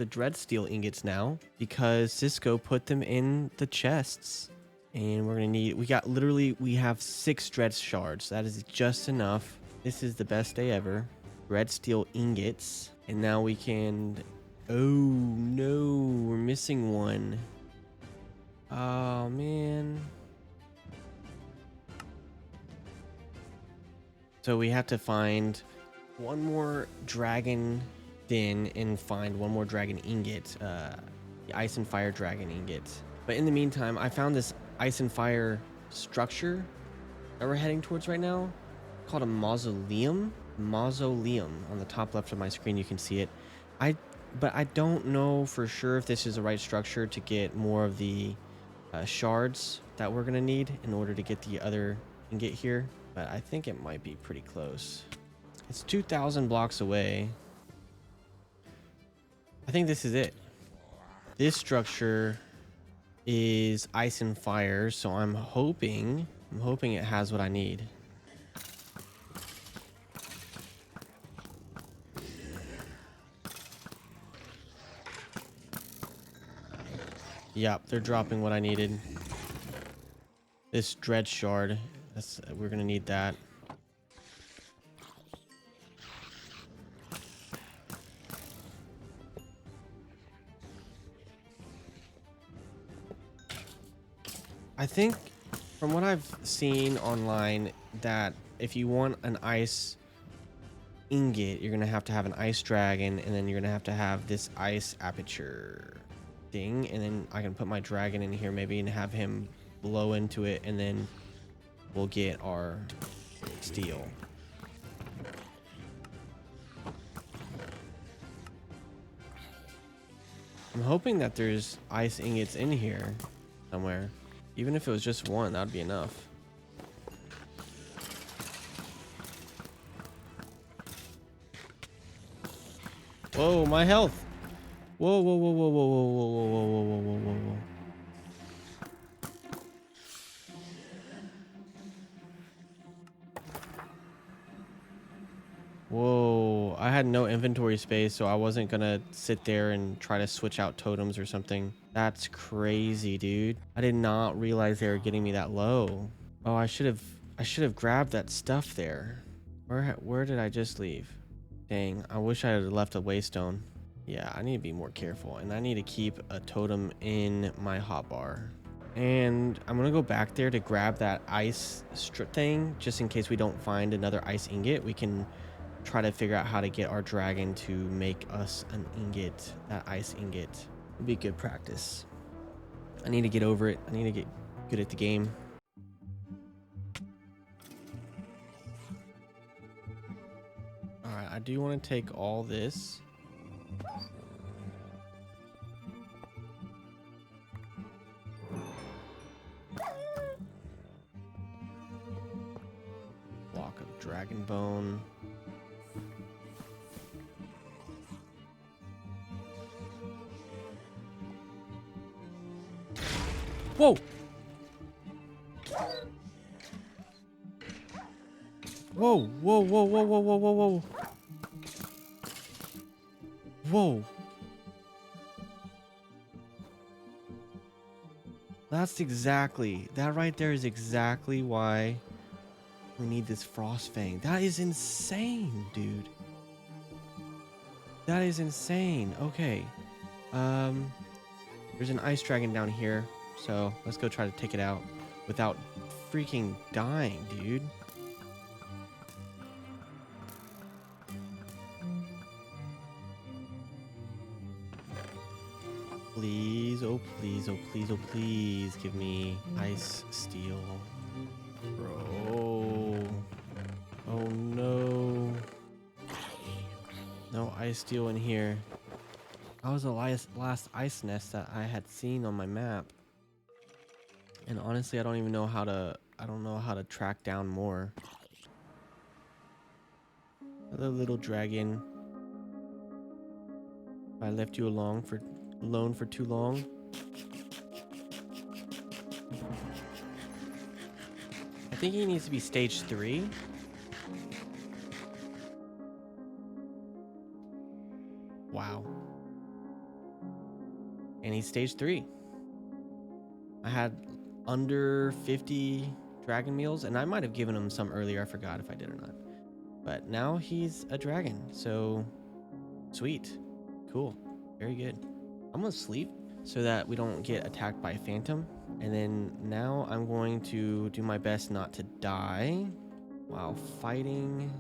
dread steel ingots now because Cisco put them in the chests, and we're gonna need. We have 6 dread shards. That is just enough. This is the best day ever. Dread steel ingots, and now we can. Oh no, we're missing one. Oh man. So we have to find one more dragon den and find one more dragon ingot, the ice and fire dragon ingot. But in the meantime, I found this ice and fire structure that we're heading towards right now called a mausoleum. Mausoleum on the top left of my screen, you can see it. But I don't know for sure if this is the right structure to get more of the shards that we're gonna need in order to get the other ingot here. But I think it might be pretty close. It's 2,000 blocks away. I think this is it. This structure is ice and fire, so I'm hoping it has what I need. Yep, they're dropping what I needed. This dread shard. We're gonna need that. I think from what I've seen online that if you want an ice ingot, you're gonna have to have an ice dragon, and then you're gonna have to have this ice aperture thing, and then I can put my dragon in here maybe and have him blow into it, and then we'll get our steel. I'm hoping that there's ice ingots in here somewhere. Even if it was just one, that'd be enough. Whoa, my health. Whoa, whoa, whoa, whoa, whoa, whoa, whoa, whoa, whoa, whoa, whoa, whoa, whoa. Whoa, I had no inventory space, so I wasn't gonna sit there and try to switch out totems or something. That's crazy, dude. I did not realize they were getting me that low. Oh, I should have grabbed that stuff there. Where did I just leave? Dang, I wish I had left a waystone. Yeah, I need to be more careful, and I need to keep a totem in my hotbar. And I'm gonna go back there to grab that ice strip thing, just in case we don't find another ice ingot. We can try to figure out how to get our dragon to make us an ingot, that ice ingot. It'd be good practice. I need to get over it. I need to get good at the game. All right, I do want to take all this. Block of dragon bone. Whoa! Whoa, whoa, whoa, whoa, whoa, whoa, whoa, whoa. Whoa. That right there is exactly why we need this frost fang. That is insane, dude. That is insane. Okay. There's an ice dragon down here, so let's go try to take it out without freaking dying, dude. Please, oh please, oh please, oh please, give me ice steel. Bro. Oh no. No ice steel in here. That was the last ice nest that I had seen on my map. And honestly, I don't even know how to track down more. Hello, little dragon. I left you alone for too long. I think he needs to be stage 3. Wow. And he's stage 3. I had under 50 dragon meals, and I might have given him some earlier. I forgot if I did or not. But now he's a dragon, so sweet. Cool. Very good. I'm gonna sleep so that we don't get attacked by a phantom. And then now I'm going to do my best not to die while fighting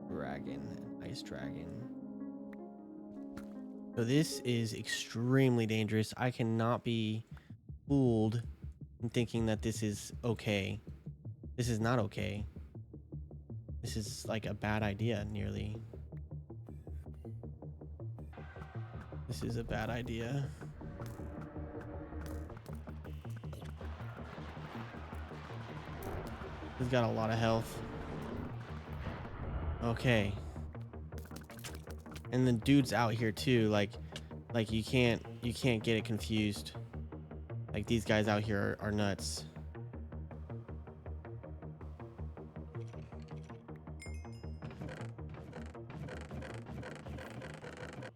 dragon, ice dragon. So this is extremely dangerous. I cannot be fooled in thinking that this is okay. This is not okay. This is like a bad idea, nearly. This is a bad idea. He's got a lot of health. Okay. And the dude's out here too, like you can't get it confused. Like these guys out here are nuts.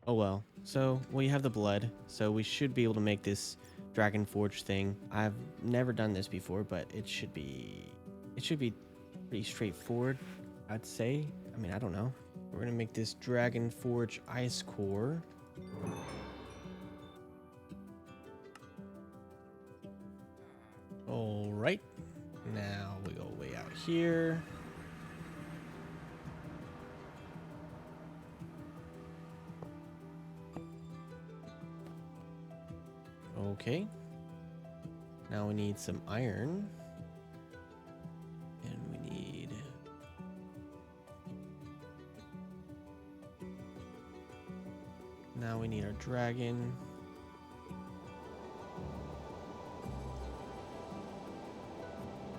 Oh well. So we have the blood, so we should be able to make this Dragon Forge thing. I've never done this before, but it should be pretty straightforward, I'd say. I mean, I don't know. We're gonna make this Dragon Forge ice core. All right. Now we go way out here. Okay. Now we need some iron. And we need... Now we need our dragon.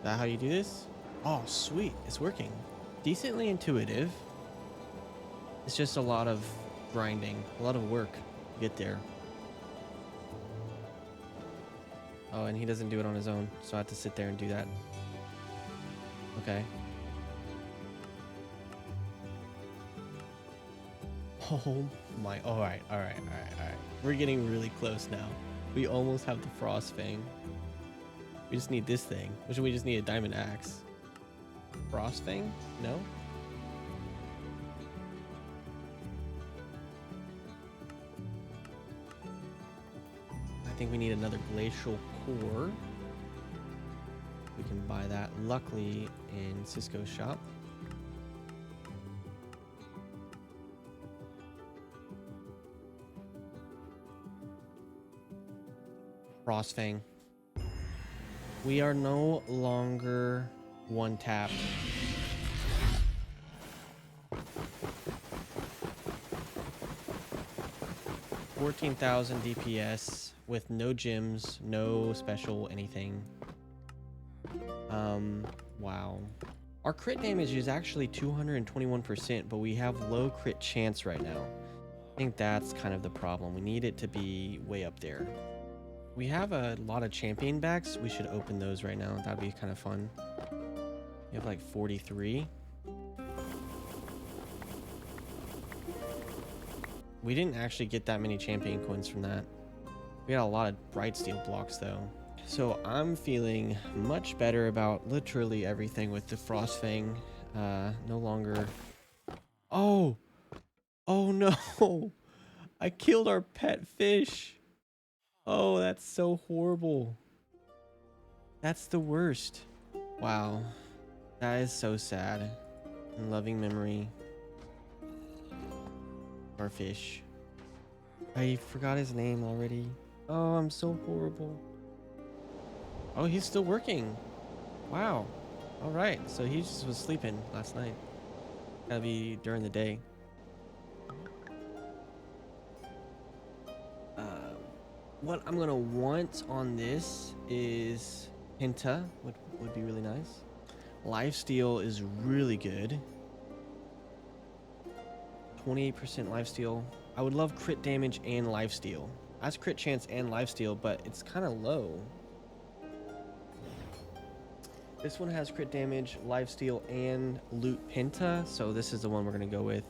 that how you do this? Oh, sweet. It's working. Decently intuitive. It's just a lot of grinding, a lot of work to get there. Oh, and he doesn't do it on his own, so I have to sit there and do that. Okay. Oh my, all right. We're getting really close now. We almost have the Frost Fang. We just need this thing, which we just need a diamond axe. Frost Fang? No? I think we need another glacial core. We can buy that, luckily, in Cisco's shop. Frostfang. We are no longer one tapped. $14,000 DPS with no gyms, no special anything. Wow. Our crit damage is actually 221%, but we have low crit chance right now. I think that's kind of the problem. We need it to be way up there. We have a lot of champion bags. We should open those right now. That'd be kind of fun. We have like 43. We didn't actually get that many champion coins from that. We got a lot of bright steel blocks though. So I'm feeling much better about literally everything with the Frostfang. No longer... Oh! Oh no! I killed our pet fish! Oh, that's so horrible. That's the worst. Wow. That is so sad. In loving memory. Our fish. I forgot his name already. Oh, I'm so horrible. Oh, he's still working. Wow. All right. So he just was sleeping last night. Gotta be during the day. What I'm gonna want on this is Penta, would be really nice. Lifesteal is really good. 28% lifesteal. I would love crit damage and lifesteal. That's crit chance and lifesteal, but it's kind of low. This one has crit damage, lifesteal, and loot Penta, so this is the one we're gonna go with.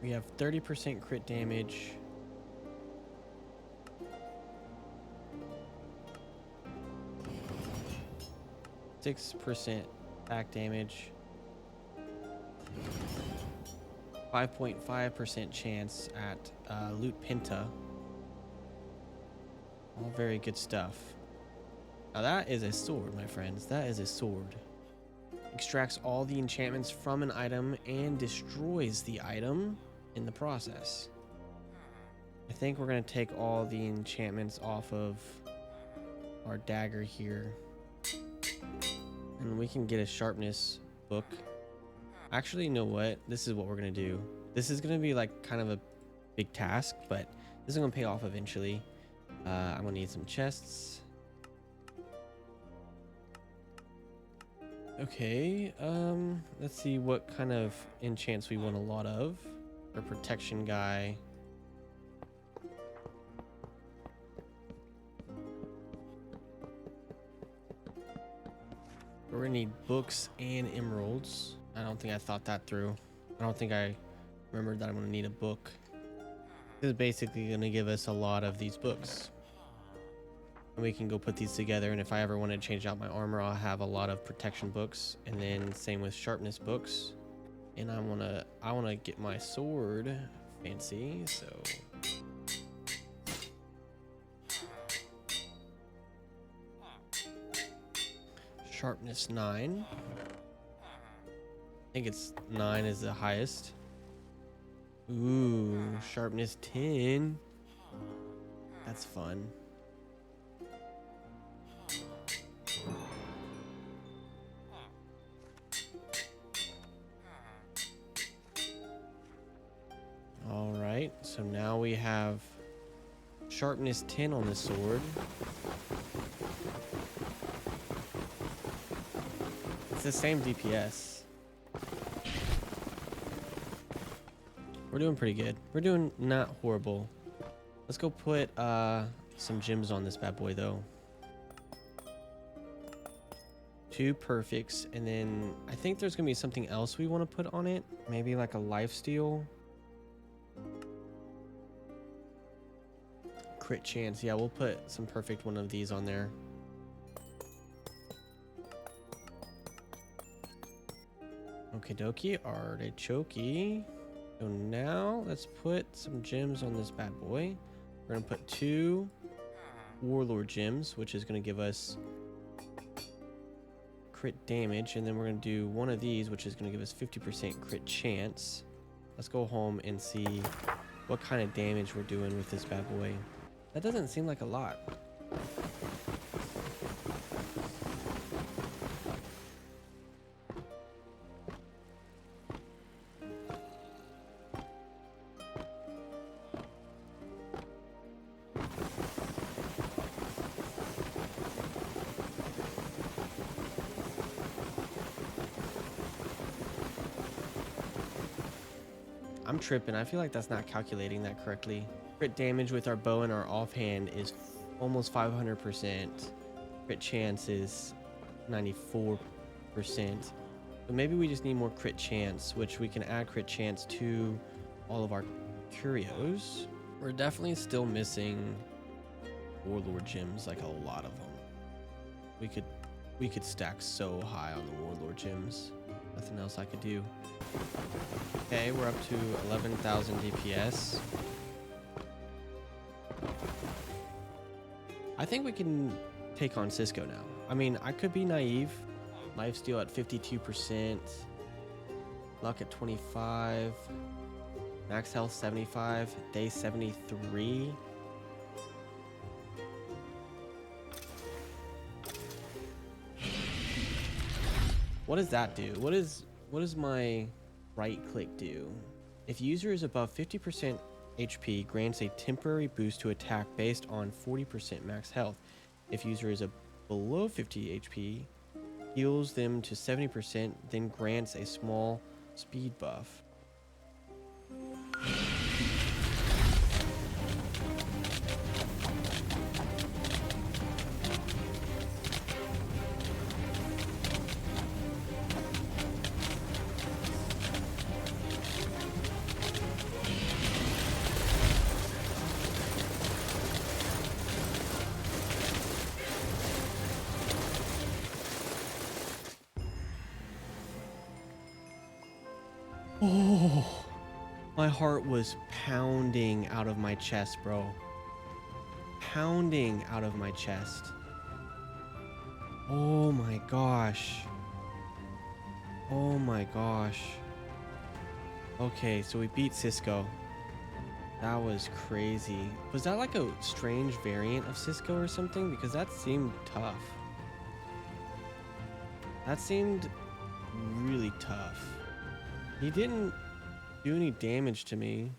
We have 30% crit damage. 6% back damage, 5.5% chance at loot Penta. All very good stuff. Now that is a sword, my friends. That is a sword. Extracts all the enchantments from an item and destroys the item in the process. I think we're gonna take all the enchantments off of our dagger here. And we can get a sharpness book. Actually, you know what? This is what we're gonna do. This is gonna be like kind of a big task, but this is gonna pay off eventually. I'm gonna need some chests. Okay, let's see what kind of enchants we want a lot of. Our protection guy. We're gonna need books and emeralds. I don't think I thought that through. I don't think I remembered that I'm gonna need a book. This is basically gonna give us a lot of these books. And we can go put these together, and if I ever want to change out my armor, I'll have a lot of protection books, and then same with sharpness books. And I wanna get my sword fancy, so sharpness 9. I think it's 9 is the highest. Ooh, sharpness 10. That's fun. All right, so now we have sharpness 10 on the sword. the same DPS. We're doing pretty good. We're doing not horrible. Let's go put some gems on this bad boy though. 2 perfects, and then I think there's gonna be something else we want to put on it. Maybe like a lifesteal. Crit chance. Yeah, we'll put some perfect one of these on there. Okie dokie, artichoke. So now let's put some gems on this bad boy. We're gonna put 2 warlord gems, which is gonna give us crit damage, and then we're gonna do one of these, which is gonna give us 50% crit chance. Let's go home and see what kind of damage we're doing with this bad boy. That doesn't seem like a lot. I'm tripping. I feel like that's not calculating that correctly. Crit damage with our bow and our offhand is almost 500%. Crit chance is 94%. So maybe we just need more crit chance, which we can add crit chance to all of our curios. We're definitely still missing warlord gems, like a lot of them. We could stack so high on the warlord gems. Nothing else I could do. Okay, we're up to 11,000 DPS. I think we can take on Cisco now. I mean, I could be naive. Lifesteal at 52%. Luck at 25. Max health 75. Day 73. What does that do? What does my right click do? If user is above 50% HP, grants a temporary boost to attack based on 40% max health. If user is below 50 HP, heals them to 70%, then grants a small speed buff. Oh, my heart was pounding out of my chest, bro. Pounding out of my chest. Oh my gosh. Oh my gosh. Okay, so we beat Cisco. That was crazy. Was that like a strange variant of Cisco or something? Because that seemed tough. That seemed really tough. He didn't do any damage to me.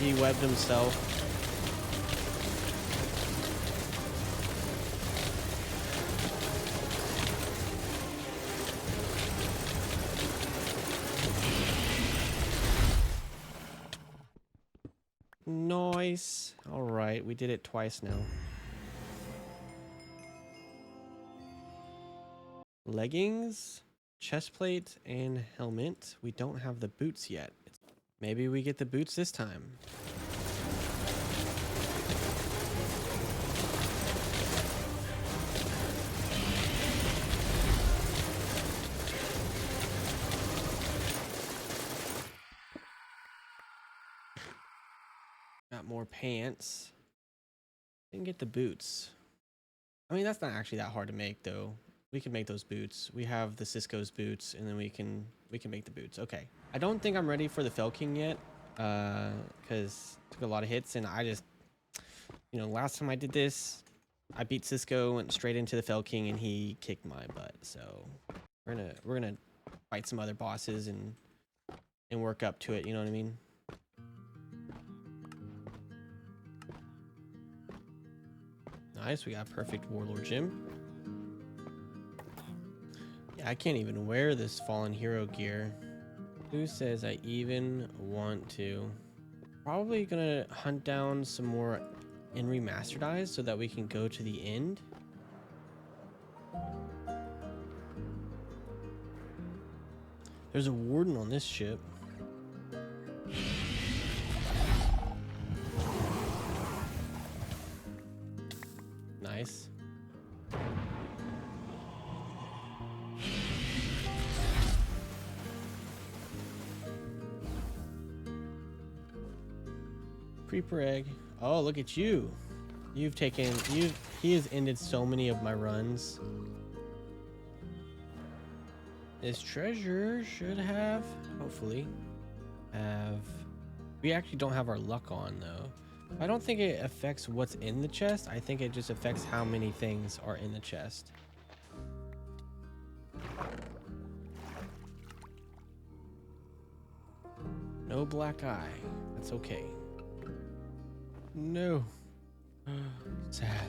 He webbed himself. Nice. All right, we did it twice now. Leggings, chest plate, and helmet. We don't have the boots yet. Maybe we get the boots this time. Got more pants. Didn't get the boots. I mean, that's not actually that hard to make though. We can make those boots. We have the Cisco's boots, and then we can make the boots. Okay. I don't think I'm ready for the Fel King yet, because took a lot of hits, and You know, last time I did this, I beat Cisco, went straight into the Fell King, and he kicked my butt. So we're gonna fight some other bosses and work up to it. You know what I mean? Nice. We got perfect Warlord Gym. Yeah, I can't even wear this Fallen Hero gear. Who says I even want to? Probably gonna hunt down some more in remastered eyes so that we can go to the end. There's a warden on this ship. Nice. Creeper egg. Oh, look at you. He has ended so many of my runs. This treasure should have, hopefully, we actually don't have our luck on though. I don't think it affects what's in the chest. I think it just affects how many things are in the chest. No black eye. That's okay. No. Sad.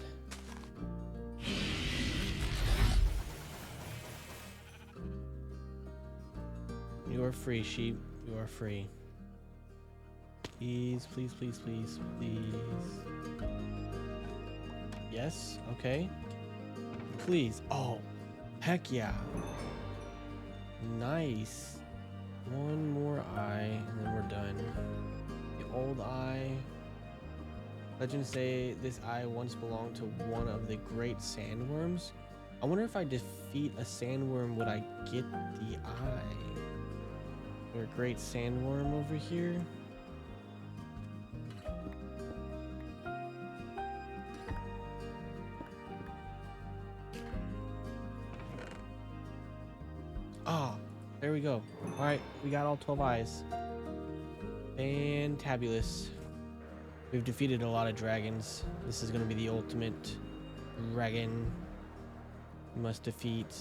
You are free, sheep. You are free. Please, please, please, please, please. Yes, okay. Please. Oh, heck yeah. Nice. One more eye, and then we're done. The old eye. Legends say this eye once belonged to one of the great sandworms. I wonder if I defeat a sandworm, would I get the eye? There's a great sandworm over here. Oh, there we go. All right, we got all 12 eyes. Fantabulous. We've defeated a lot of dragons. This is going to be the ultimate dragon we must defeat.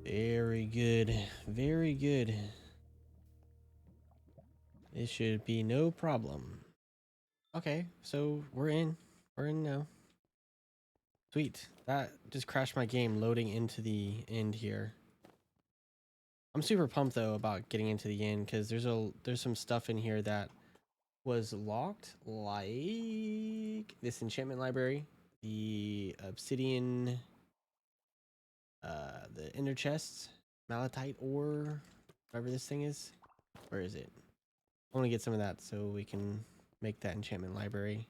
Very good. Very good. This should be no problem. Okay, so we're in. We're in now. Sweet. That just crashed my game loading into the end here. I'm super pumped though about getting into the end because there's some stuff in here that was locked, like this enchantment library, the obsidian, the inner chests, malachite ore, whatever this thing is. Where is it? I want to get some of that so we can make that enchantment library.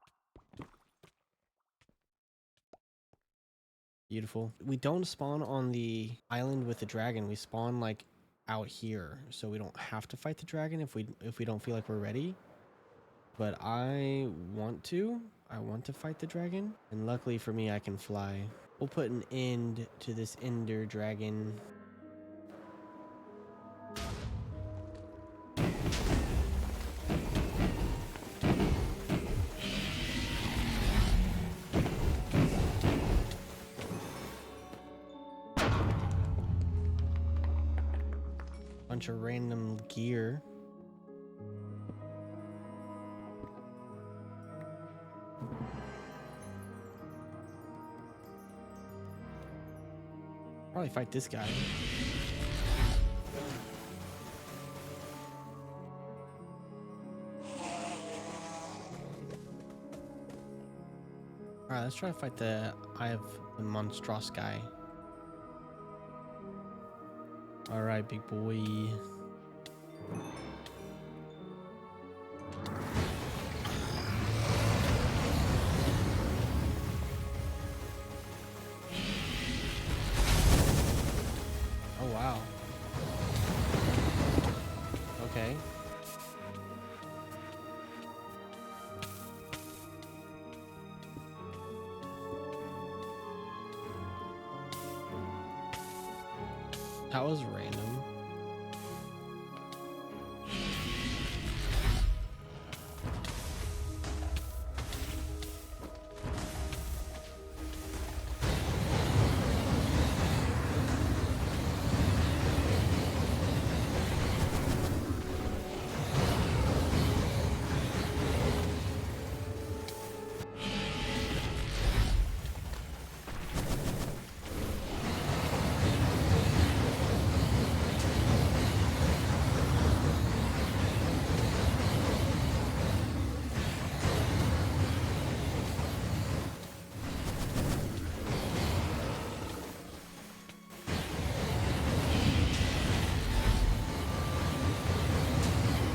Beautiful. We don't spawn on the island with the dragon. We spawn like out here, so we don't have to fight the dragon if we don't feel like we're ready. But I want to fight the dragon, and luckily for me I can fly. We'll put an end to this ender dragon. Bunch of random gear. Probably fight this guy. Alright, let's try to fight the Eye of the Monstrous guy. Alright, big boy. Oh, wow. Okay. That was random.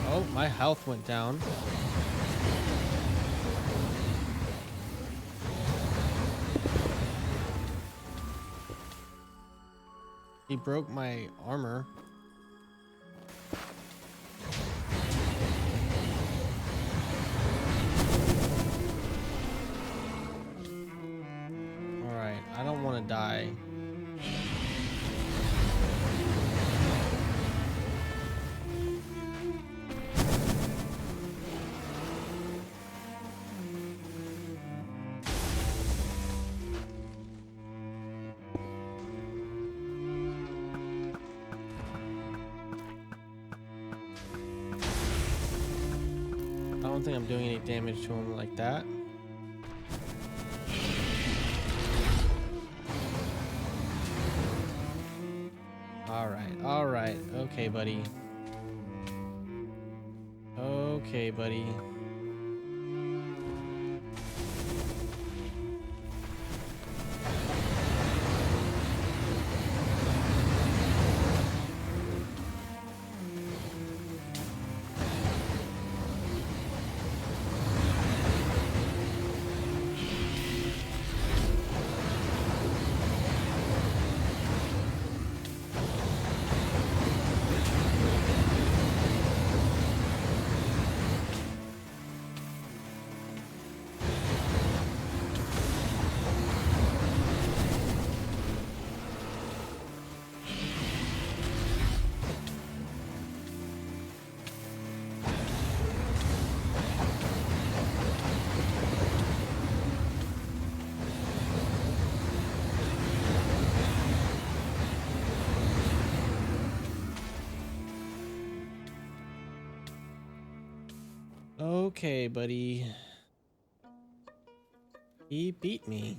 Oh, my health went down. He broke my armor. Alright, I don't want to die. I don't think I'm doing any damage to him like that. All right. Okay, buddy. Okay, buddy. Okay, buddy. He beat me.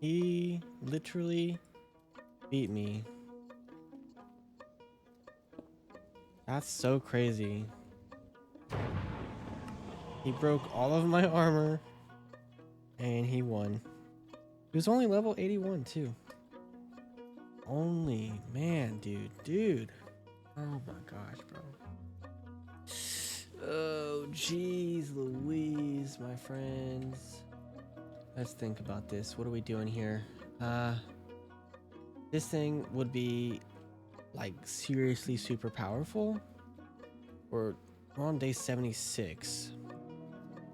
He literally beat me. That's so crazy. He broke all of my armor and he won. He was only level 81 too. Only, man, dude. Oh my gosh, bro. Oh, jeez Louise, my friends. Let's think about this. What are we doing here? This thing would be like seriously super powerful. We're on day 76.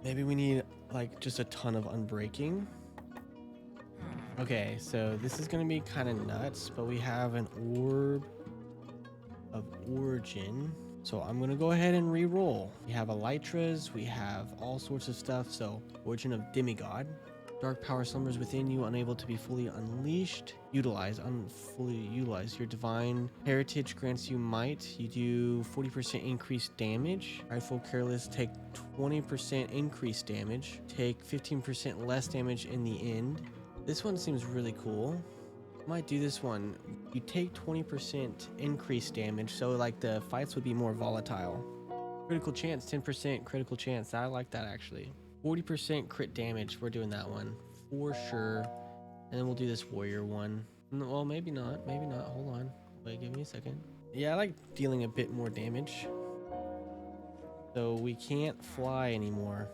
Maybe we need like just a ton of unbreaking. Okay, so this is gonna be kind of nuts, but we have an orb of origin. So I'm gonna go ahead and re-roll. We have elytras, we have all sorts of stuff. So origin of demigod. Dark power slumbers within you, unable to be fully unleashed. Fully utilize. Your divine heritage grants you might. You do 40% increased damage. Rightful careless, take 20% increased damage. Take 15% less damage in the end. This one seems really cool. Might do this one. You take 20% increased damage, so like the fights would be more volatile. Critical chance, 10% critical chance. I like that actually. 40% crit damage. We're doing that one for sure. And then we'll do this warrior one. Well, maybe not. Maybe not. Hold on. Wait, give me a second. Yeah, I like dealing a bit more damage. So we can't fly anymore.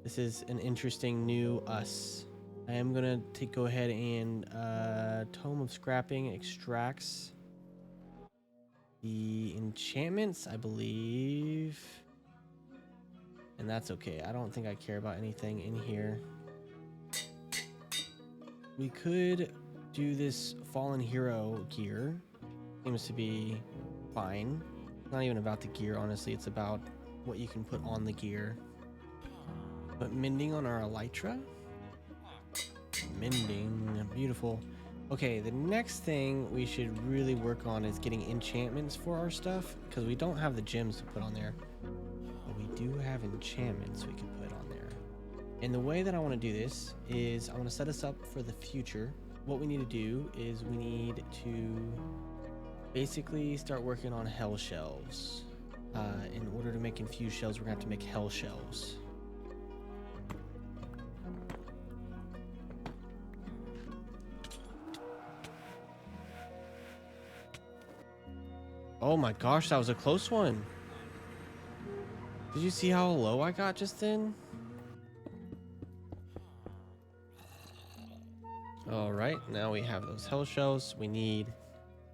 This is an interesting new us. I am gonna go ahead and Tome of Scrapping extracts the enchantments, I believe. And that's okay. I don't think I care about anything in here. We could do this fallen hero gear. seems to be fine. It's not even about the gear, honestly. It's about what you can put on the gear. But mending on our elytra. Mending, beautiful. Okay, the next thing we should really work on is getting enchantments for our stuff, because we don't have the gems to put on there. But we do have enchantments we can put on there. And the way that I want to do this is I want to set us up for the future. What we need to do is we need to basically start working on hell shelves. In order to make infused shells, we're gonna have to make hell shelves. Oh my gosh, that was a close one. Did you see how low I got just then? All right, now we have those hell shells. We need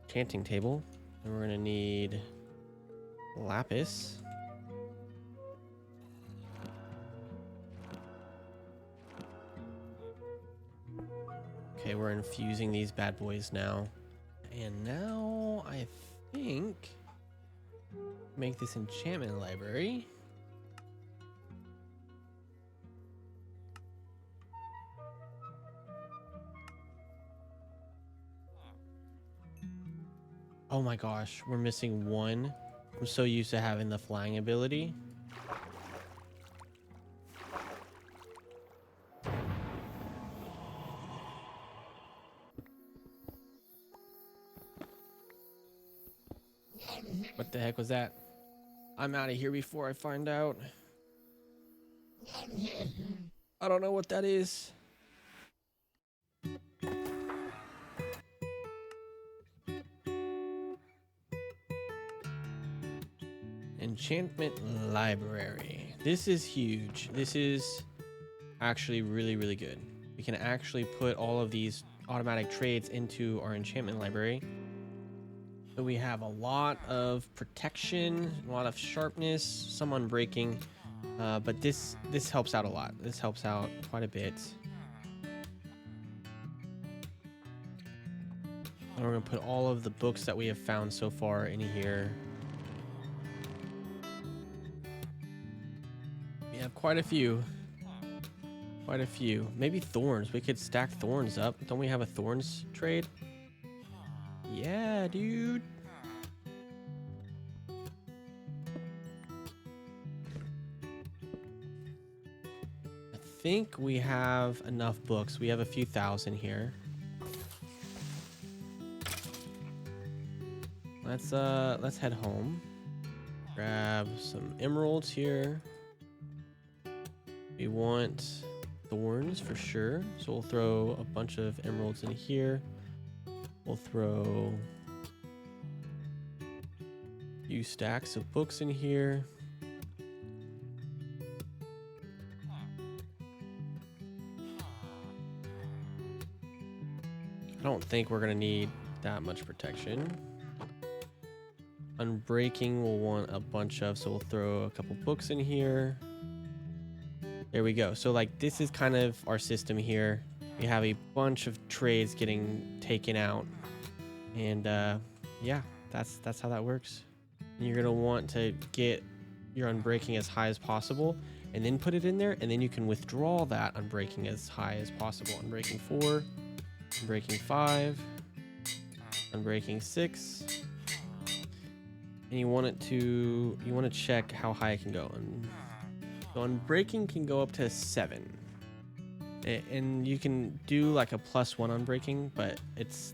enchanting table, and we're gonna need lapis. Okay, we're infusing these bad boys now. And now I think make this enchantment library. Oh my gosh, we're missing one. I'm so used to having the flying ability. What the heck was that? I'm out of here before I find out. I don't know what that is. Enchantment library. This is huge. This is actually really, really good. We can actually put all of these automatic trades into our enchantment library. So we have a lot of protection, a lot of sharpness, some unbreaking, but this helps out a lot. This helps out quite a bit. And we're gonna put all of the books that we have found so far in here. We have quite a few. Quite a few. Maybe thorns. We could stack thorns up. Don't we have a thorns trade? Yeah, dude. I think we have enough books. We have a few thousand here. Let's head home. Grab some emeralds here. We want thorns for sure. So we'll throw a bunch of emeralds in here. We'll throw a few stacks of books in here. I don't think we're gonna need that much protection. Unbreaking we'll want a bunch of, so we'll throw a couple books in here. There we go. So like this is kind of our system here. We have a bunch of trades getting taken out, and yeah, that's how that works. And you're gonna want to get your unbreaking as high as possible, and then put it in there, and then you can withdraw that unbreaking as high as possible. Unbreaking 4, unbreaking 5, unbreaking 6, and you want to check how high it can go. And so unbreaking can go up to 7. And you can do like a +1 unbreaking, but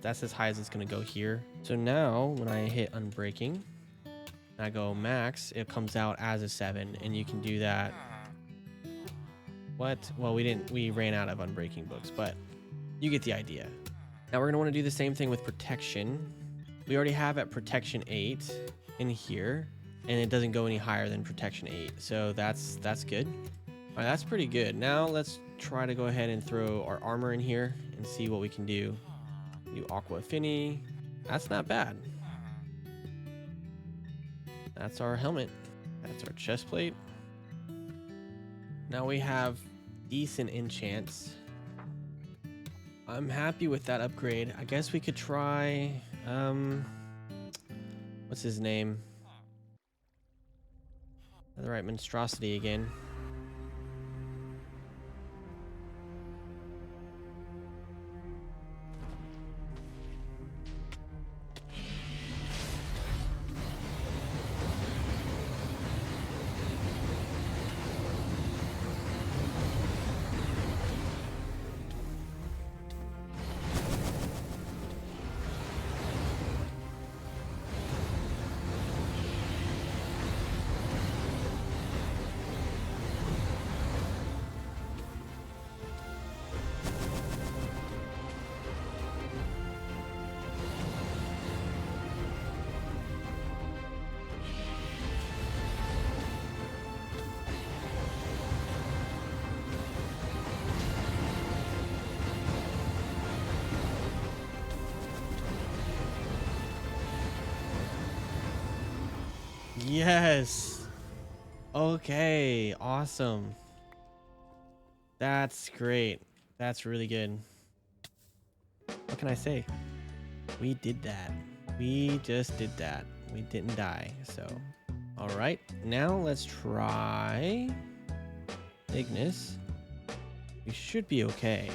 that's as high as it's gonna go here. So now when I hit unbreaking and I go max, it comes out as a 7, and you can do that. What? Well, we ran out of unbreaking books, but you get the idea. Now we're gonna want to do the same thing with protection. We already have at protection 8 in here, and it doesn't go any higher than protection 8. So that's good. All right, that's pretty good. Now let's try to go ahead and throw our armor in here and see what we can do. Do aqua affinity. That's not bad. That's our helmet. That's our chest plate. Now we have decent enchants. I'm happy with that upgrade. I guess we could try What's his name? The right monstrosity again. Yes. Okay, awesome. That's great. That's really good. What can I say? We did that. We just did that. We didn't die. So, all right. Now let's try Ignis. We should be okay.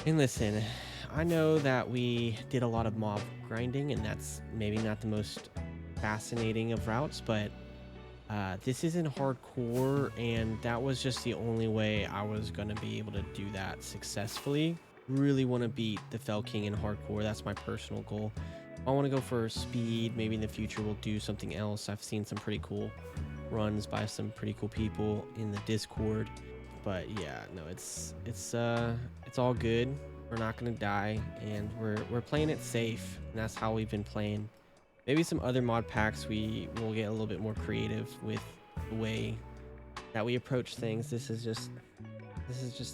And listen, I know that we did a lot of mob grinding, and that's maybe not the most fascinating of routes, but this isn't hardcore, and that was just the only way I was going to be able to do that successfully. Really want to beat the Fell King in hardcore. That's my personal goal. I want to go for speed. Maybe in the future we'll do something else. I've seen some pretty cool runs by some pretty cool people in the Discord. But yeah, no, it's all good. We're not gonna die, and we're playing it safe, and that's how we've been playing. Maybe some other mod packs we will get a little bit more creative with the way that we approach things. This is just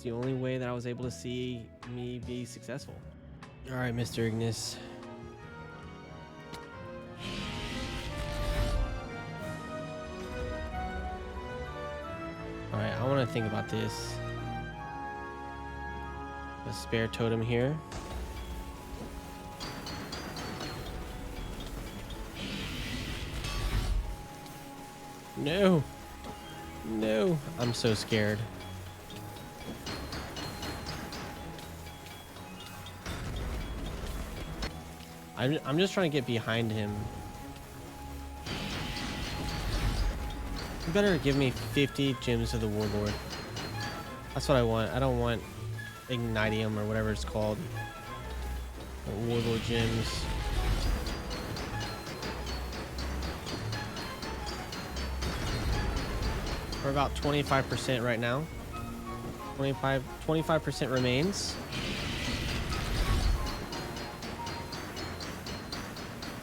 the only way that I was able to see me be successful. All right, Mr. Ignis. All right, I want to think about this. A spare totem here. No. No. I'm so scared. I'm just trying to get behind him. You better give me 50 gems of the Warlord. That's what I want. I don't want Ignitium or whatever it's called. Or Warlord gems. We're about 25% right now. 25% remains.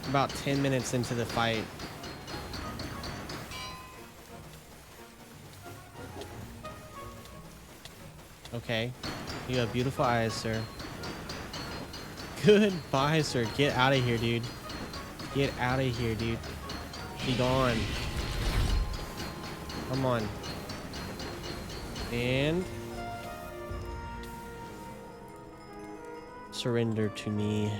About 10 minutes into the fight. Okay. You have beautiful eyes, sir. Goodbye, sir. Get out of here, dude. Get out of here, dude. Be gone. Come on. And surrender to me.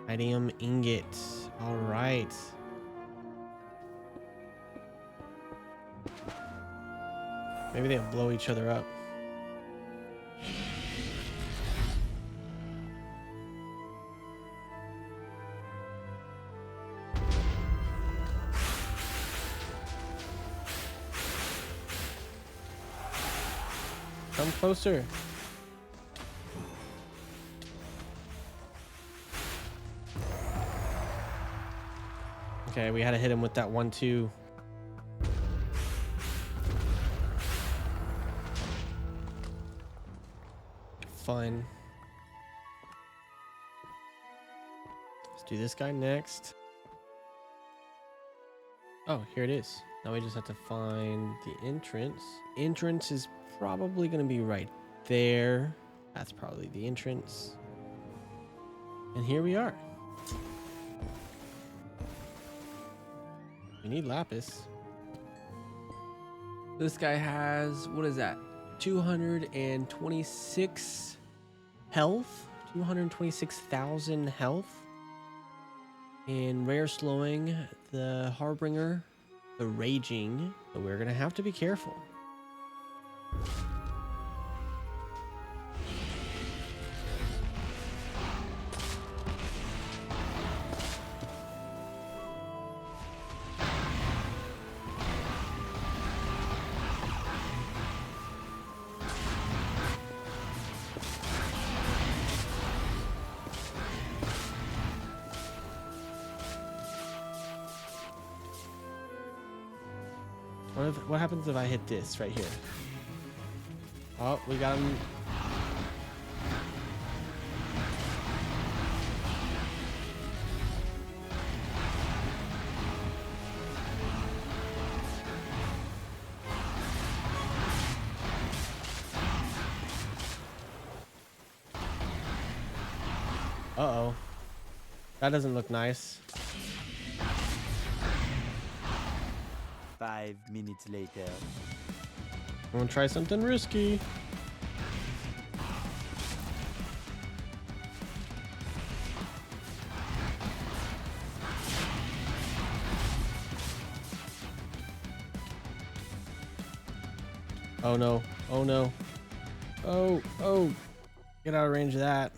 Idiom ingot. All right. Maybe they'll blow each other up. Come closer. Okay, we had to hit him with that 1-2. Fine. Let's do this guy next. Oh, here it is. Now we just have to find the entrance. Entrance is probably going to be right there. That's probably the entrance. And here we are. We need lapis. This guy has, what is that? 226 health, 226,000 health. And rare slowing, the Harbinger, the Raging. So we're gonna have to be careful. What happens if I hit this right here? Oh, we got him. Uh-oh. That doesn't look nice. 5 minutes later. I'm gonna try something risky. Oh no. Oh no. Oh. Get out of range of that.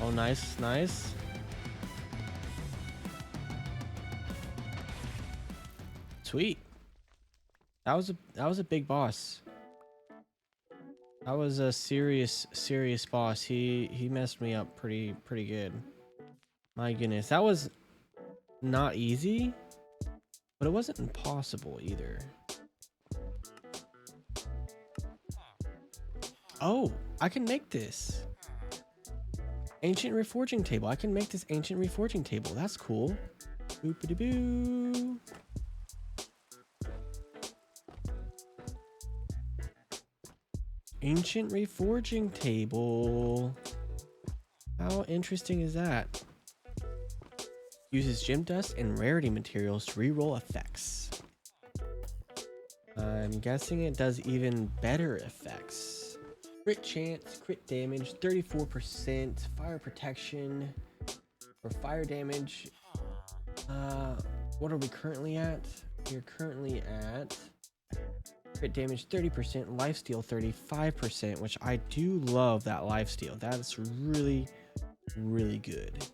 Oh, nice. Sweet. That was a big boss. That was a serious boss. He messed me up pretty good. My goodness, that was not easy, but it wasn't impossible either. Oh, I can make this. Ancient reforging table. I can make this ancient reforging table. That's cool. Boop-a-doo-boo. Ancient reforging table. How interesting is that? Uses gem dust and rarity materials to reroll effects. I'm guessing it does even better effects. Crit chance, crit damage, 34%, fire protection, for fire damage. What are we currently at? We're currently at crit damage 30%, lifesteal 35%, which I do love that lifesteal. That's really good.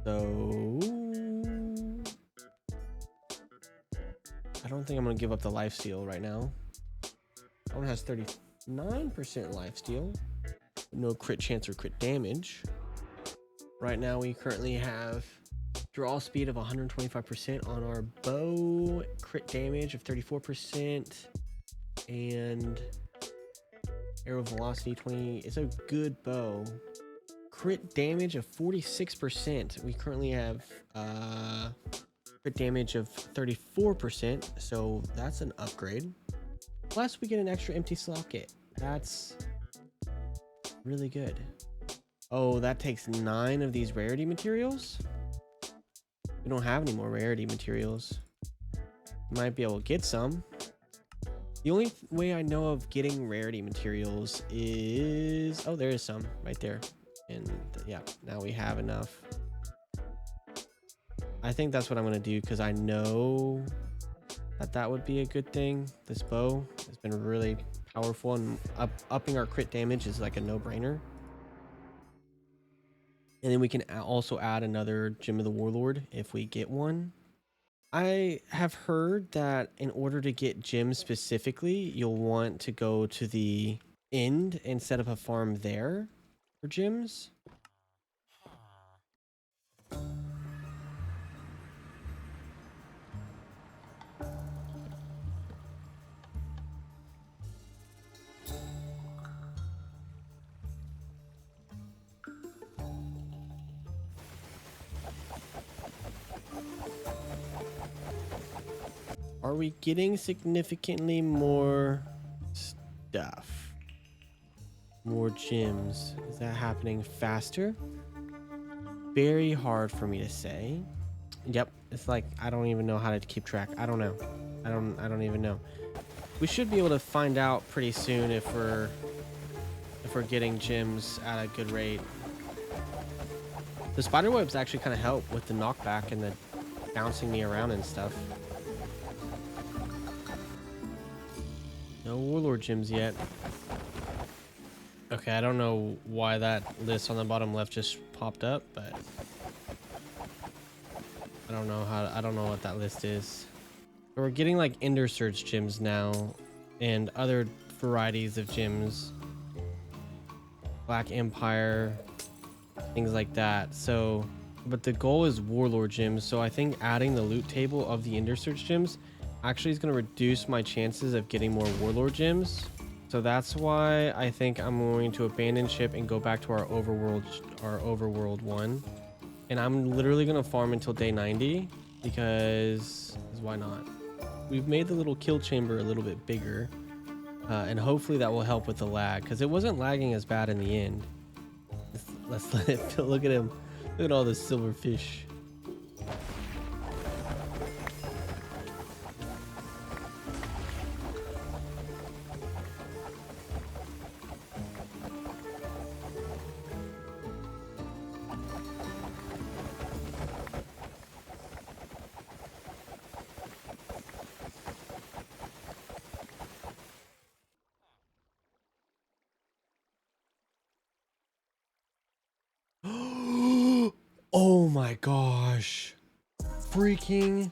So I don't think I'm gonna give up the lifesteal right now. That one has 39% lifesteal, no crit chance or crit damage. Right now we currently have draw speed of 125% on our bow, crit damage of 34%, and arrow velocity 20. It's a good bow. Crit damage of 46%. We currently have crit damage of 34%, so that's an upgrade. Plus we get an extra empty socket. That's really good. Oh, that takes 9 of these rarity materials. We don't have any more rarity materials. Might be able to get some. The only way I know of getting rarity materials is... Oh, there is some right there. And yeah, now we have enough. I think that's what I'm going to do because I know that would be a good thing. This bow has been really powerful, and upping our crit damage is like a no-brainer. And then we can also add another Gem of the Warlord if we get one. I have heard that in order to get gems specifically, you'll want to go to the end and set up a farm there for gems. Are we getting significantly more stuff? More gems? Is that happening faster? Very hard for me to say. Yep, it's like I don't even know how to keep track. I don't know. I don't even know. We should be able to find out pretty soon if we're getting gems at a good rate. The spider webs actually kind of help with the knockback and the bouncing me around and stuff. No warlord gems yet. Okay, I don't know why that list on the bottom left just popped up, but I don't know what that list is. We're getting like Ender Surge gems now and other varieties of gems. Black Empire, things like that. So, but the goal is warlord gems. So I think adding the loot table of the Ender Surge gems actually is going to reduce my chances of getting more warlord gems. So that's why I think I'm going to abandon ship and go back to our overworld one. And I'm literally going to farm until day 90 because why not? We've made the little kill chamber a little bit bigger. And hopefully that will help with the lag because it wasn't lagging as bad in the end. Let's let it look at him. Look at all the silver fish. Oh my gosh. Freaking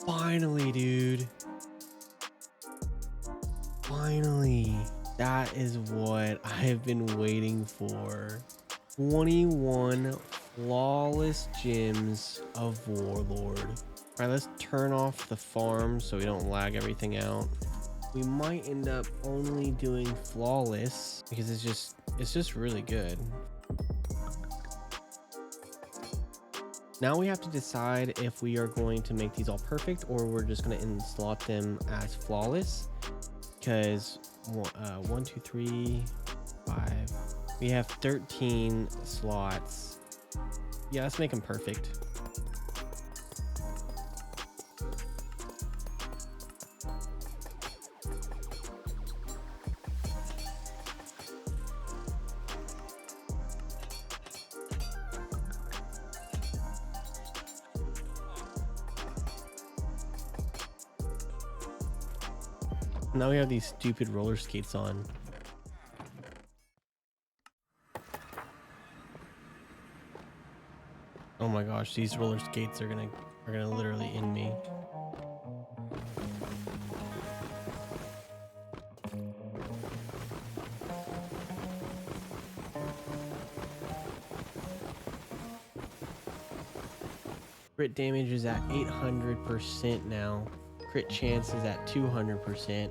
finally, dude. Finally. That is what I have been waiting for. 21 flawless gems of warlord. All right, let's turn off the farm so we don't lag everything out. We might end up only doing flawless because it's just really good. Now we have to decide if we are going to make these all perfect or we're just going to slot them as flawless. Because 1, 2, 3, 5. We have 13 slots. Yeah, let's make them perfect. Now we have these stupid roller skates on. Oh my gosh, these roller skates are gonna literally end me. Crit damage is at 800% now. Crit chance is at 200%.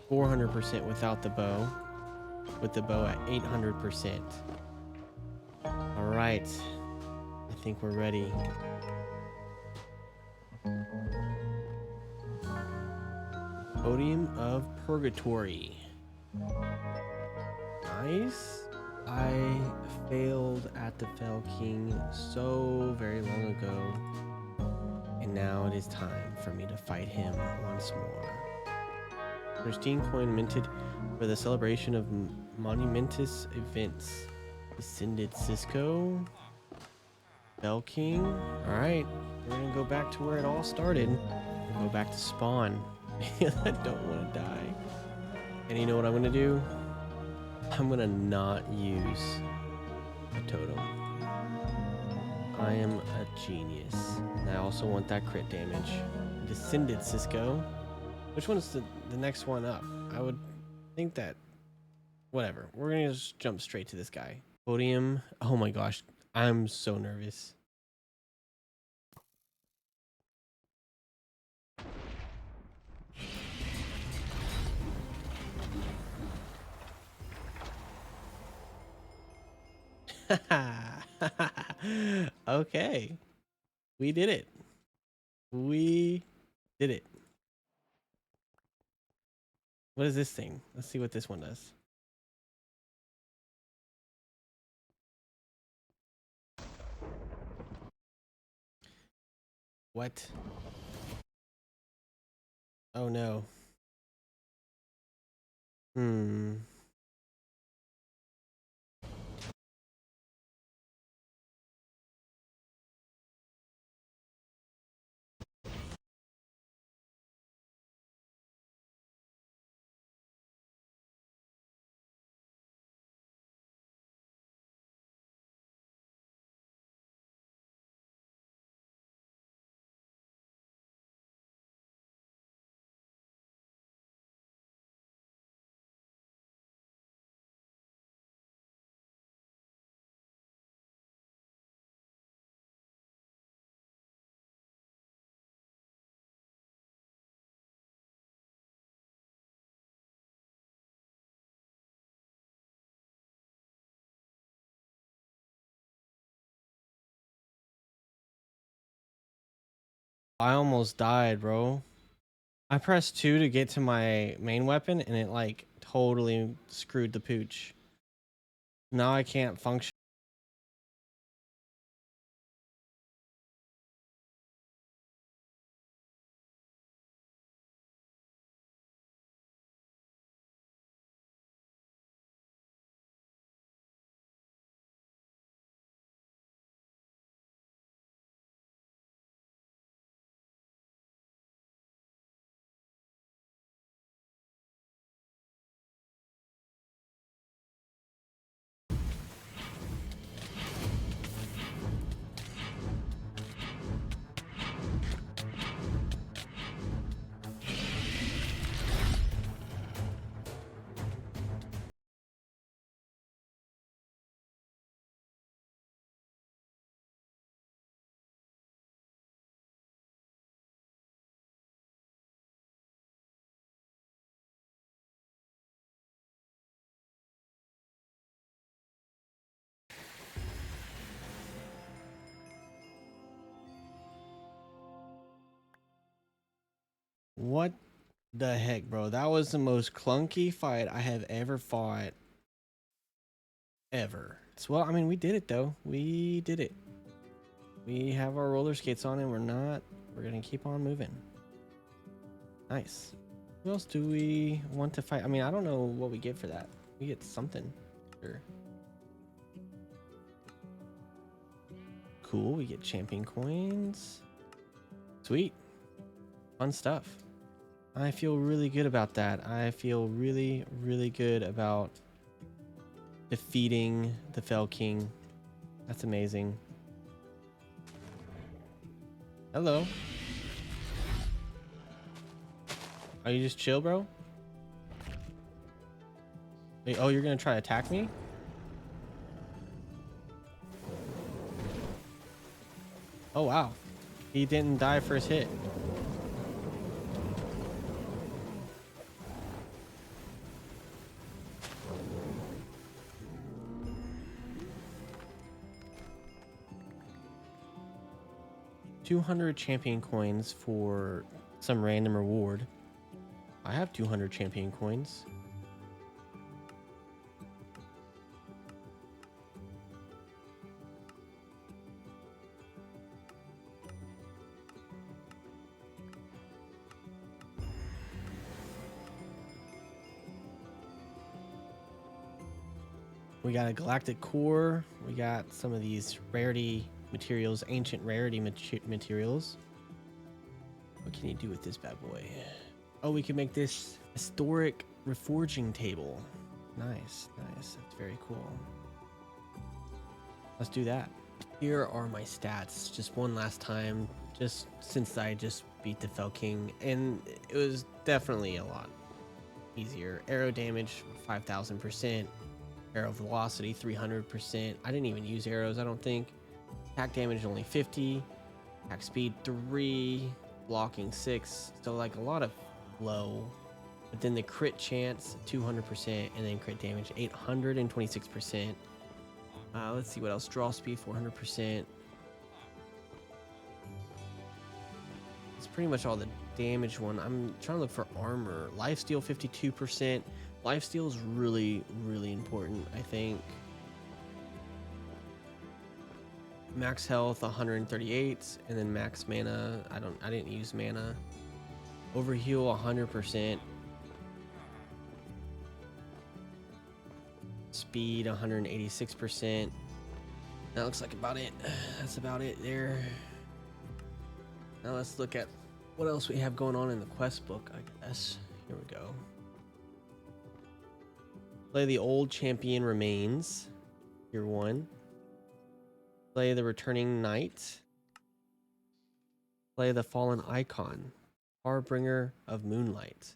400% without the bow. With the bow at 800%. All right. I think we're ready. Podium of Purgatory. Nice. I failed at the Fell King so very long ago. And now it is time for me to fight him once more. Pristine coin minted for the celebration of monumentous events. Descended Cisco. Fell King. Alright. We're gonna go back to where it all started. We'll go back to spawn. I don't want to die. And you know what I'm gonna do? I'm gonna not use a totem. I am a genius. And I also want that crit damage. Descended Cisco. Which one is the next one up? I would think that... Whatever. We're gonna just jump straight to this guy. Podium. Oh my gosh. I'm so nervous. Okay. We did it. We did it. What is this thing? Let's see what this one does. What? Oh no. Hmm. I almost died, bro. I pressed 2 to get to my main weapon and it like totally screwed the pooch. Now I can't function. What the heck, bro? That was the most clunky fight I have ever fought. Ever. So, well, I mean, we did it though. We did it. We have our roller skates on and we're gonna keep on moving. Nice. Who else do we want to fight? I mean, I don't know what we get for that. We get something. Sure. Cool. We get champion coins. Sweet. Fun stuff. I feel really good about that. I feel really, really good about defeating the Fell King. That's amazing. Hello. Are you just chill, bro? Wait, oh, you're gonna try to attack me? Oh, wow. He didn't die first hit. $200 champion coins for some random reward. I have 200 champion coins. We got a galactic core. We got some of these rarity materials, ancient rarity materials. What can you do with this bad boy? Oh, we can make this historic reforging table. Nice, nice. That's very cool. Let's do that. Here are my stats. Just one last time, just since I just beat the Fell King, and it was definitely a lot easier. Arrow damage 5,000%. Arrow velocity 300%. I didn't even use arrows, I don't think. Attack damage only 50. Attack speed 3. Blocking 6. So like a lot of low. But then the crit chance 200%, and then crit damage 826%. Let's see what else. Draw speed 400%. It's pretty much all the damage one. I'm trying to look for armor. Lifesteal 52%. Lifesteal is really, really important, I think. Max health 138, and then max mana. I didn't use mana. Overheal 100%. Speed 186%. That looks like about it. That's about it there. Now let's look at what else we have going on in the quest book, I guess. Here we go. Play the old champion remains. Year 1. Play the returning knight. Play the fallen icon. Harbinger of moonlight.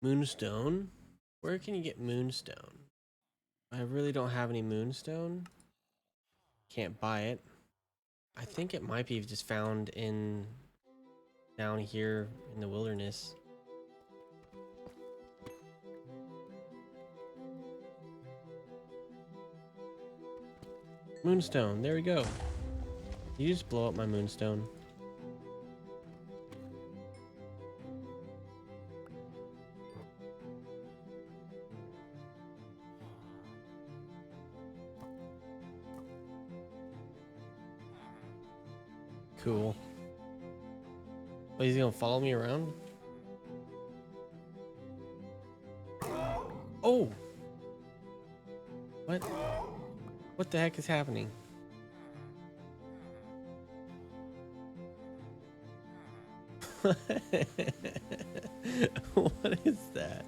Moonstone. Where can you get moonstone? I really don't have any moonstone. Can't buy it. I think it might be just found in down here in the wilderness. Moonstone, there we go. You just blow up my moonstone. Cool. Oh, he's gonna follow me around? Oh! What? What the heck is happening? What is that?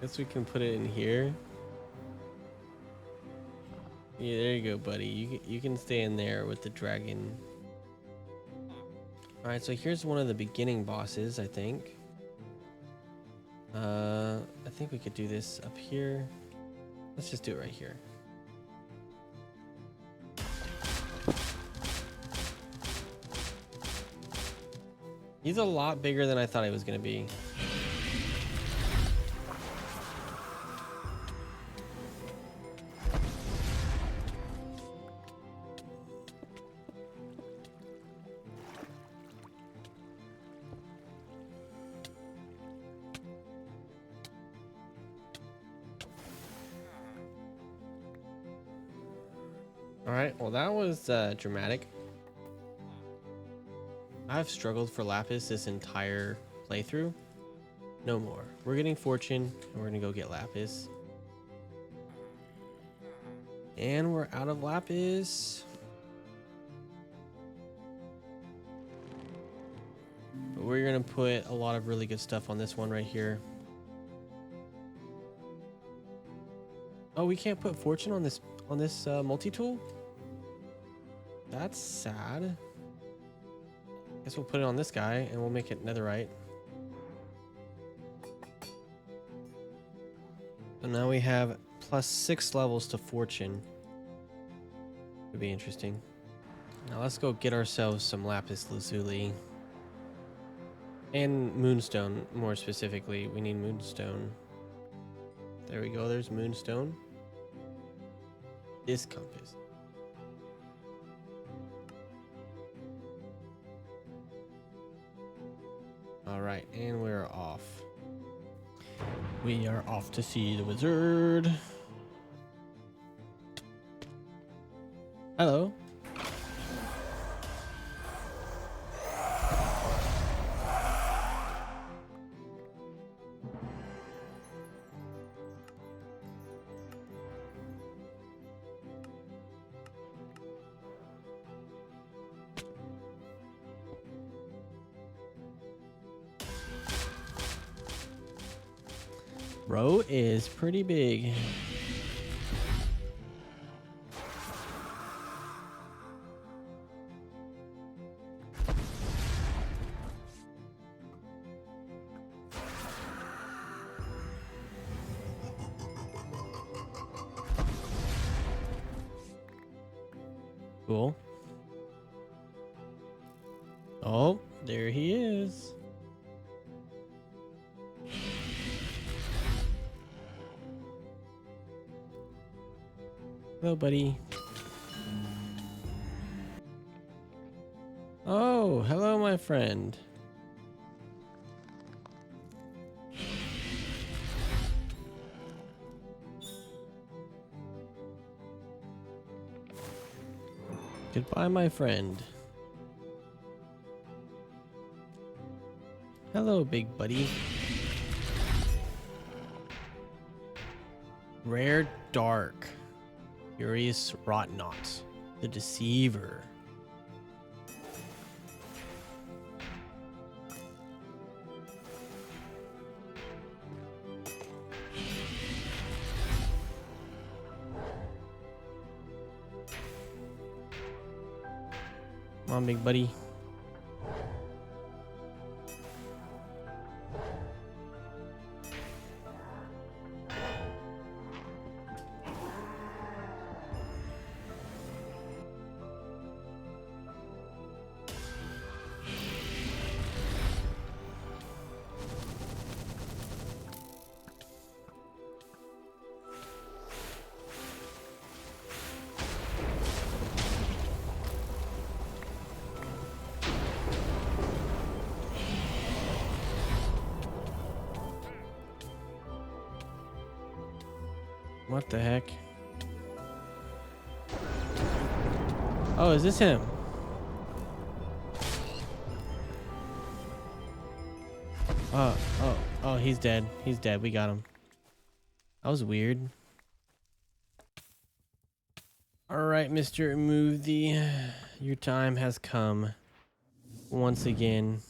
Guess we can put it in here. Yeah, there you go, buddy. You can stay in there with the dragon. All right, so here's one of the beginning bosses, I think. I think we could do this up here. Let's just do it right here. He's a lot bigger than I thought he was gonna be. All right, well that was dramatic. I've struggled for Lapis this entire playthrough. No more. We're getting Fortune, and we're gonna go get Lapis. And we're out of Lapis. But we're gonna put a lot of really good stuff on this one right here. Oh, we can't put Fortune on this multi-tool? That's sad. Guess we'll put it on this guy and we'll make it netherite. So now we have +6 levels to Fortune. Could be interesting. Now let's go get ourselves some lapis lazuli. And moonstone, more specifically. We need moonstone. There we go, there's moonstone. This compass. All right, and we're off. We are off to see the wizard. Hello. Bro is pretty big. Cool. Oh, there he is. Hello, buddy. Oh, hello, my friend. Goodbye, my friend. Hello, big buddy. Rare Dark. Furious Rotnot. The Deceiver. Come on, big buddy. What the heck? Oh, is this him? Oh, he's dead. He's dead. We got him. That was weird. Alright, Mr. Movie. Your time has come. Once again.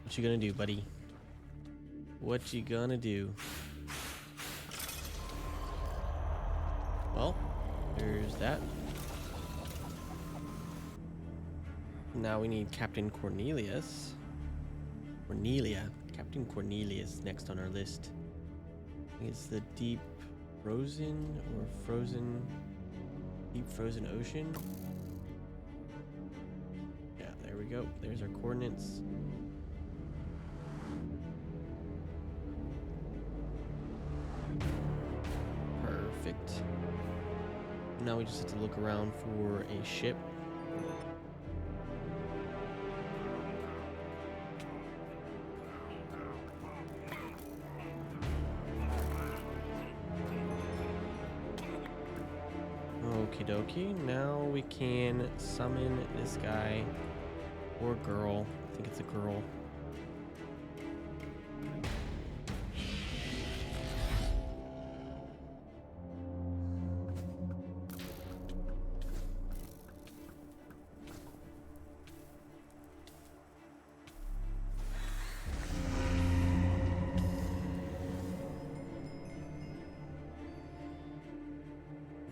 What you gonna do, buddy? What you gonna do? Well, there's that. Now we need Captain Cornelius. Captain Cornelius next on our list. I think it's the deep frozen ocean. Yeah, there we go. There's our coordinates. Perfect. Now we just have to look around for a ship. Okie dokie. Now we can summon this guy or girl. I think it's a girl.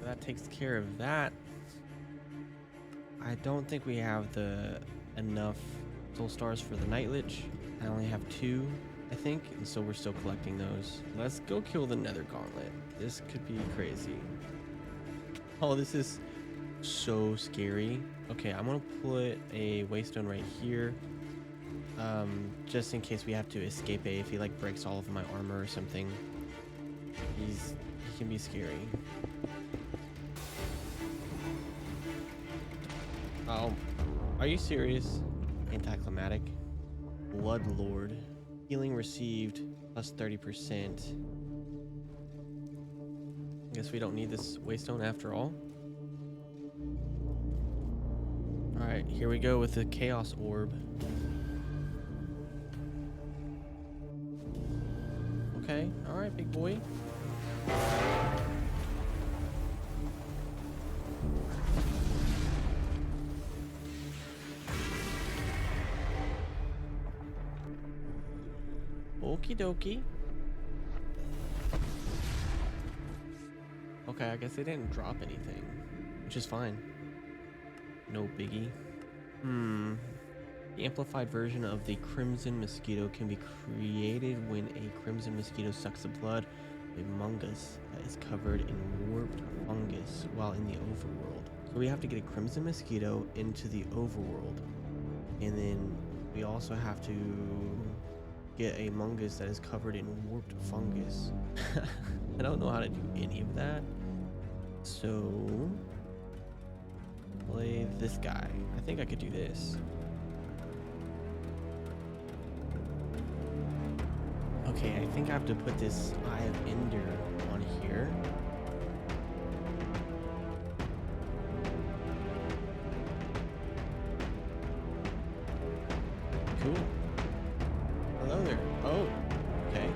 That takes care of that. I don't think we have enough soul stars for the Night Lich. I only have 2, I think, and so we're still collecting those. Let's go kill the Nether Gauntlet. This could be crazy. Oh, this is so scary. Okay, I'm gonna put a waystone right here, just in case we have to escape if he like breaks all of my armor or something. He can be scary. Oh, are you serious? Anticlimactic. Bloodlord. Healing received plus 30%. Guess we don't need this waystone after all. Alright, here we go with the Chaos Orb. Okay, alright, big boy. Okie dokie. Okay, I guess they didn't drop anything, which is fine. No biggie. The amplified version of the Crimson Mosquito can be created when a Crimson Mosquito sucks the blood of a mungus that is covered in warped fungus while in the overworld. We have to get a crimson mosquito into the overworld. And then we also have to get a mungus that is covered in warped fungus. I don't know how to do any of that. So play this guy. I think I could do this. Okay, I think I have to put this Eye of Ender on here. Cool. Hello there. Oh, okay.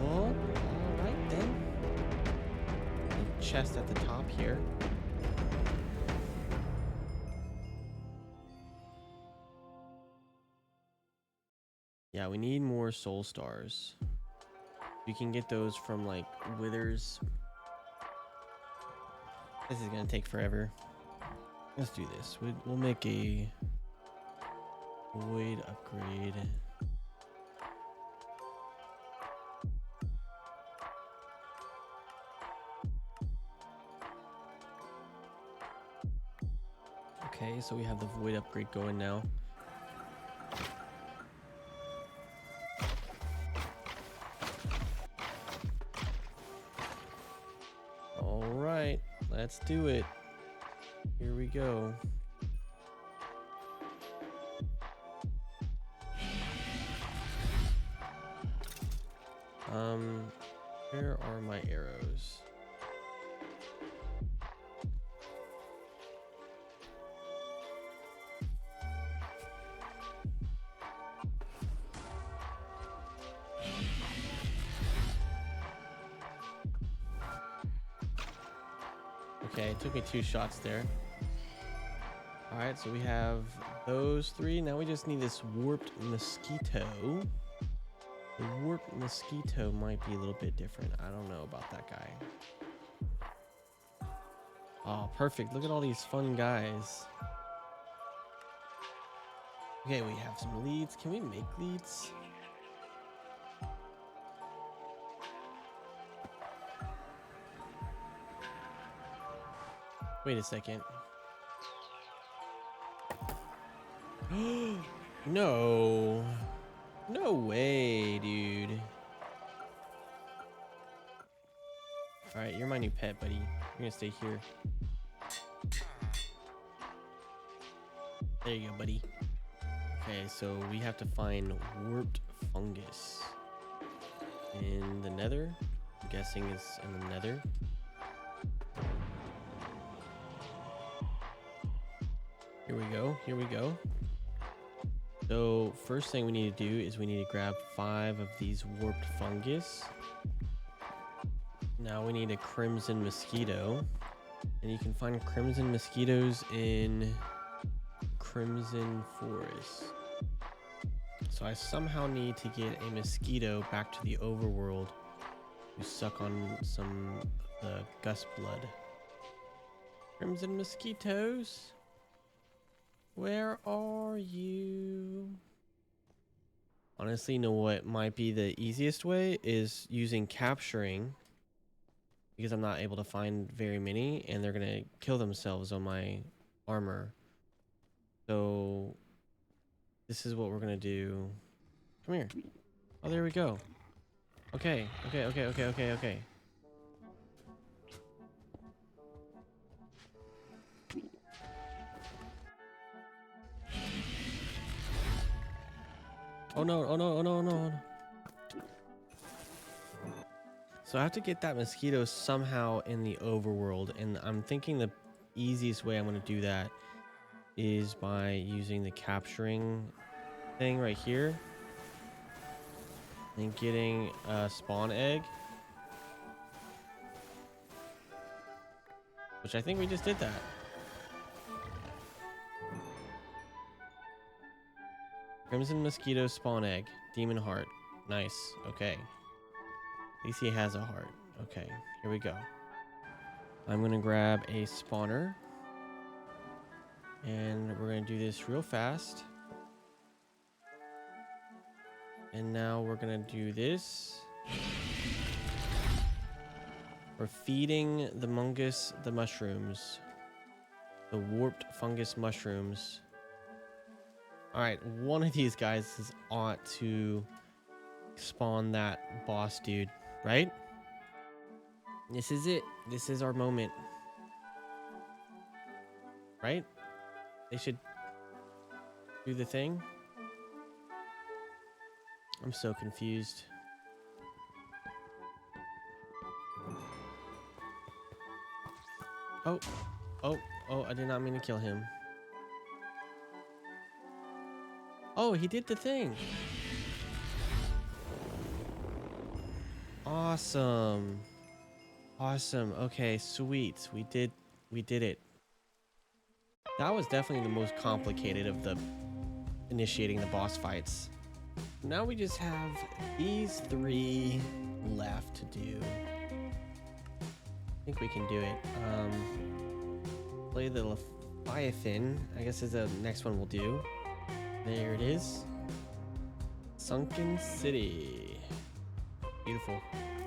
Well, alright then. The chest at the top here. Yeah, we need more soul stars. We can get those from like withers. This is gonna take forever. Let's do this. We'll make a void upgrade. Okay, so we have the void upgrade going now. All right, let's do it. Here we go. Where are my arrows? Okay, it took me 2 shots there. All right, so we have those 3. Now we just need this warped mosquito. The warped mosquito might be a little bit different. I don't know about that guy. Oh, perfect. Look at all these fun guys. Okay, we have some leads. Can we make leads? Wait a second. No. No way, dude. All right, you're my new pet, buddy. You're gonna stay here. There you go, buddy. Okay, so we have to find warped fungus in the nether. I'm guessing it's in the nether. Here we go. Here we go. So first thing we need to do is we need to grab 5 of these warped fungus. Now we need a crimson mosquito, and you can find crimson mosquitoes in Crimson Forest. So I somehow need to get a mosquito back to the overworld to suck on some gust blood. Crimson mosquitoes, where are you? Honestly, you know what might be the easiest way is using capturing, because I'm not able to find very many and they're gonna kill themselves on my armor. So this is what we're gonna do. Come here. Oh, there we go. Okay. Oh no. So I have to get that mosquito somehow in the overworld, and I'm thinking the easiest way I'm going to do that is by using the capturing thing right here and getting a spawn egg, which I think we just did that. Crimson mosquito spawn egg, demon heart. Nice. Okay. At least he has a heart. Okay, here we go. I'm gonna grab a spawner, and we're gonna do this real fast. And now we're gonna do this. We're feeding the mushrooms. The warped fungus mushrooms. Alright, one of these guys ought to spawn that boss dude, right? This is it. This is our moment. Right? They should do the thing. I'm so confused. Oh, I did not mean to kill him. Oh, he did the thing. Awesome. Awesome. Okay, sweet. We did it. That was definitely the most complicated of the initiating the boss fights. Now we just have these 3 left to do. I think we can do it. Play the Leviathan, I guess is the next one we'll do. There it is. Sunken City. Beautiful.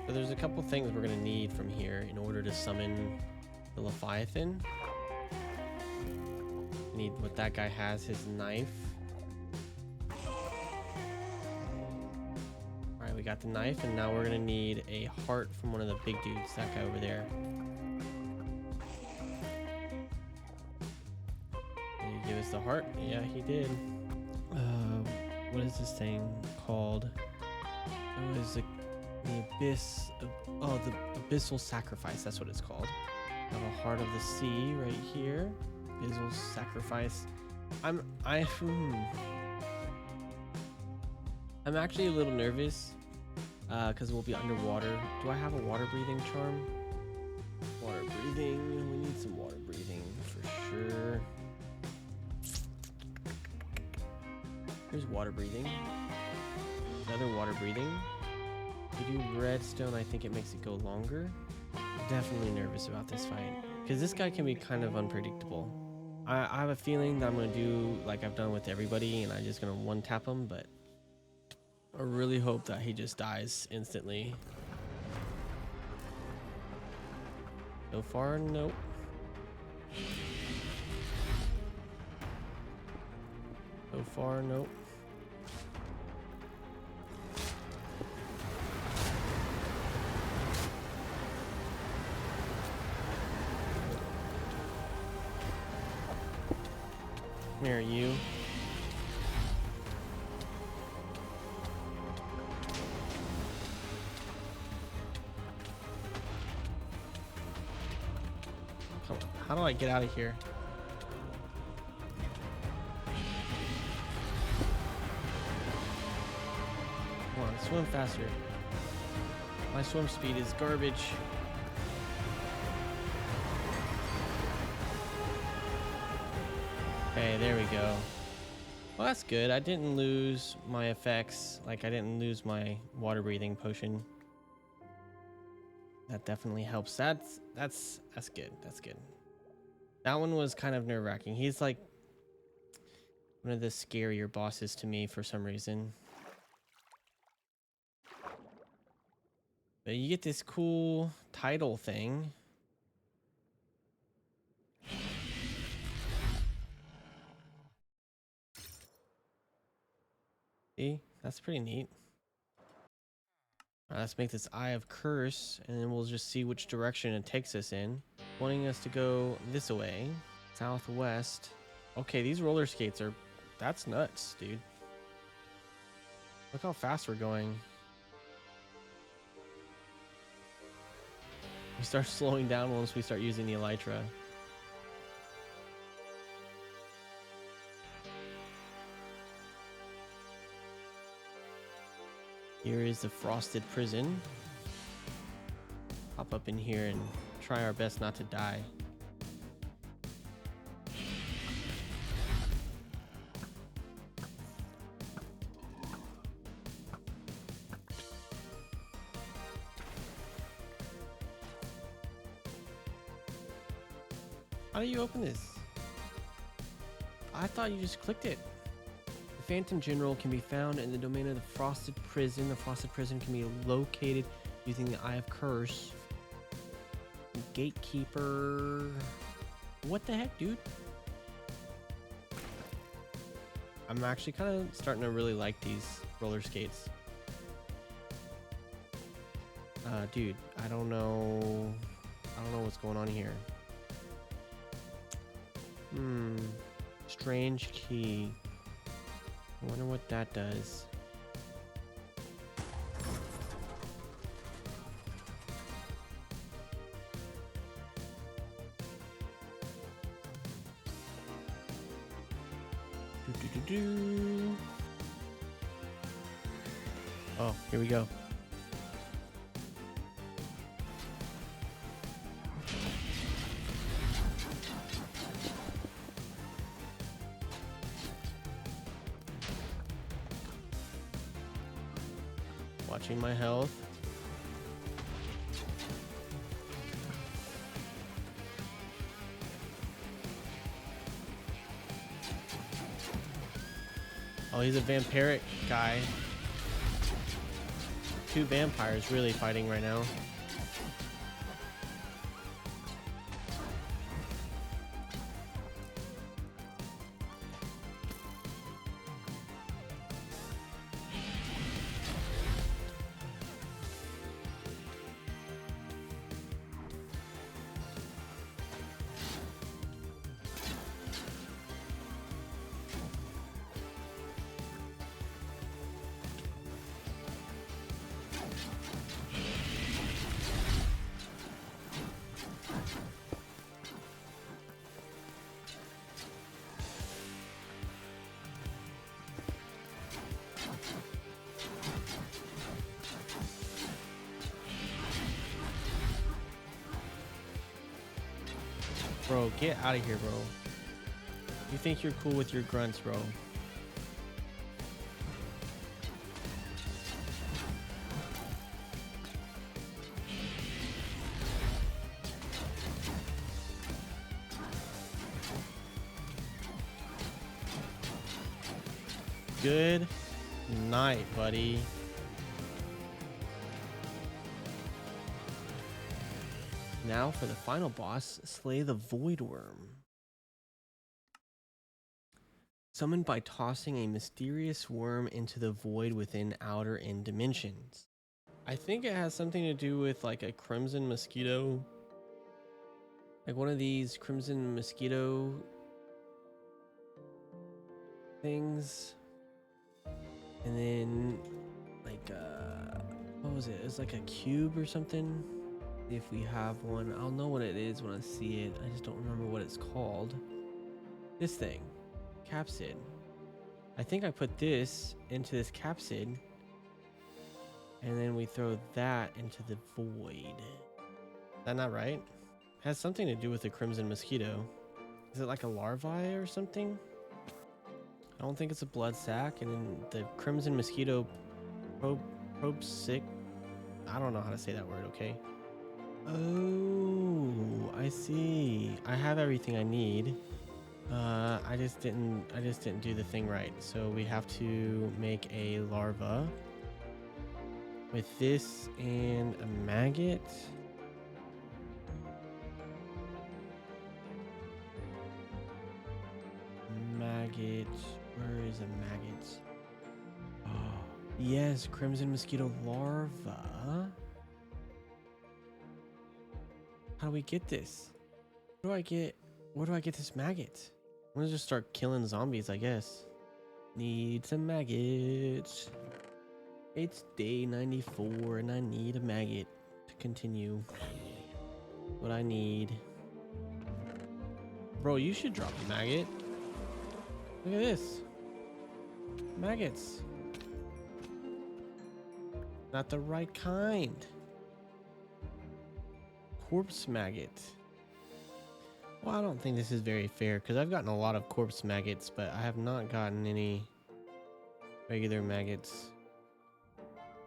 So there's a couple things we're gonna need from here in order to summon the Leviathan. We need what that guy has, his knife. Alright, we got the knife, and now we're gonna need a heart from one of the big dudes, that guy over there. Did he give us the heart? Yeah, he did. What is this thing called? It was the abyss. Oh, the abyssal sacrifice. That's what it's called. I have a heart of the sea right here. Abyssal sacrifice. I'm actually a little nervous because we'll be underwater. Do I have a water breathing charm? Water breathing. We need some water breathing for sure. Here's water breathing. Another water breathing. If you do redstone, I think it makes it go longer. I'm definitely nervous about this fight because this guy can be kind of unpredictable. I have a feeling that I'm gonna do like I've done with everybody, and I'm just gonna one tap him, but I really hope that he just dies instantly. So far, nope. So far, nope. Come here, you. Come on. How do I get out of here? Come on, swim faster. My swim speed is garbage. Okay, there we go. Well, that's good. I didn't lose my effects. Like, I didn't lose my water breathing potion. That definitely helps. That's good. That's good. That one was kind of nerve-wracking. He's like one of the scarier bosses to me for some reason. But you get this cool title thing. See? That's pretty neat. Let's make this Eye of Curse, and then we'll just see which direction it takes us in. Wanting us to go this way. Southwest. Okay, these roller skates are... That's nuts, dude. Look how fast we're going. We start slowing down once we start using the Elytra. Here is the Frosted Prison. Hop up in here and try our best not to die. How do you open this? I thought you just clicked it. The Phantom General can be found in the domain of the Frosted Prison. The Frosted Prison can be located using the Eye of Curse. gatekeeper. What the heck, dude? I'm actually kind of starting to really like these roller skates. Dude, I don't know what's going on here. Strange key. I wonder what that does. Oh, here we go. Watching my health. Oh, he's a vampiric guy. Two vampires really fighting right now. Bro, get out of here, bro. You think you're cool with your grunts, bro. Good night, buddy. Now for the final boss, slay the Void Worm. Summoned by tossing a mysterious worm into the void within outer end dimensions. I think it has something to do with like a crimson mosquito. Like one of these crimson mosquito things. And then like what was it? It was like a cube or something. If we have one, I'll know what it is when I see it. I just don't remember what it's called. This thing, capsid. I think I put this into this capsid, and then we throw that into the void. Is that not right? It has something to do with the crimson mosquito. Is it like a larvae or something? I don't think it's a blood sac, and then the crimson mosquito probe sick. I don't know how to say that word, okay? Oh, I see. I have everything I need. I just didn't do the thing right. So we have to make a larva with this and a maggot. Maggot. Where is a maggot? Oh, yes, crimson mosquito larva. How do we get this? Where do I get this maggot? I'm gonna just start killing zombies, I guess. Need some maggots. It's day 94 and I need a maggot to continue what I need. Bro, you should drop a maggot. Look at this. Maggots. Not the right kind. Corpse maggot. Well, I don't think this is very fair because I've gotten a lot of corpse maggots, but I have not gotten any regular maggots.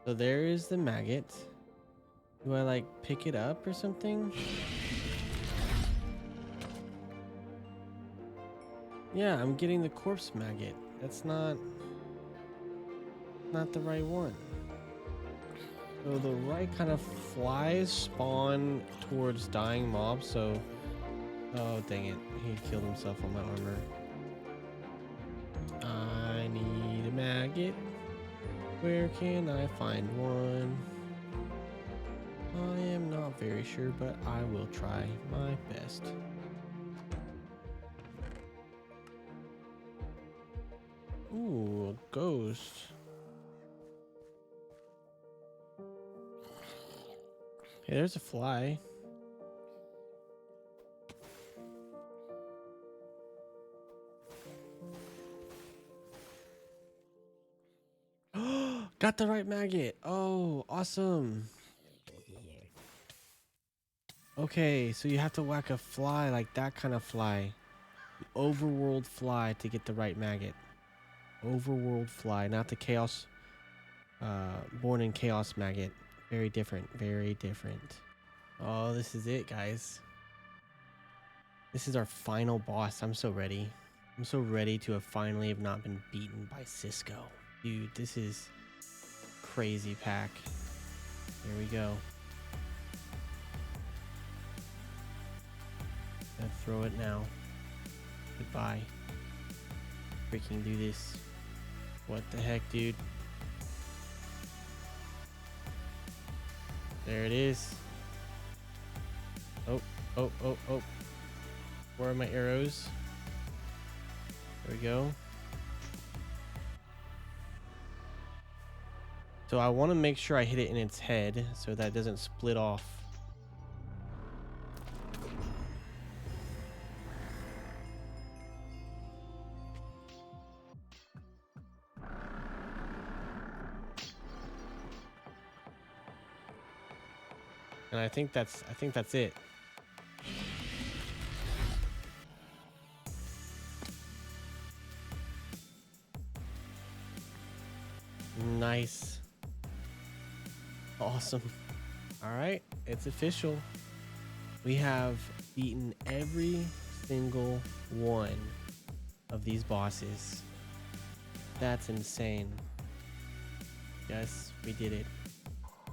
So there is the maggot. Do I like pick it up or something? Yeah, I'm getting the corpse maggot. That's not the right one. So the right kind of flies spawn towards dying mobs, so... Oh, dang it. He killed himself on my armor. I need a maggot. Where can I find one? I am not very sure, but I will try my best. Ooh, a ghost. Hey, there's a fly. Got the right maggot. Oh, awesome. Okay, so you have to whack a fly, like that kind of fly. Overworld fly to get the right maggot. Overworld fly, not the chaos, born in chaos maggot. Very different, very different. Oh, this is it, guys. This is our final boss. I'm so ready. I'm so ready to have not been beaten by Cisco. Dude, this is crazy pack. Here we go. Gonna throw it now. Goodbye. Freaking do this. What the heck, dude? There it is. Oh, oh, oh, oh. Where are my arrows? There we go. So I want to make sure I hit it in its head so that it doesn't split off. And I think that's it. Nice. Awesome. All right, it's official. We have beaten every single one of these bosses. That's insane. Yes, we did it.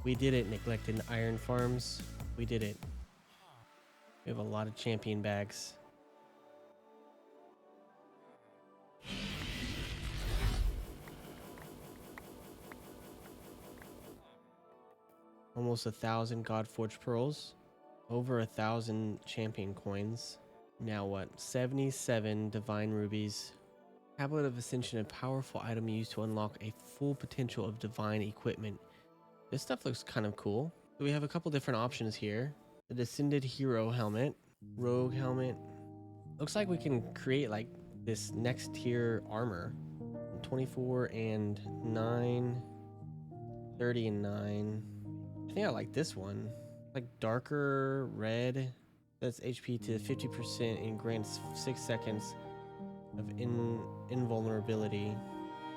We did it, neglected iron farms. We did it. We have a lot of champion bags. Almost 1,000 Godforged pearls. Over 1,000 champion coins. Now what? 77 divine rubies. Tablet of Ascension, a powerful item used to unlock a full potential of divine equipment. This stuff looks kind of cool. So we have a couple different options here. The Descended Hero helmet, Rogue helmet. Looks like we can create like this next tier armor. 24 and 9, 30 and 9. I think I like this one. Like darker red. That's HP to 50% and grants 6 seconds of invulnerability.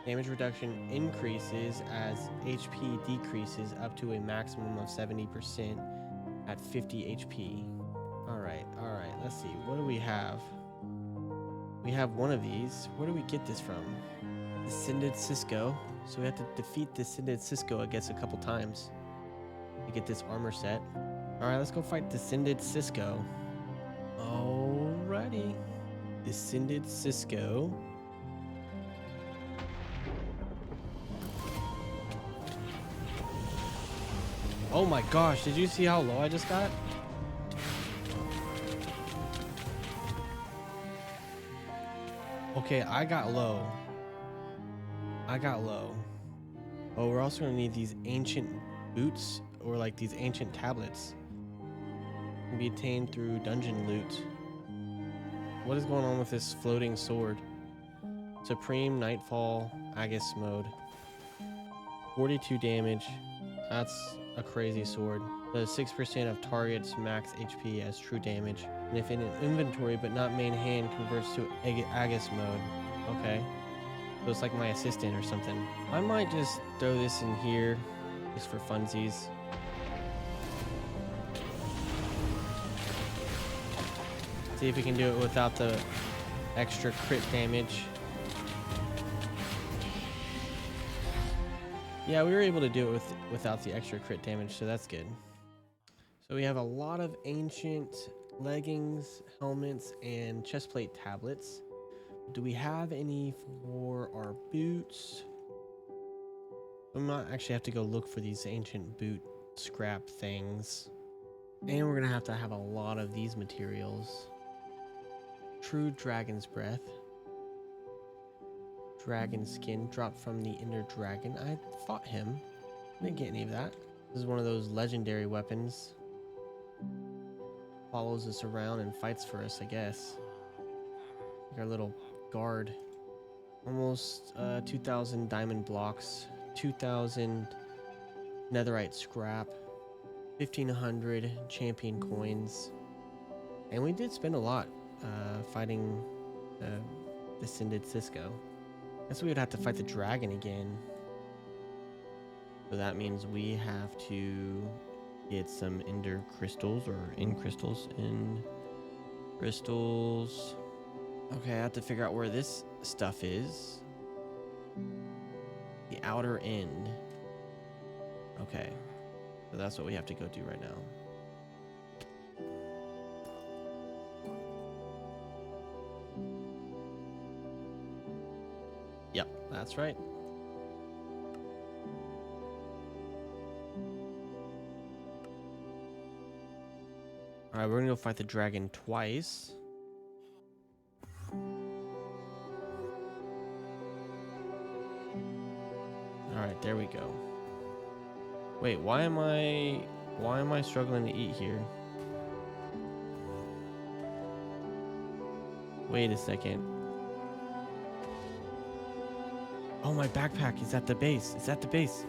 Damage reduction increases as HP decreases up to a maximum of 70% at 50 HP. All right, let's see. What do we have? We have one of these. Where do we get this from? Descended Cisco. So we have to defeat Descended Cisco, I guess, a couple times to get this armor set. All right, let's go fight Descended Cisco. Alrighty. Descended Cisco. Oh my gosh, did you see how low I just got? Okay, I got low. Oh, we're also gonna need these ancient boots or like these ancient tablets. Can be attained through dungeon loot. What is going on with this floating sword? Supreme Nightfall Aegis mode. 42 damage. That's a crazy sword. Does 6% of target's max HP as true damage. And if in an inventory but not main hand, converts to Aegis mode. Okay. So it's like my assistant or something. I might just throw this in here just for funsies. See if we can do it without the extra crit damage. Yeah, we were able to do it without the extra crit damage, so that's good. So we have a lot of ancient leggings, helmets, and chestplate tablets. Do we have any for our boots? We might actually have to go look for these ancient boot scrap things. And we're gonna have to have a lot of these materials. True Dragon's Breath. Dragon skin dropped from the Ender Dragon. I fought him. Didn't get any of that. This is one of those legendary weapons. Follows us around and fights for us, I guess. Like our little guard. Almost 2,000 diamond blocks. 2,000 netherite scrap. 1,500 champion coins. And we did spend a lot fighting descended Cisco. Guess we would have to fight the dragon again. So that means we have to get some ender crystals or in crystals. Okay, I have to figure out where this stuff is. The outer end. Okay. So that's what we have to go do right now. Yep, that's right. Alright, we're gonna go fight the dragon twice. Alright, there we go. Wait, why am I struggling to eat here? Wait a second. Oh, my backpack is at the base. It's at the base.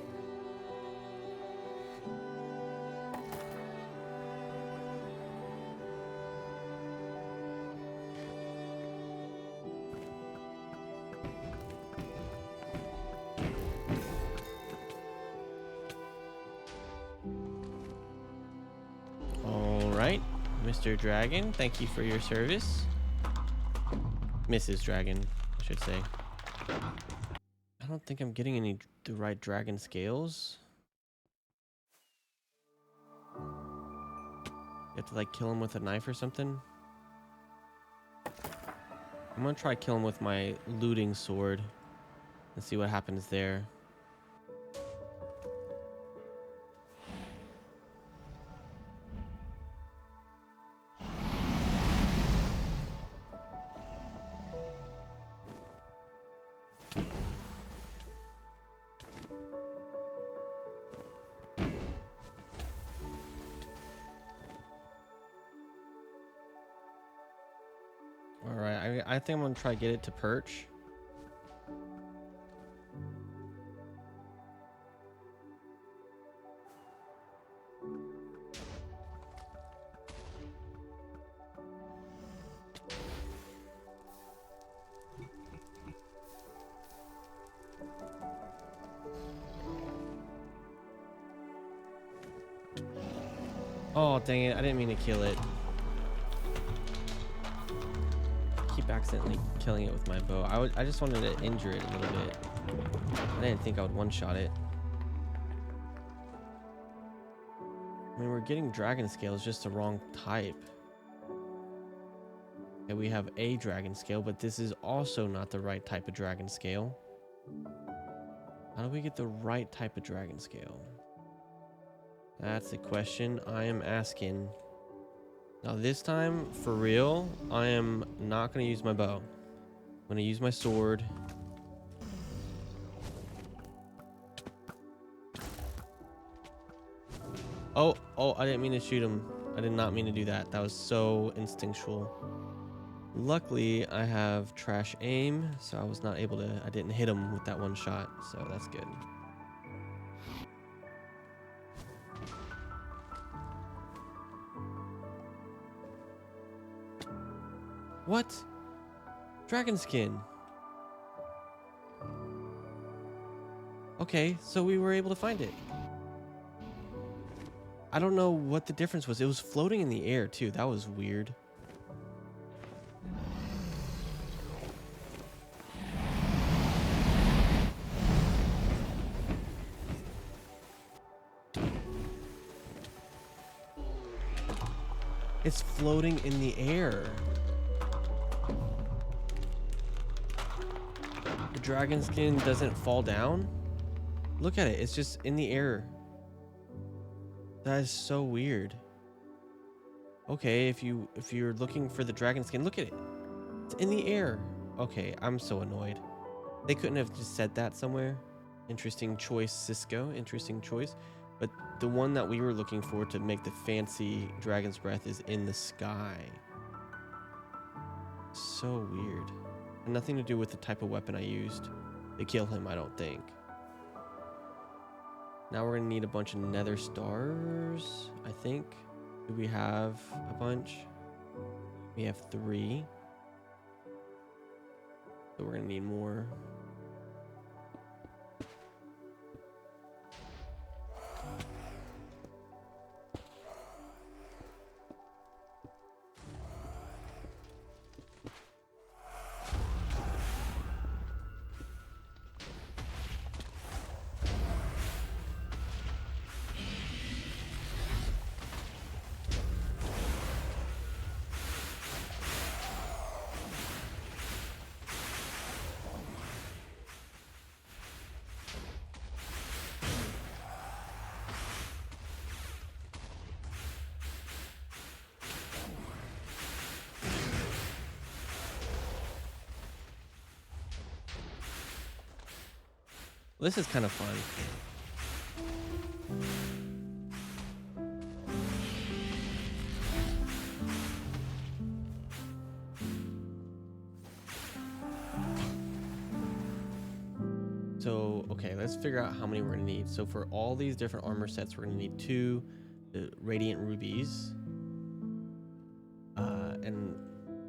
All right, Mr. Dragon, thank you for your service. Mrs. Dragon, I should say. I don't think I'm getting the right dragon scales. You have to like kill him with a knife or something. I'm gonna try kill him with my looting sword and see what happens there. Alright, I think I'm gonna try to get it to perch. Oh, dang it. I didn't mean to kill it. I keep accidentally killing it with my bow. I just wanted to injure it a little bit. I didn't think I would one-shot it. I mean, we're getting dragon scales, just the wrong type. And we have a dragon scale, but this is also not the right type of dragon scale. How do we get the right type of dragon scale? That's the question I am asking. Now this time, for real, I am not going to use my bow. I'm going to use my sword. Oh, I didn't mean to shoot him. I did not mean to do that. That was so instinctual. Luckily, I have trash aim, so I was not able to, I didn't hit him with that one shot, so that's good. What? Dragon skin. Okay, so we were able to find it. I don't know what the difference was. It was floating in the air too. That was weird. It's floating in the air. The dragon skin doesn't fall down. Look at it. It's just in the air. That is so weird. Okay, if you're looking for the dragon skin, look at it. It's in the air. Okay, I'm so annoyed. They couldn't have just said that somewhere. Interesting choice, Cisco. Interesting choice. But the one that we were looking for to make the fancy dragon's breath is in the sky. So weird. And nothing to do with the type of weapon I used to kill him, I don't think. Now we're gonna need a bunch of nether stars, I think. Do we have a bunch? We have 3. So we're gonna need more. This is kind of fun. So, okay, let's figure out how many we're gonna need. So for all these different armor sets, we're gonna need 2 radiant rubies. And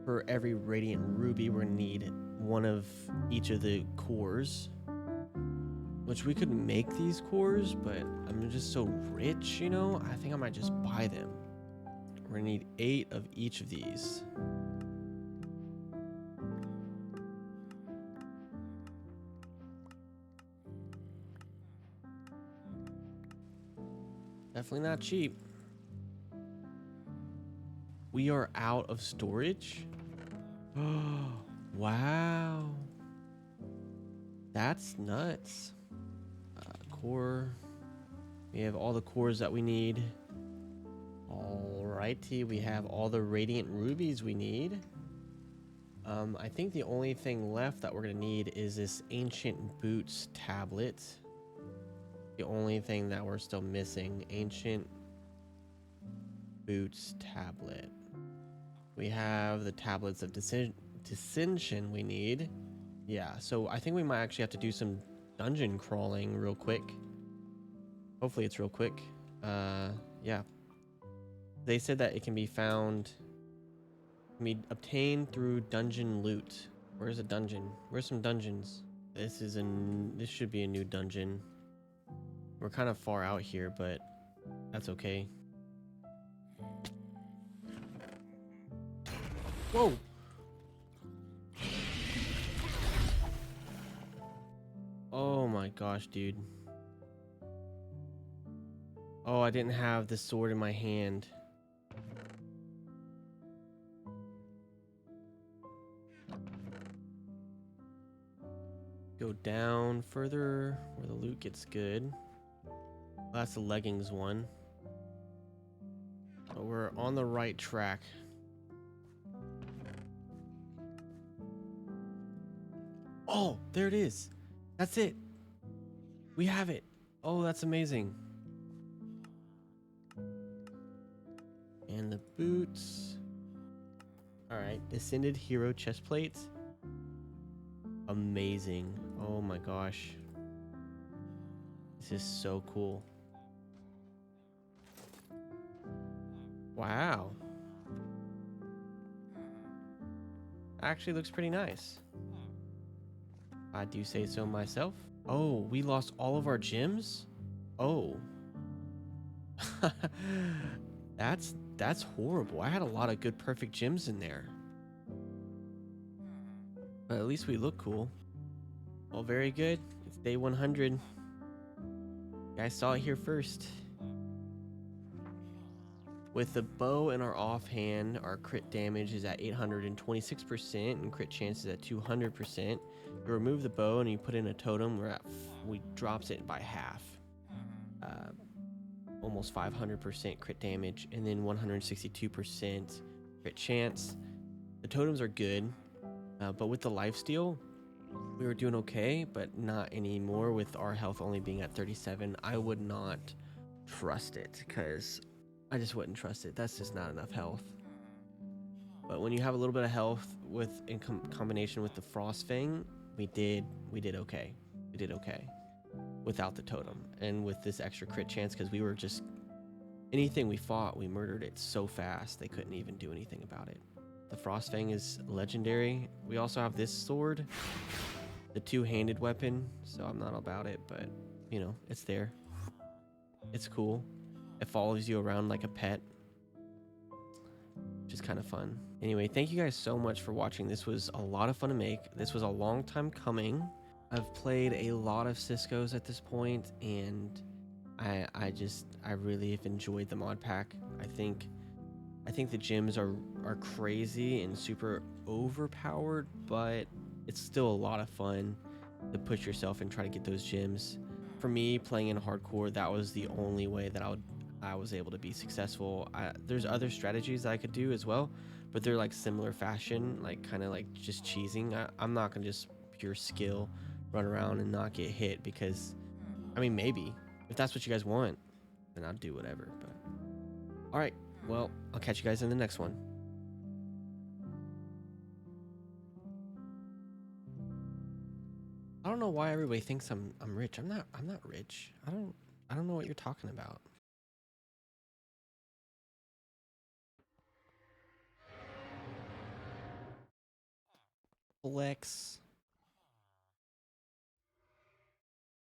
for every radiant ruby, we're gonna need 1 of each of the cores. Which we could make these cores, but I'm just so rich, you know? I think I might just buy them. We're gonna need 8 of each of these. Definitely not cheap. We are out of storage. Oh, wow. That's nuts. Core. We have all the cores that we need. Alrighty, we have all the radiant rubies we need. I think the only thing left that we're gonna need is this ancient boots tablet. The only thing that we're still missing, ancient boots tablet. We have the tablets of dissension we need. Yeah, so I think we might actually have to do some dungeon crawling real quick. Hopefully it's real quick. Yeah. They said that it can be found, can be obtained through dungeon loot. Where's a dungeon? Where's some dungeons? This should be a new dungeon. We're kind of far out here, but that's okay. Whoa! Oh my gosh, dude. Oh, I didn't have the sword in my hand. Go down further where the loot gets good. Well, that's the leggings one. But we're on the right track. Oh, there it is. That's it. We have it. Oh, that's amazing. And the boots. All right, Descended Hero chest plates. Amazing. Oh my gosh. This is so cool. Wow. Actually looks pretty nice. I do say so myself. Oh, we lost all of our gems? Oh. That's horrible. I had a lot of good perfect gems in there. But at least we look cool. Well, very good. It's day 100. You guys saw it here first. With the bow in our offhand, our crit damage is at 826% and crit chance is at 200%. You remove the bow and you put in a totem, we drops it by half. Almost 500% crit damage and then 162% crit chance. The totems are good, but with the lifesteal, we were doing okay, but not anymore with our health only being at 37. I would not trust it because I just wouldn't trust it. That's just not enough health. But when you have a little bit of health in combination with the Frost Fang, we did okay. We did okay without the totem and with this extra crit chance because we were just anything we fought, we murdered it so fast they couldn't even do anything about it. The Frost Fang is legendary. We also have this sword, the two-handed weapon, so I'm not about it, but you know, it's there. It's cool. It follows you around like a pet, which is kind of fun. Anyway, thank you guys so much for watching. This was a lot of fun to make. This was a long time coming. I've played a lot of Cisco's at this point, and I really have enjoyed the mod pack. I think the gyms are crazy and super overpowered, but it's still a lot of fun to push yourself and try to get those gyms. For me, playing in hardcore, that was the only way that I was able to be successful. There's other strategies that I could do as well, but they're like similar fashion, like kind of like just cheesing. I'm not gonna just pure skill run around and not get hit because, I mean, maybe if that's what you guys want, then I'll do whatever. But all right, well, I'll catch you guys in the next one. I don't know why everybody thinks I'm rich. I'm not rich. I don't know what you're talking about. Flex.